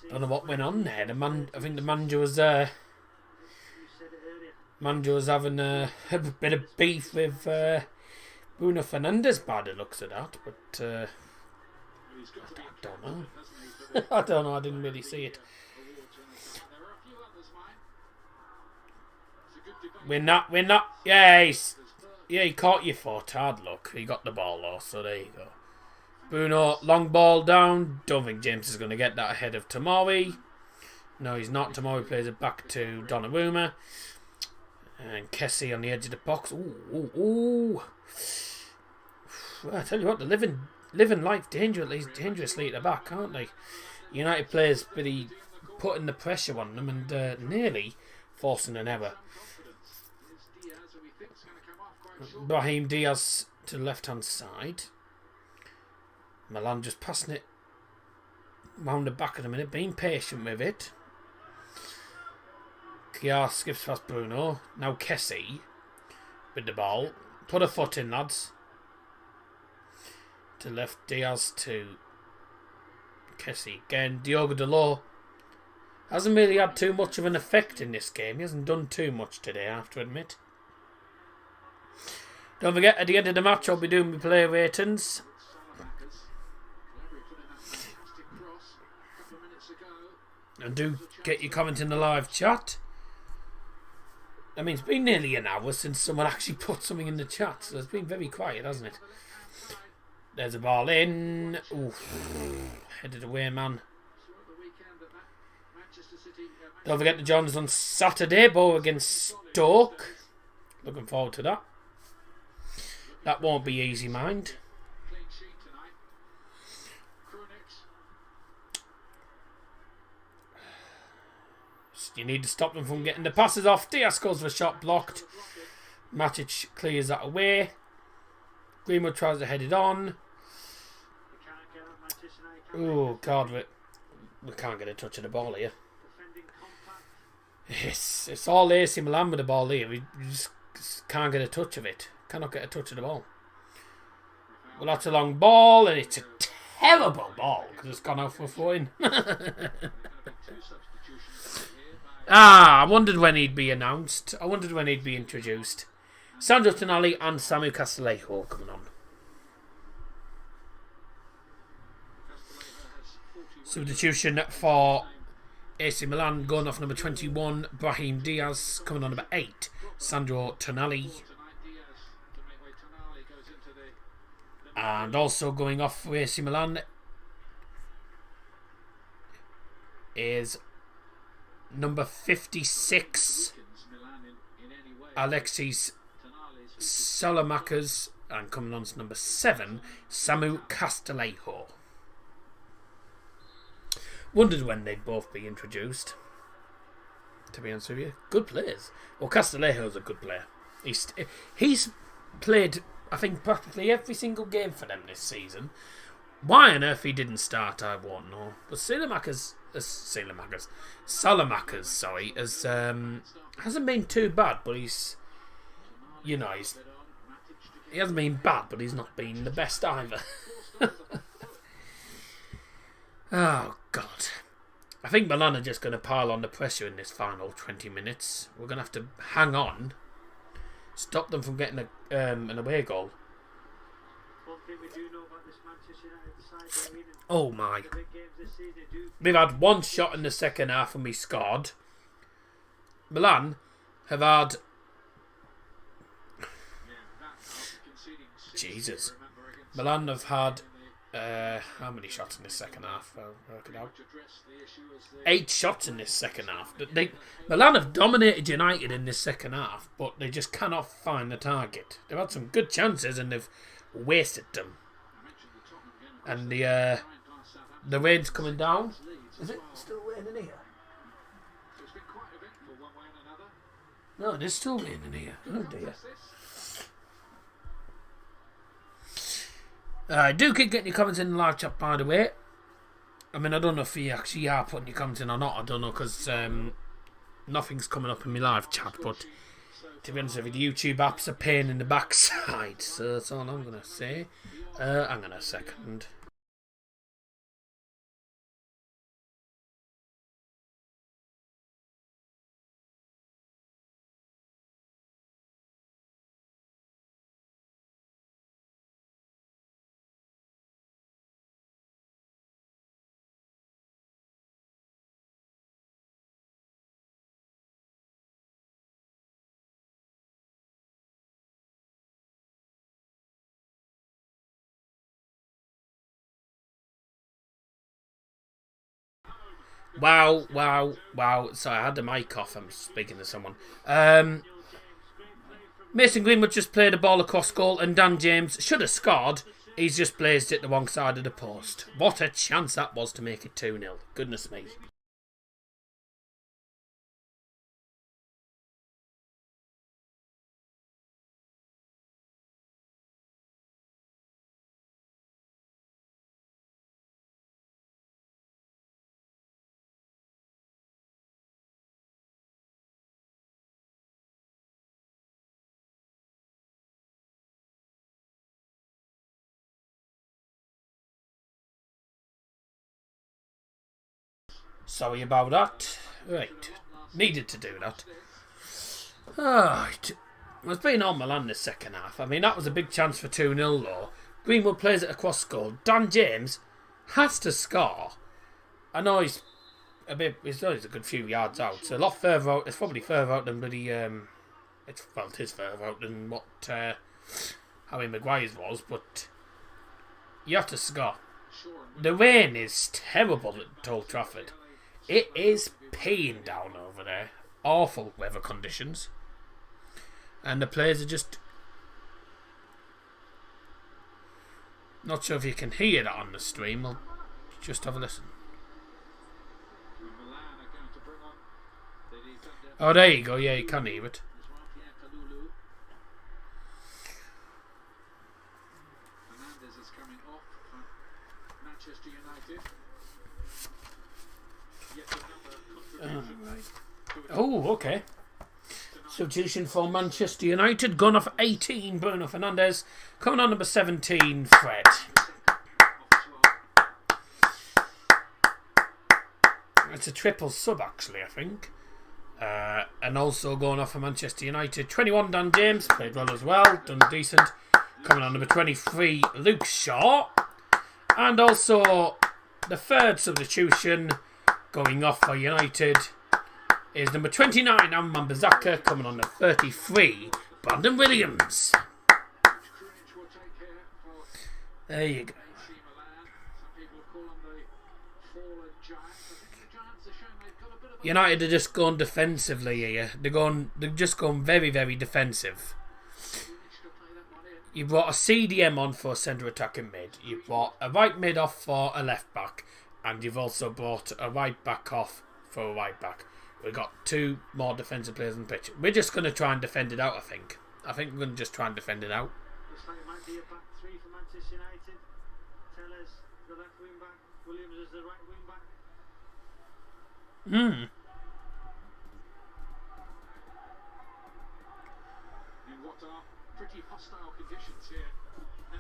I don't know what went on there. I think the manager was having a bit of beef with Bruno Fernandes by the looks of that, but I don't know. I don't know. I didn't really see it. We're not. Yeah, he caught your foot. Hard luck. He got the ball though, so there you go. Bruno, long ball down. Don't think James is going to get that ahead of Tomori. No, he's not. Tomori plays it back to Donnarumma. And Kessie on the edge of the box. Ooh. Well, I tell you what, they're living life dangerously at the back, aren't they? United players really putting the pressure on them and nearly forcing an error. Brahim Diaz to the left-hand side. Milan just passing it round the back of the minute, being patient with it. Kiar skips past Bruno. Now Kessie with the ball. Put a foot in, lads. To left, Diaz to Kessie. Again, Diogo Dalot hasn't really had too much of an effect in this game. He hasn't done too much today, I have to admit. Don't forget, at the end of the match, I'll be doing my player ratings. And do get your comment in the live chat. I mean, it's been nearly an hour since someone actually put something in the chat, so it's been very quiet, hasn't it? There's a ball in. Oof. Headed away, man. Don't forget the Johns on Saturday, Bow against Stoke. Looking forward to that. That won't be easy, mind. You need to stop them from getting the passes off. Diaz goes for a shot blocked. Matic clears that away. Greenwood tries to head it on. Oh, God, we can't get a touch of the ball here. It's all AC Milan with the ball here. We just can't get a touch of it. Cannot get a touch of the ball. Well, that's a long ball, and it's a terrible ball because it's gone out for a throw-in. I wondered when he'd be announced. I wondered when he'd be introduced. Sandro Tonali and Samu Castillejo coming on. Substitution for AC Milan, going off number 21, Brahim Diaz, coming on number 8, Sandro Tonali. And also going off for AC Milan is number 56, Alexis Salamakers, and coming on to number 7, Samu Castillejo. Wondered when they'd both be introduced, to be honest with you. Good players. Well, Castillejo's a good player. He's played, I think, practically every single game for them this season. Why on earth he didn't start, I won't know. But Salamakers, hasn't been too bad, but he hasn't been bad, but he's not been the best either. Oh, God. I think Milan are just going to pile on the pressure in this final 20 minutes. We're going to have to hang on. Stop them from getting an away goal. Oh, my. We've had one shot in the second half and we scored. Milan have had... Jesus. Milan have had... how many shots in this second half? I'll work it out. 8 shots in this second half. Milan have dominated United in this second half, but they just cannot find the target. They've had some good chances and they've wasted them. And the rain's coming down. Is it still raining here? No, it is still raining here. Oh dear. Do keep getting your comments in the live chat, by the way. I mean, I don't know if you actually are putting your comments in or not. I don't know, because nothing's coming up in my live chat. But to be honest with you, the YouTube app's a pain in the backside. So that's all I'm going to say. Hang on a second. Wow. Sorry, I had the mic off. I'm speaking to someone. Mason Greenwood just played a ball across goal and Dan James should have scored. He's just blazed it the wrong side of the post. What a chance that was to make it 2-0. Goodness me. Sorry about that. Right. Needed to do that. Alright. It's been on Milan this second half. I mean, that was a big chance for 2-0 though. Greenwood plays it across goal. Dan James has to score. I know he's a good few yards out. It's a lot further out. It's probably further out than bloody... it is further out than what Harry Maguire's was, but you have to score. The rain is terrible at Old Trafford. It is peeing down over there. Awful weather conditions. And the players are just... Not sure if you can hear that on the stream. I'll just have a listen. Oh, there you go. Yeah, you can hear it. Oh, okay. Substitution for Manchester United. Gone off 18, Bruno Fernandes. Coming on number 17, Fred. It's a triple sub, actually, I think. And also going off for Manchester United. 21, Dan James. Played well as well. Done decent. Coming on number 23, Luke Shaw. And also the third substitution going off for United is number 29, Amman Bazaka. Coming on the 33, Brandon Williams. There you go. AC Milan. Some people call them the fallen giants. I think the Giants are showing they've got a bit of a United are just going defensively here. They're just going very, very defensive. managed to play that one in. You brought a CDM on for a centre attacking mid. You brought a right mid off for a left back, and you've also brought a right back off for a right back. We've got two more defensive players on the pitch. We're just going to try and defend it out, I think. I think we're going to just try and defend it out. Looks like it might be a back three for Manchester United. Tellers, the left wing back. Williams is the right wing back. In what are pretty hostile conditions here now.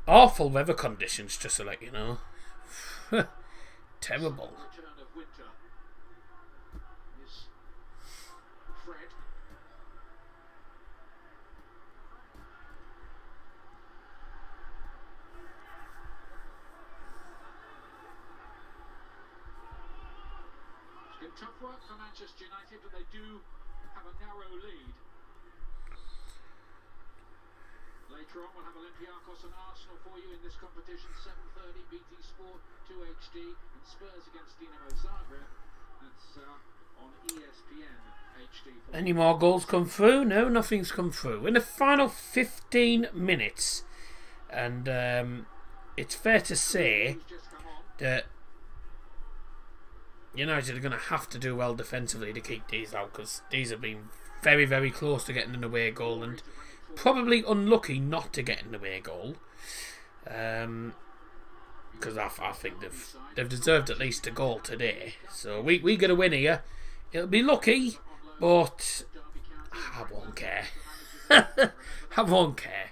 Awful weather conditions, just to let you know. Terrible. Return of winter is Fred. It's been tough work for Manchester United, but they do have a narrow lead. Later on, we'll have Olympiacos and Arsenal for you in this competition. 7:30, BT Sport, 2 HD, and Spurs against Dinamo Zagreb. That's on ESPN HD. Any more goals come through? No, nothing's come through. In the final 15 minutes, and it's fair to say Who's just come on? that United are going to have to do well defensively to keep these out, because these have been very, very close to getting an away goal and probably unlucky not to get an away goal. Because I think they've deserved at least a goal today. So we get a win here. It'll be lucky, but I won't care. I won't care.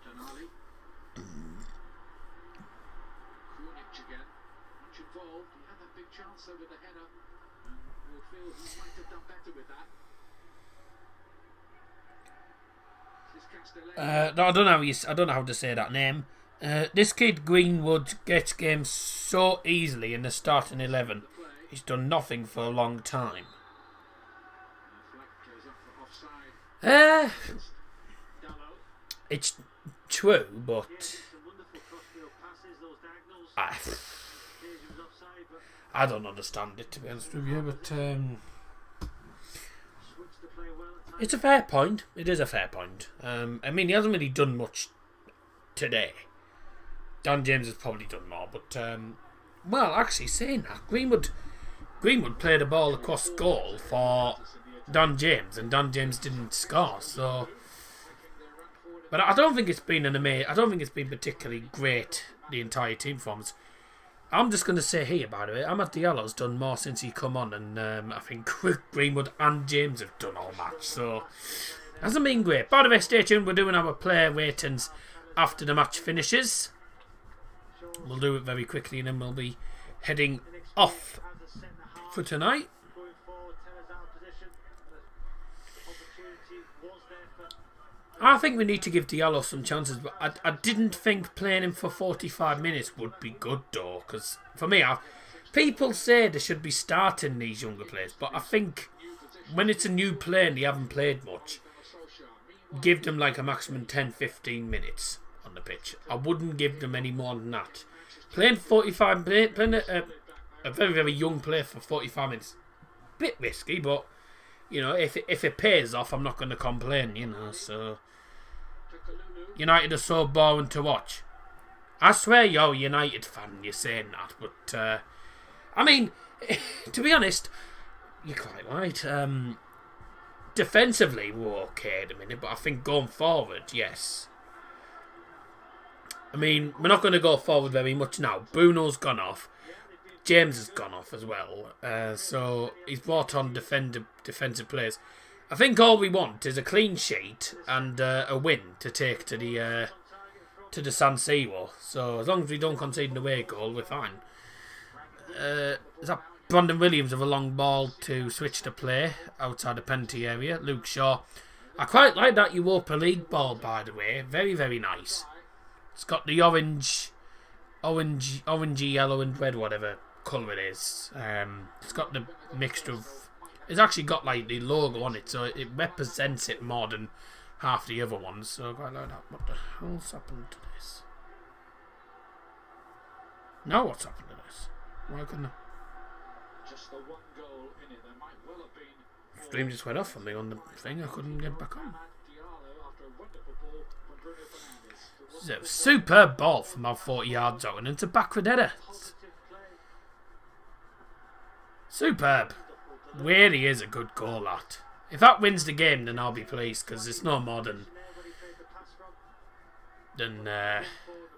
Tonali. Krunic again. Much involved. He had that big chance over the header. And we'll feel he might have done better with that. This is Castelletto. No, I don't know how to say that name. This kid Greenwood gets games so easily in the starting 11. He's done nothing for a long time. Flag goes up for offside. Dallo. It's true, but Some wonderful crossfield passes, those diagonals. I He was offside, but don't understand it, to be honest with you. But switched the play well at times. it's a fair point. It is a fair point. I mean, he hasn't really done much today. Dan James has probably done more, but well, actually saying that, Greenwood played a ball across goal for Dan James, and Dan James didn't score. So, but I don't think it's been I don't think it's been particularly great, the entire team performance. I'm just going to say here, by the way, Amad Diallo's done more since he come on, and I think Greenwood and James have done all match. So, hasn't been great. By the way, stay tuned. We're doing our player ratings after the match finishes. We'll do it very quickly, and then we'll be heading off As a centre half for tonight. going forward, Tellers out of position. The opportunity was there for I think we need to give Diallo some chances, but I didn't think playing him for 45 minutes would be good, though, because for me, people say they should be starting these younger players, but I think when it's a new player and they haven't played much, give them like a maximum 10-15 minutes on the pitch. I wouldn't give them any more than that. Playing a very, very young player for 45 minutes, bit risky, but you know, if it pays off, I'm not going to complain, you know. So United are so boring to watch. I swear you're a United fan, you're saying that, but I mean, to be honest, you're quite right. Defensively, we're okay at the minute, but I think going forward, yes. I mean, we're not going to go forward very much now. Bruno's gone off. James has gone off as well. So he's brought on defensive players. I think all we want is a clean sheet and a win to take to the San Siro. So as long as we don't concede an away goal, we're fine. Is that Brandon Williams with a long ball to switch to play outside the penalty area? Luke Shaw. I quite like that Europa League ball, by the way. Very, very nice. It's got the orangey, yellow and red, whatever colour it is. It's got the mixture of... It's actually got like the logo on it, so it represents it more than half the other ones. So I quite like that. What the hell's happened to this? Now what's happened to this? Why couldn't I... Just the one goal in it. There might well have been. Stream just went off on me on the thing. I couldn't get back on. It's a superb ball from about 40 yards out and into backward header. Superb. Really is a good goal, that. If that wins the game, then I'll be pleased, because it's no more than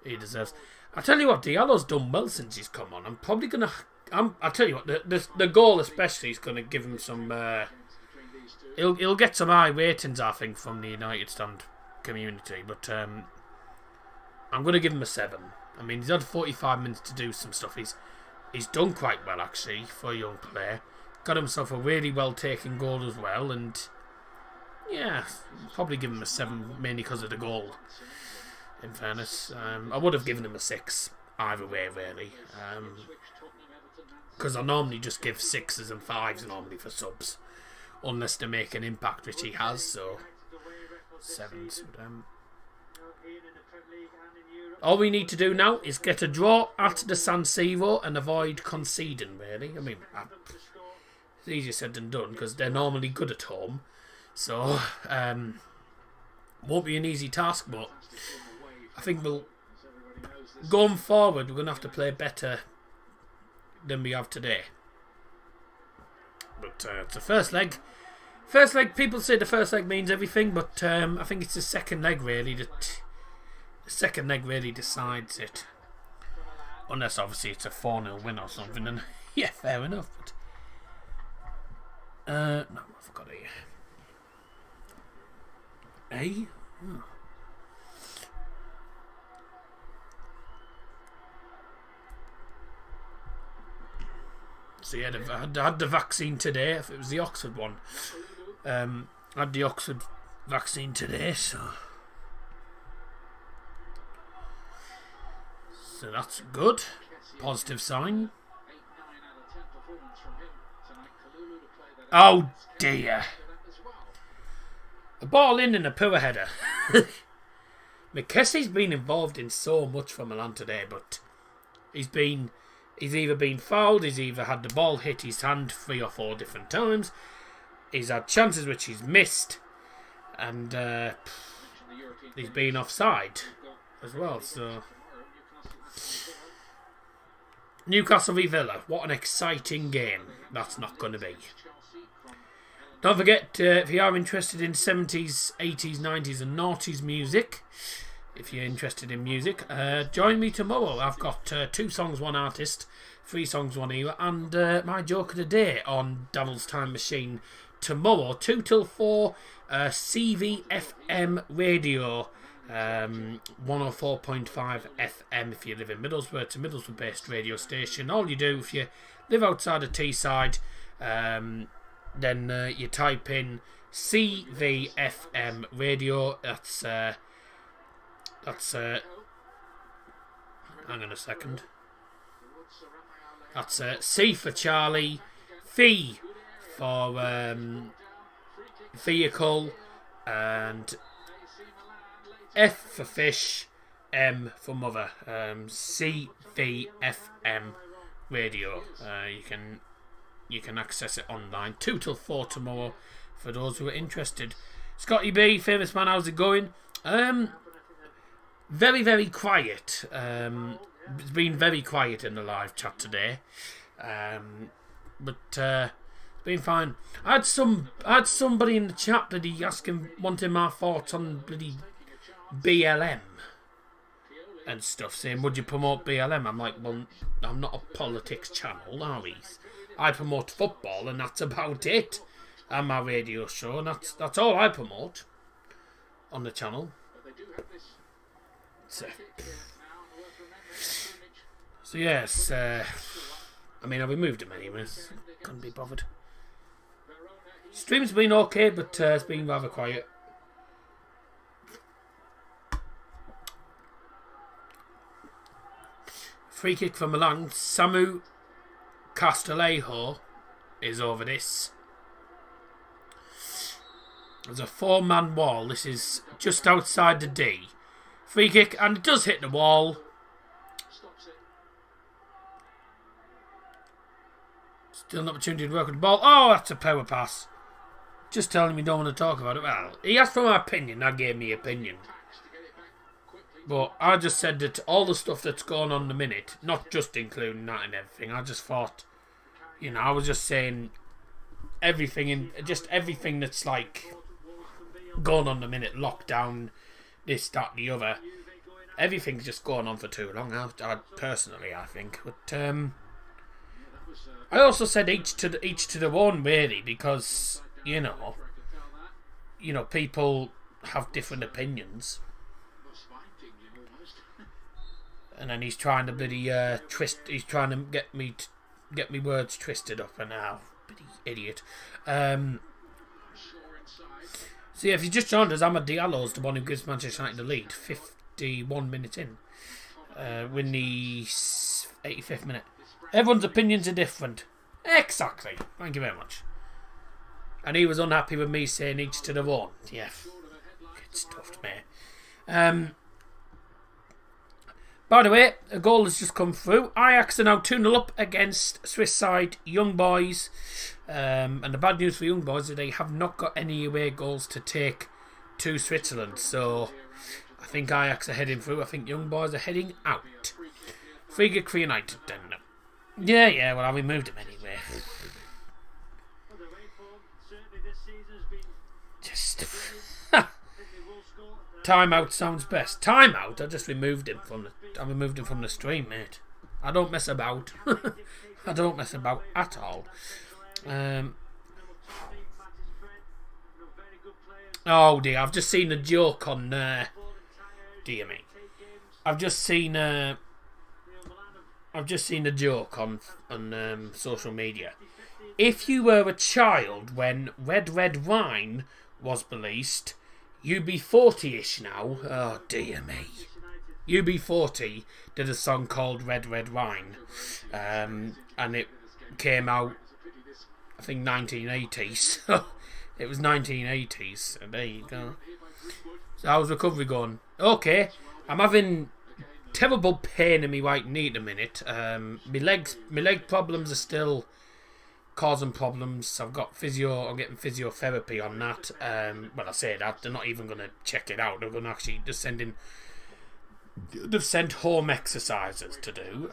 he deserves. I tell you what, Diallo's done well since he's come on. I'm probably gonna. I tell you what, the goal especially is gonna give him some. He'll get some high ratings, I think, from the United stand community. But I'm gonna give him a 7. I mean, he's had 45 minutes to do some stuff. He's done quite well actually for a young player. Got himself a really well taken goal as well, and yeah, probably give him a 7 mainly because of the goal. In fairness, I would have given him a 6 either way, really, because I normally just give 6s and 5s normally for subs, unless they make an impact, which he has. So 7s. All we need to do now is get a draw at the San Siro and avoid conceding. Really, I mean. It's easier said than done because they're normally good at home, so won't be an easy task. But I think going forward, we're going to have to play better than we have today. But it's the first leg. First leg, people say the first leg means everything, but I think it's the second leg really that the second leg really decides it. Unless obviously it's a 4-0 win or something, and yeah, fair enough. But no, I forgot it. A? Oh. So yeah, I had the vaccine today. If it was the Oxford one, I had the Oxford vaccine today, so that's good. Positive sign. Oh dear. A ball in and a poor header. McKessie's been involved in so much for Milan today, but he's either been fouled, he's either had the ball hit his hand 3 or 4 different times, he's had chances which he's missed, and he's been offside as well. So Newcastle v Villa, what an exciting game that's not going to be. Don't forget, if you are interested in 70s, 80s, 90s and noughties music, if you're interested in music, join me tomorrow. I've got 2 songs, 1 artist, 3 songs, 1 era, and my joke of the day on Devil's Time Machine tomorrow, 2 till 4, CVFM Radio, 104.5 FM if you live in Middlesbrough. It's a Middlesbrough based radio station. All you do if you live outside of Teesside, then you type in CVFM Radio. That's hang on a second. That's C for Charlie, V for vehicle, and F for fish, M for mother. CVFM Radio. You can access it online. 2 till 4 tomorrow for those who are interested. Scotty B, famous man, how's it going? Very, very quiet. It's been very quiet in the live chat today. But it's been fine. I had somebody in the chat wanting my thoughts on bloody BLM. and stuff saying, would you promote BLM? I'm like, well, I'm not a politics channel, are we? I promote football and that's about it. And my radio show, and that's all I promote on the channel. So yes, I mean, I removed him anyways. Couldn't be bothered. Stream's been okay, but it's been rather quiet. Free kick for Milan. Samu Castillejo is over this. There's a 4-man wall. This is just outside the D. Free kick, and it does hit the wall. Still an opportunity to work with the ball. Oh, that's a power pass. Just telling me don't want to talk about it. Well, he asked for my opinion. I gave me opinion. But I just said that all the stuff that's going on in the minute, not just including that and everything, I just thought, you know, I was just saying everything that's like going on in the minute, lockdown, this, that, the other. Everything's just going on for too long. I personally, I think. But I also said each to their own, really, because you know, people have different opinions. And then he's trying to bloody twist. He's trying to get me words twisted up, and now bloody idiot. So yeah, if you just joined us, Amad Diallo's the one who gives Manchester United the lead. 51 minutes in, in the 85th minute. Everyone's opinions are different. Exactly. Thank you very much. And he was unhappy with me saying each to their own. Yeah, get stuffed, mate. By the way, a goal has just come through. Ajax are now 2-0 up against Swiss side Young Boys. And the bad news for Young Boys is they have not got any away goals to take to Switzerland. So I think Ajax are heading through. I think Young Boys are heading out. Free kick for United then. Yeah, well, I removed him anyway. Just... Timeout sounds best. Timeout? I just removed him from the stream, mate. I don't mess about. I don't mess about at all. Oh dear, I've just seen a joke on dear me. I've just seen a joke on social media. If you were a child when Red Wine was released, you'd be 40-ish now. Oh dear me. UB40 did a song called Red Wine, and it came out, I think, 1980s. It was 1980s, and there you go. So how's recovery going? Okay, I'm having terrible pain in my right knee at the minute. My leg problems are still causing problems. I'm getting physiotherapy on that. Well, I say that, they're not even going to check it out. They're going to actually just they've sent home exercises to do.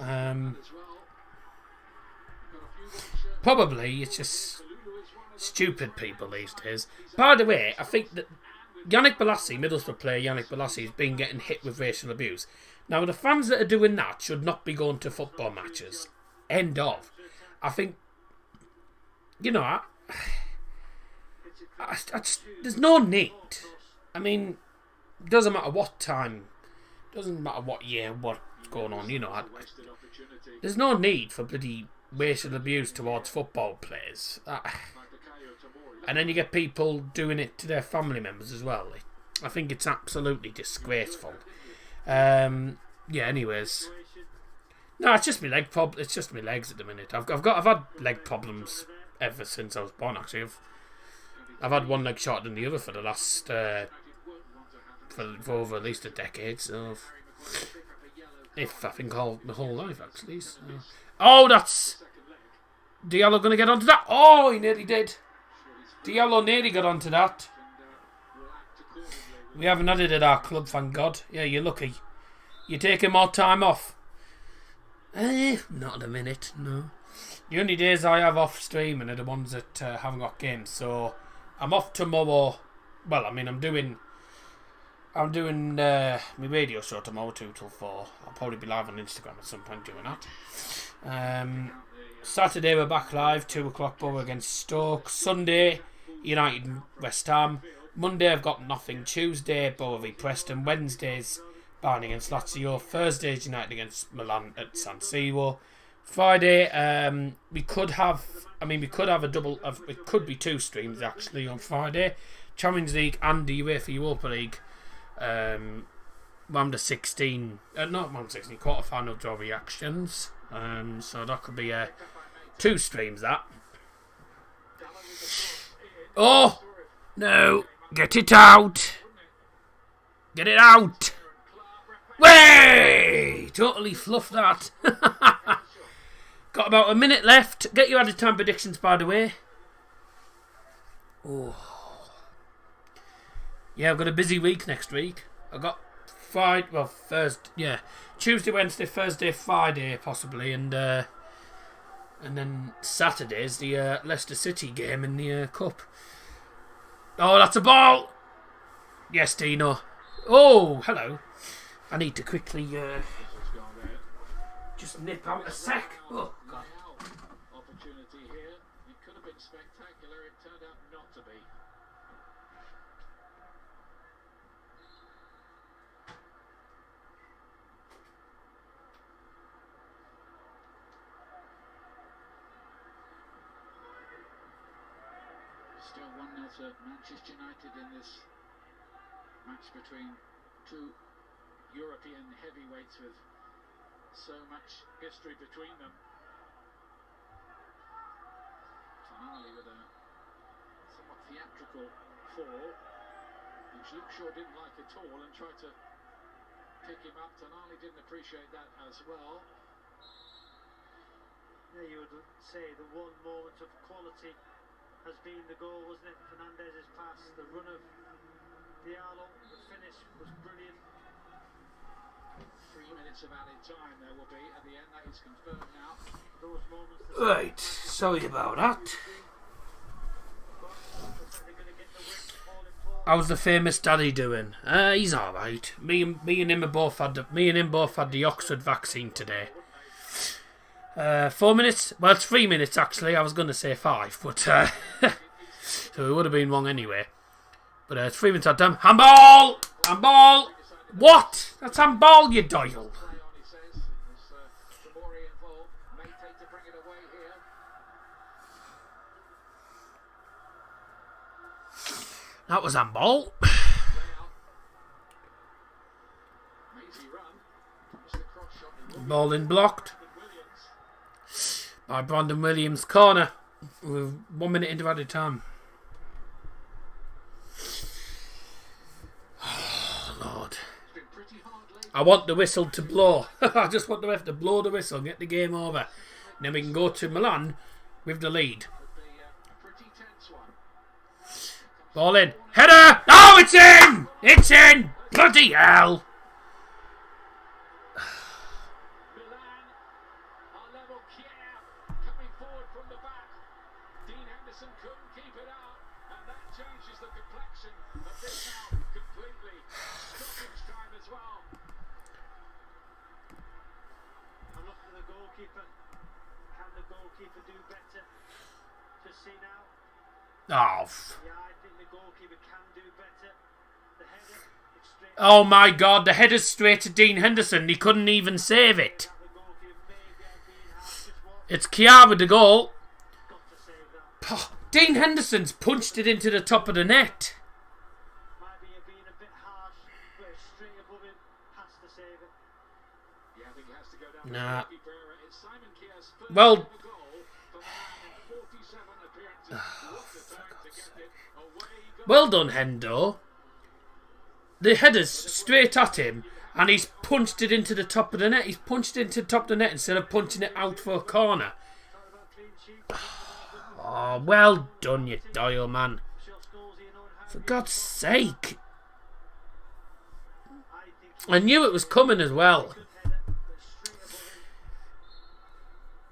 Probably it's just stupid people these days. By the way, I think that Yannick Bolasie, Middlesbrough player Yannick Bolasie, has been getting hit with racial abuse. Now, the fans that are doing that should not be going to football matches. End of. I think, you know, I just, there's no need. I mean, it doesn't matter what time, doesn't matter what year, what's going on, you know. There's no need for bloody racial abuse towards football players. And then you get people doing it to their family members as well. I think it's absolutely disgraceful. Yeah, anyways. No, it's just my leg It's just my legs at the minute. I've had leg problems ever since I was born. Actually, I've had one leg shorter than the other for the last for over at least a decade. So, if I think my whole life actually. So. Oh, that's Diallo going to get onto that. Oh, he nearly did. Diallo nearly got onto that. We haven't had it at our club, thank God. Yeah, you're lucky. You're taking more time off. Not at a minute, no. The only days I have off streaming are the ones that haven't got games. So I'm off tomorrow. Well, I mean, I'm doing I'm doing my radio show tomorrow, 2 till 4. I'll probably be live on Instagram at some point doing that. Saturday we're back live, 2 o'clock Borough against Stoke. Sunday, United and West Ham. Monday I've got nothing. Tuesday, Borough v Preston. Wednesday's Bayern against Lazio. Thursday's United against Milan at San Siro. Friday, we could have a double. It could be 2 streams actually on Friday. Champions League and the UEFA Europa League. Round of 16, not round 16, quarter-final draw reactions. So that could be 2 streams. That. Oh no! Get it out! Get it out! Way! Totally fluffed that. Got about a minute left. Get your added time predictions, by the way. Oh. Yeah, I've got a busy week next week. I've got Tuesday, Wednesday, Thursday, Friday possibly, and then Saturday's the Leicester City game in the Cup. Oh, that's a ball! Yes, Dino. Oh, hello. I need to quickly just nip out a sec. Oh, God. Opportunity here. It could have been spectacular. It turned out not to be. Still 1-0 to Manchester United in this match between 2 European heavyweights with so much history between them. Tonali with a somewhat theatrical fall, which Luke Shaw didn't like at all and tried to pick him up. Tonali didn't appreciate that as well. Yeah, you would say the one moment of quality has been the goal, wasn't it? Fernandez's pass, the run of Diallo, the finish was brilliant. 3 minutes of added time there will be at the end. That is confirmed now. Those moments. Right, sorry about that. How's the famous daddy doing? He's all right. Me and him both had the Oxford vaccine today. 4 minutes. Well, it's 3 minutes actually. I was going to say 5, but so it would have been wrong anyway. But it's 3 minutes at time. Handball! Handball! What? That's handball, you Doyle. That was handball. Ball in blocked by Brandon Williams. Corner with 1 minute into added time. Oh, Lord. I want the whistle to blow. I just want the ref to blow the whistle and get the game over. And then we can go to Milan with the lead. Ball in. Header! Oh, it's in! It's in! Bloody hell! Milan are level. Kier coming forward from the back. Dean Henderson couldn't keep it out, and that changes the complexion of this now completely. Stoppage time as well. I'm looking at the goalkeeper. Can the goalkeeper do better? Just see now. Oh. Yeah, I think the goalkeeper can do better. The header, it's straight. Oh my God, the header's straight to Dean Henderson. He couldn't even save it. The goalkeeper maybe and Dean has just what? It's Kier with the goal. Got to save that. Dean Henderson's punched it into the top of the net. Might be being a bit harsh, but it's straight above him. Has to save it. Yeah, I think it has to go down. Nah. To the goalkeeper. It's Simon Kier's first Well- ever goal for Milan in 47 appearances. What a time to get it away. Well done, Hendo. The header's straight at him, and he's punched it into the top of the net. He's punched it into the top of the net instead of punching it out for a corner. Talk about clean sheet. Oh, well done, you Doyle, man. Shot scores in own hand. For God's sake. I think I knew it was coming as well. good header, but straight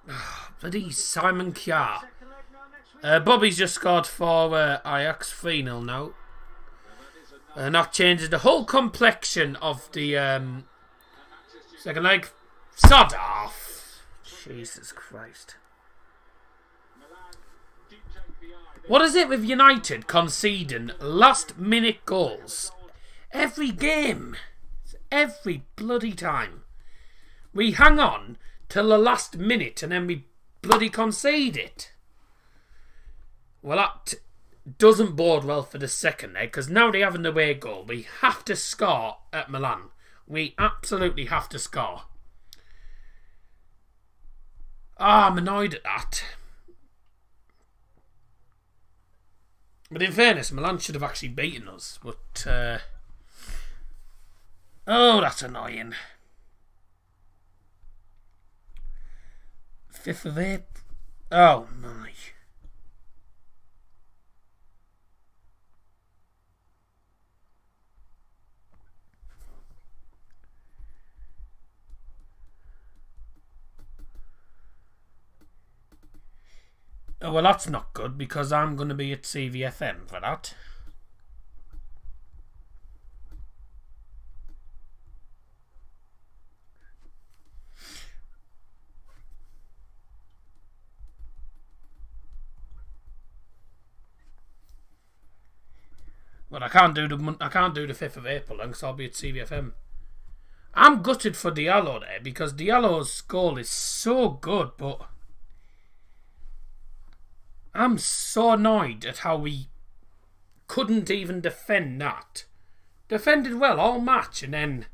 above him. Bloody Simon Kier. Second leg now next week. Bobby's just scored for Ajax 3-0 now. And that changes the whole complexion of the second leg. Sod off. Jesus Christ. What is it with United conceding last minute goals? Every game. Every bloody time. We hang on till the last minute and then we bloody concede it. Well, that doesn't bode well for the second leg, because now they have an away goal. We have to score at Milan. We absolutely have to score. I'm annoyed at that. But in fairness, Milan should have actually beaten us. But, oh, that's annoying. 5th of April. Oh, my. Oh, well, that's not good, because I'm going to be at CVFM for that. Well, I can't do the 5th of April then, because I'll be at CVFM. I'm gutted for Diallo there, because Diallo's goal is so good, but I'm so annoyed at how we couldn't even defend that. Defended well all match, and then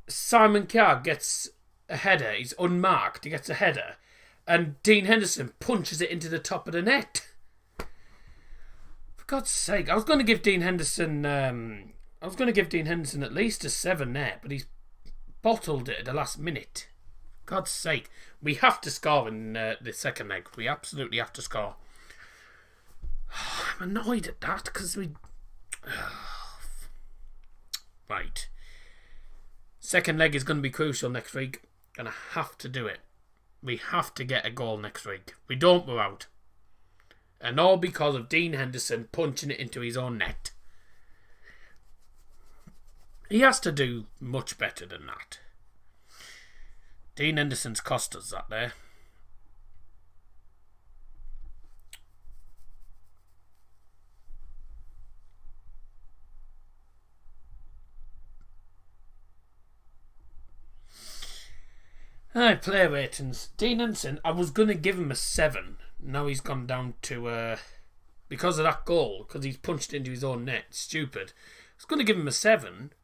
Simon Carr gets a header. He's unmarked. He gets a header, and Dean Henderson punches it into the top of the net. For God's sake, I was going to give Dean Henderson at least a 7 there, but he's bottled it at the last minute. God's sake, we have to score in the second leg. We absolutely have to score. I'm annoyed at that because we. Right. Second leg is going to be crucial next week, and I have to do it. We have to get a goal next week. We don't, we're out. And all because of Dean Henderson punching it into his own net. He has to do much better than that. Dean Henderson's cost us that there. Alright, player ratings. Dean Henderson, I was going to give him a 7. Now he's gone down to, because of that goal, because he's punched into his own net. Stupid. I was going to give him a 7,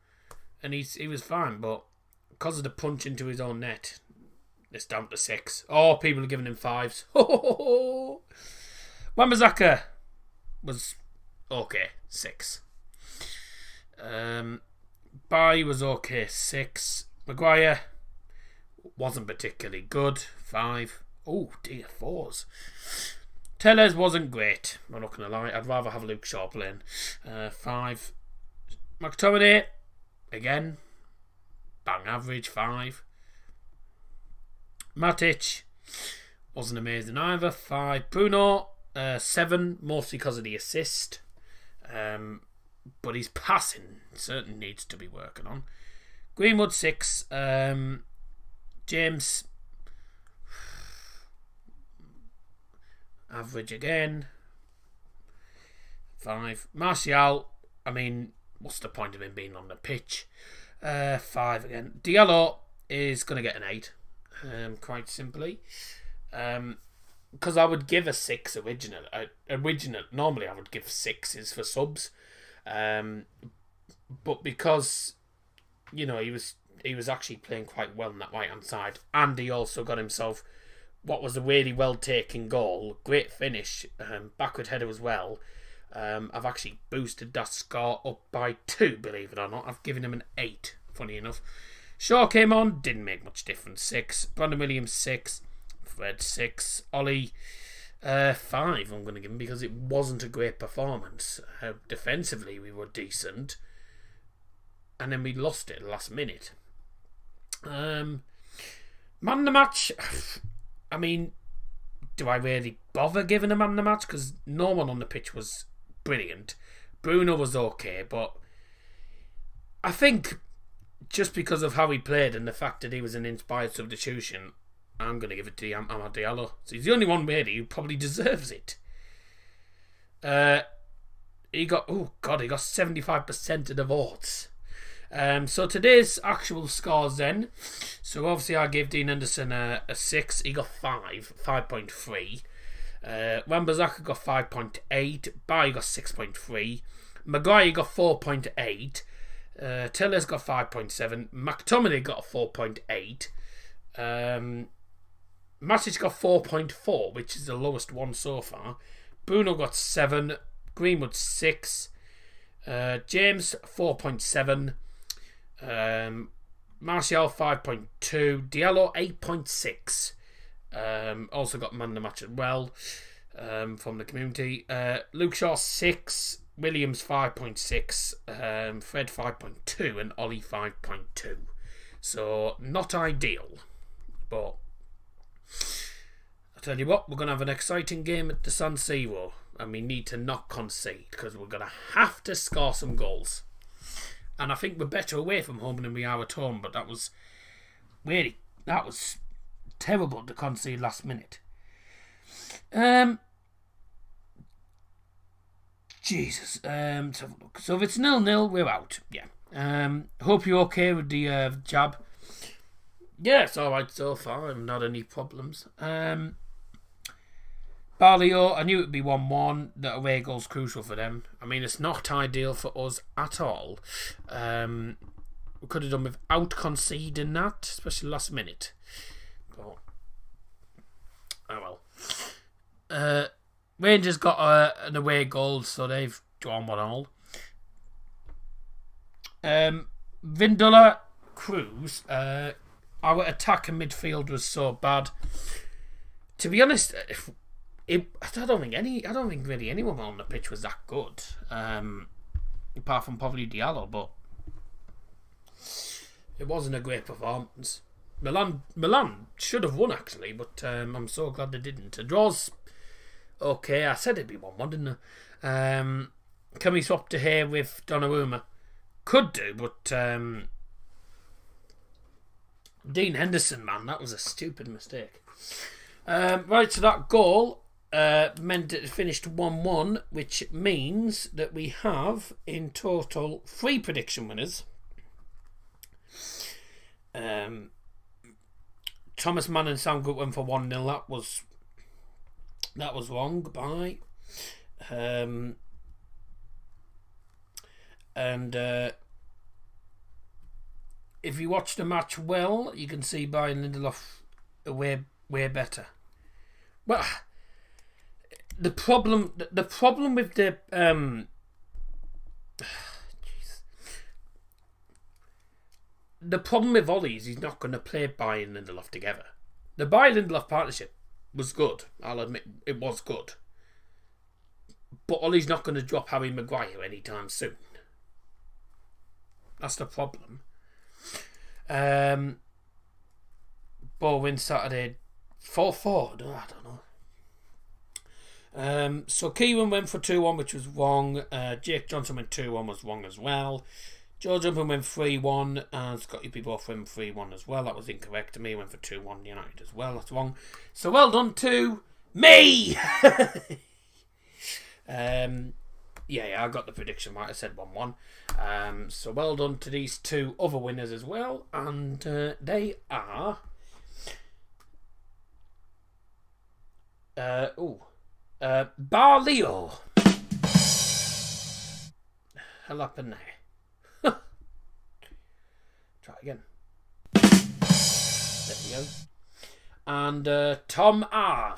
and he was fine, but because of the punch into his own net, it's down to 6. Oh, people are giving him 5s. Wan-Bissaka was okay, 6. Bai was okay, 6. Maguire wasn't particularly good, 5. Oh dear, 4s. Tellez wasn't great, I'm not going to lie. I'd rather have Luke Shaw playing. 5. McTominay, again, bang average, 5. Matic wasn't amazing either, 5. Bruno, 7, mostly because of the assist. But his passing certainly needs to be working on. Greenwood, 6. James, average again, 5. Martial, I mean, what's the point of him being on the pitch? 5 again. Diallo is going to get an 8, quite simply. Because I would give a 6 original. Normally I would give 6s for subs. But because, you know, he was actually playing quite well on that right hand side, and he also got himself what was a really well taken goal, great finish, backward header as well. I've actually boosted that score up by 2, believe it or not. I've given him an 8, funny enough. Shaw came on, didn't make much difference, 6. Brandon Williams, 6. Fred, 6. Ollie, 5 I'm going to give him, because it wasn't a great performance. Defensively we were decent, and then we lost it at the last minute. Man of the match, I mean, do I really bother giving a man of the match? Because no one on the pitch was brilliant. Bruno was okay, but I think just because of how he played and the fact that he was an inspired substitution, I'm going to give it to Amad Diallo. So he's the only one really who probably deserves it. He got 75% of the votes. So today's actual scores then. So obviously I gave Dean Henderson a 6. He got 5.3. Wan-Bissaka got 5.8. Barry got 6.3. Maguire got 4.8. Teller's got 5.7. McTominay got 4.8. Matic got 4.4, which is the lowest one so far. Bruno got 7. Greenwood 6. James 4.7. Martial 5.2. Diallo 8.6. Also got man of the match as well from the community. Luke Shaw 6. Williams 5.6. Fred 5.2. And Ollie 5.2. So not ideal, but I'll tell you what, we're going to have an exciting game at the San Siro, and we need to not concede because we're going to have to score some goals. And I think we're better away from home than we are at home, but that was terrible to concede last minute. Jesus. Let's have a look. So if it's 0-0, we're out. Yeah. Hope you're okay with the jab. Yeah, it's alright so far. I've not any problems. Barlio, I knew it would be 1-1. The away goal's crucial for them. I mean, it's not ideal for us at all. We could have done without conceding that, especially last minute. But, oh well. Rangers got an away goal, so they've drawn 1-1. Vindula, Cruz. Our attack and midfield was so bad. To be honest, I don't think really anyone on the pitch was that good. Apart from probably Diallo, but it wasn't a great performance. Milan should have won actually, but I'm so glad they didn't. A draw's okay. I said it'd be 1-1, didn't I? Can we swap to here with Donnarumma? Could do, but Dean Henderson, man, that was a stupid mistake. Right, so that goal meant it finished 1-1, which means that we have in total 3 prediction winners. Thomas Mann and Sam Good went for 1-0. That was wrong. Goodbye. And if you watch the match well, you can see Brian Lindelof way better. Well, the problem with the the problem with Ollie is he's not going to play Brian Lindelof together. The Brian Lindelof partnership was good. I'll admit it was good, but Ollie's not going to drop Harry Maguire anytime soon. That's the problem. Ball win Saturday 4-4. I don't know. So Kieran went for 2-1, which was wrong. Jake Johnson went 2-1, was wrong as well. Joe Jumping went 3-1, and Scotty P both went 3-1 as well. That was incorrect to me. Went for 2-1 United as well. That's wrong. So well done to me. Yeah, I got the prediction right. I said 1-1. So well done to these 2 other winners as well, and they are Barlio. Hell up in there. Try again. There we go. And Tom R.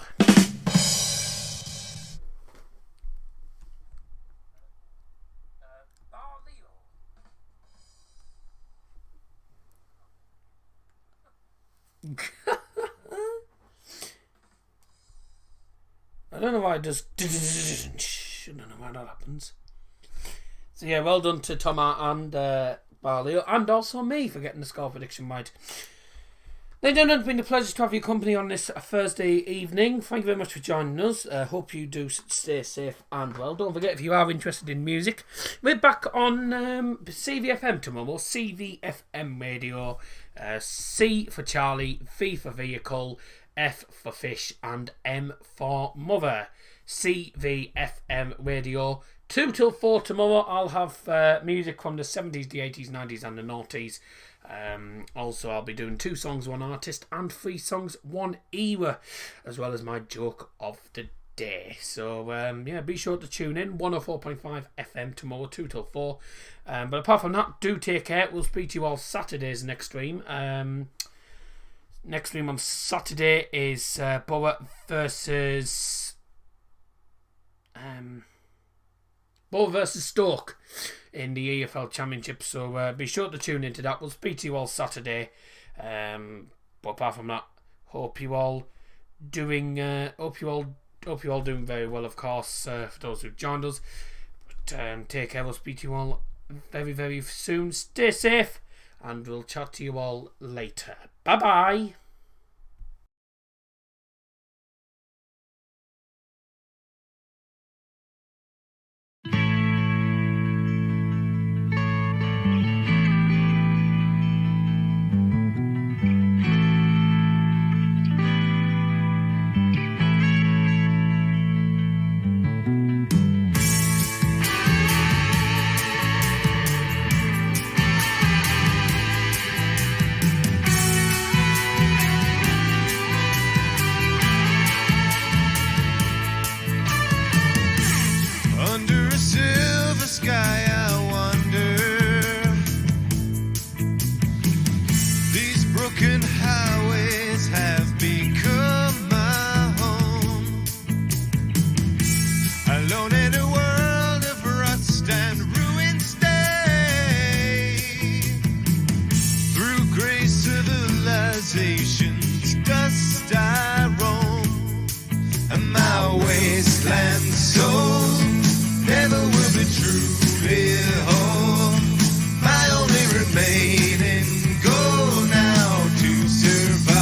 I don't know why it does. I don't know why that happens. So yeah, well done to Tom and Barlio, and also me for getting the score prediction right. Ladies and gentlemen, it's been a pleasure to have your company on this Thursday evening. Thank you very much for joining us. Hope you do stay safe and well. Don't forget, if you are interested in music, we're back on CVFM tomorrow. CVFM Radio. C for Charlie, V for Vehicle, F for Fish, and M for Mother. CVFM Radio. 2 till 4 tomorrow. I'll have music from the 70s, the 80s, 90s, and the noughties. Also, I'll be doing 2 songs, 1 artist, and 3 songs, 1 era, as well as my joke of the day. So, yeah, be sure to tune in. 104.5 FM tomorrow, 2 till 4. But apart from that, do take care. We'll speak to you all Saturday's next stream. Next stream on Saturday is Borough versus Stoke in the EFL Championship, so be sure to tune into that. We'll speak to you all Saturday. But apart from that, hope you all doing very well, of course, for those who've joined us. But take care. We'll speak to you all very, very soon. Stay safe, and we'll chat to you all later. Bye bye. Dust I roam, and my wasteland soul never will be truly whole. My only remaining goal now to survive.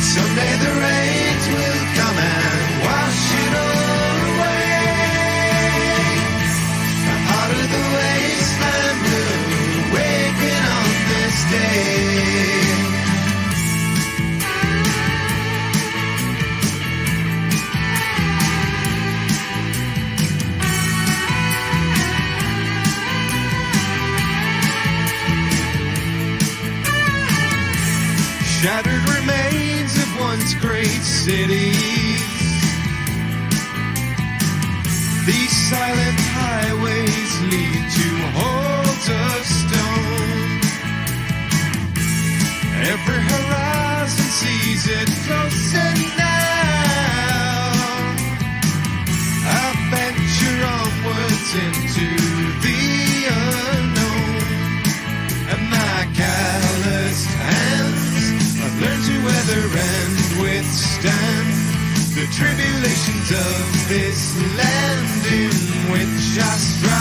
Someday the rains will come and wash it all away. The heart of the wasteland will awaken on this day. Shattered remains of once great cities. These silent highways lead to halls of stone. Every horizon sees it closer now. I venture onwards into the unknown, and my calloused hands I've learned to weather and withstand the tribulations of this land in which I strive.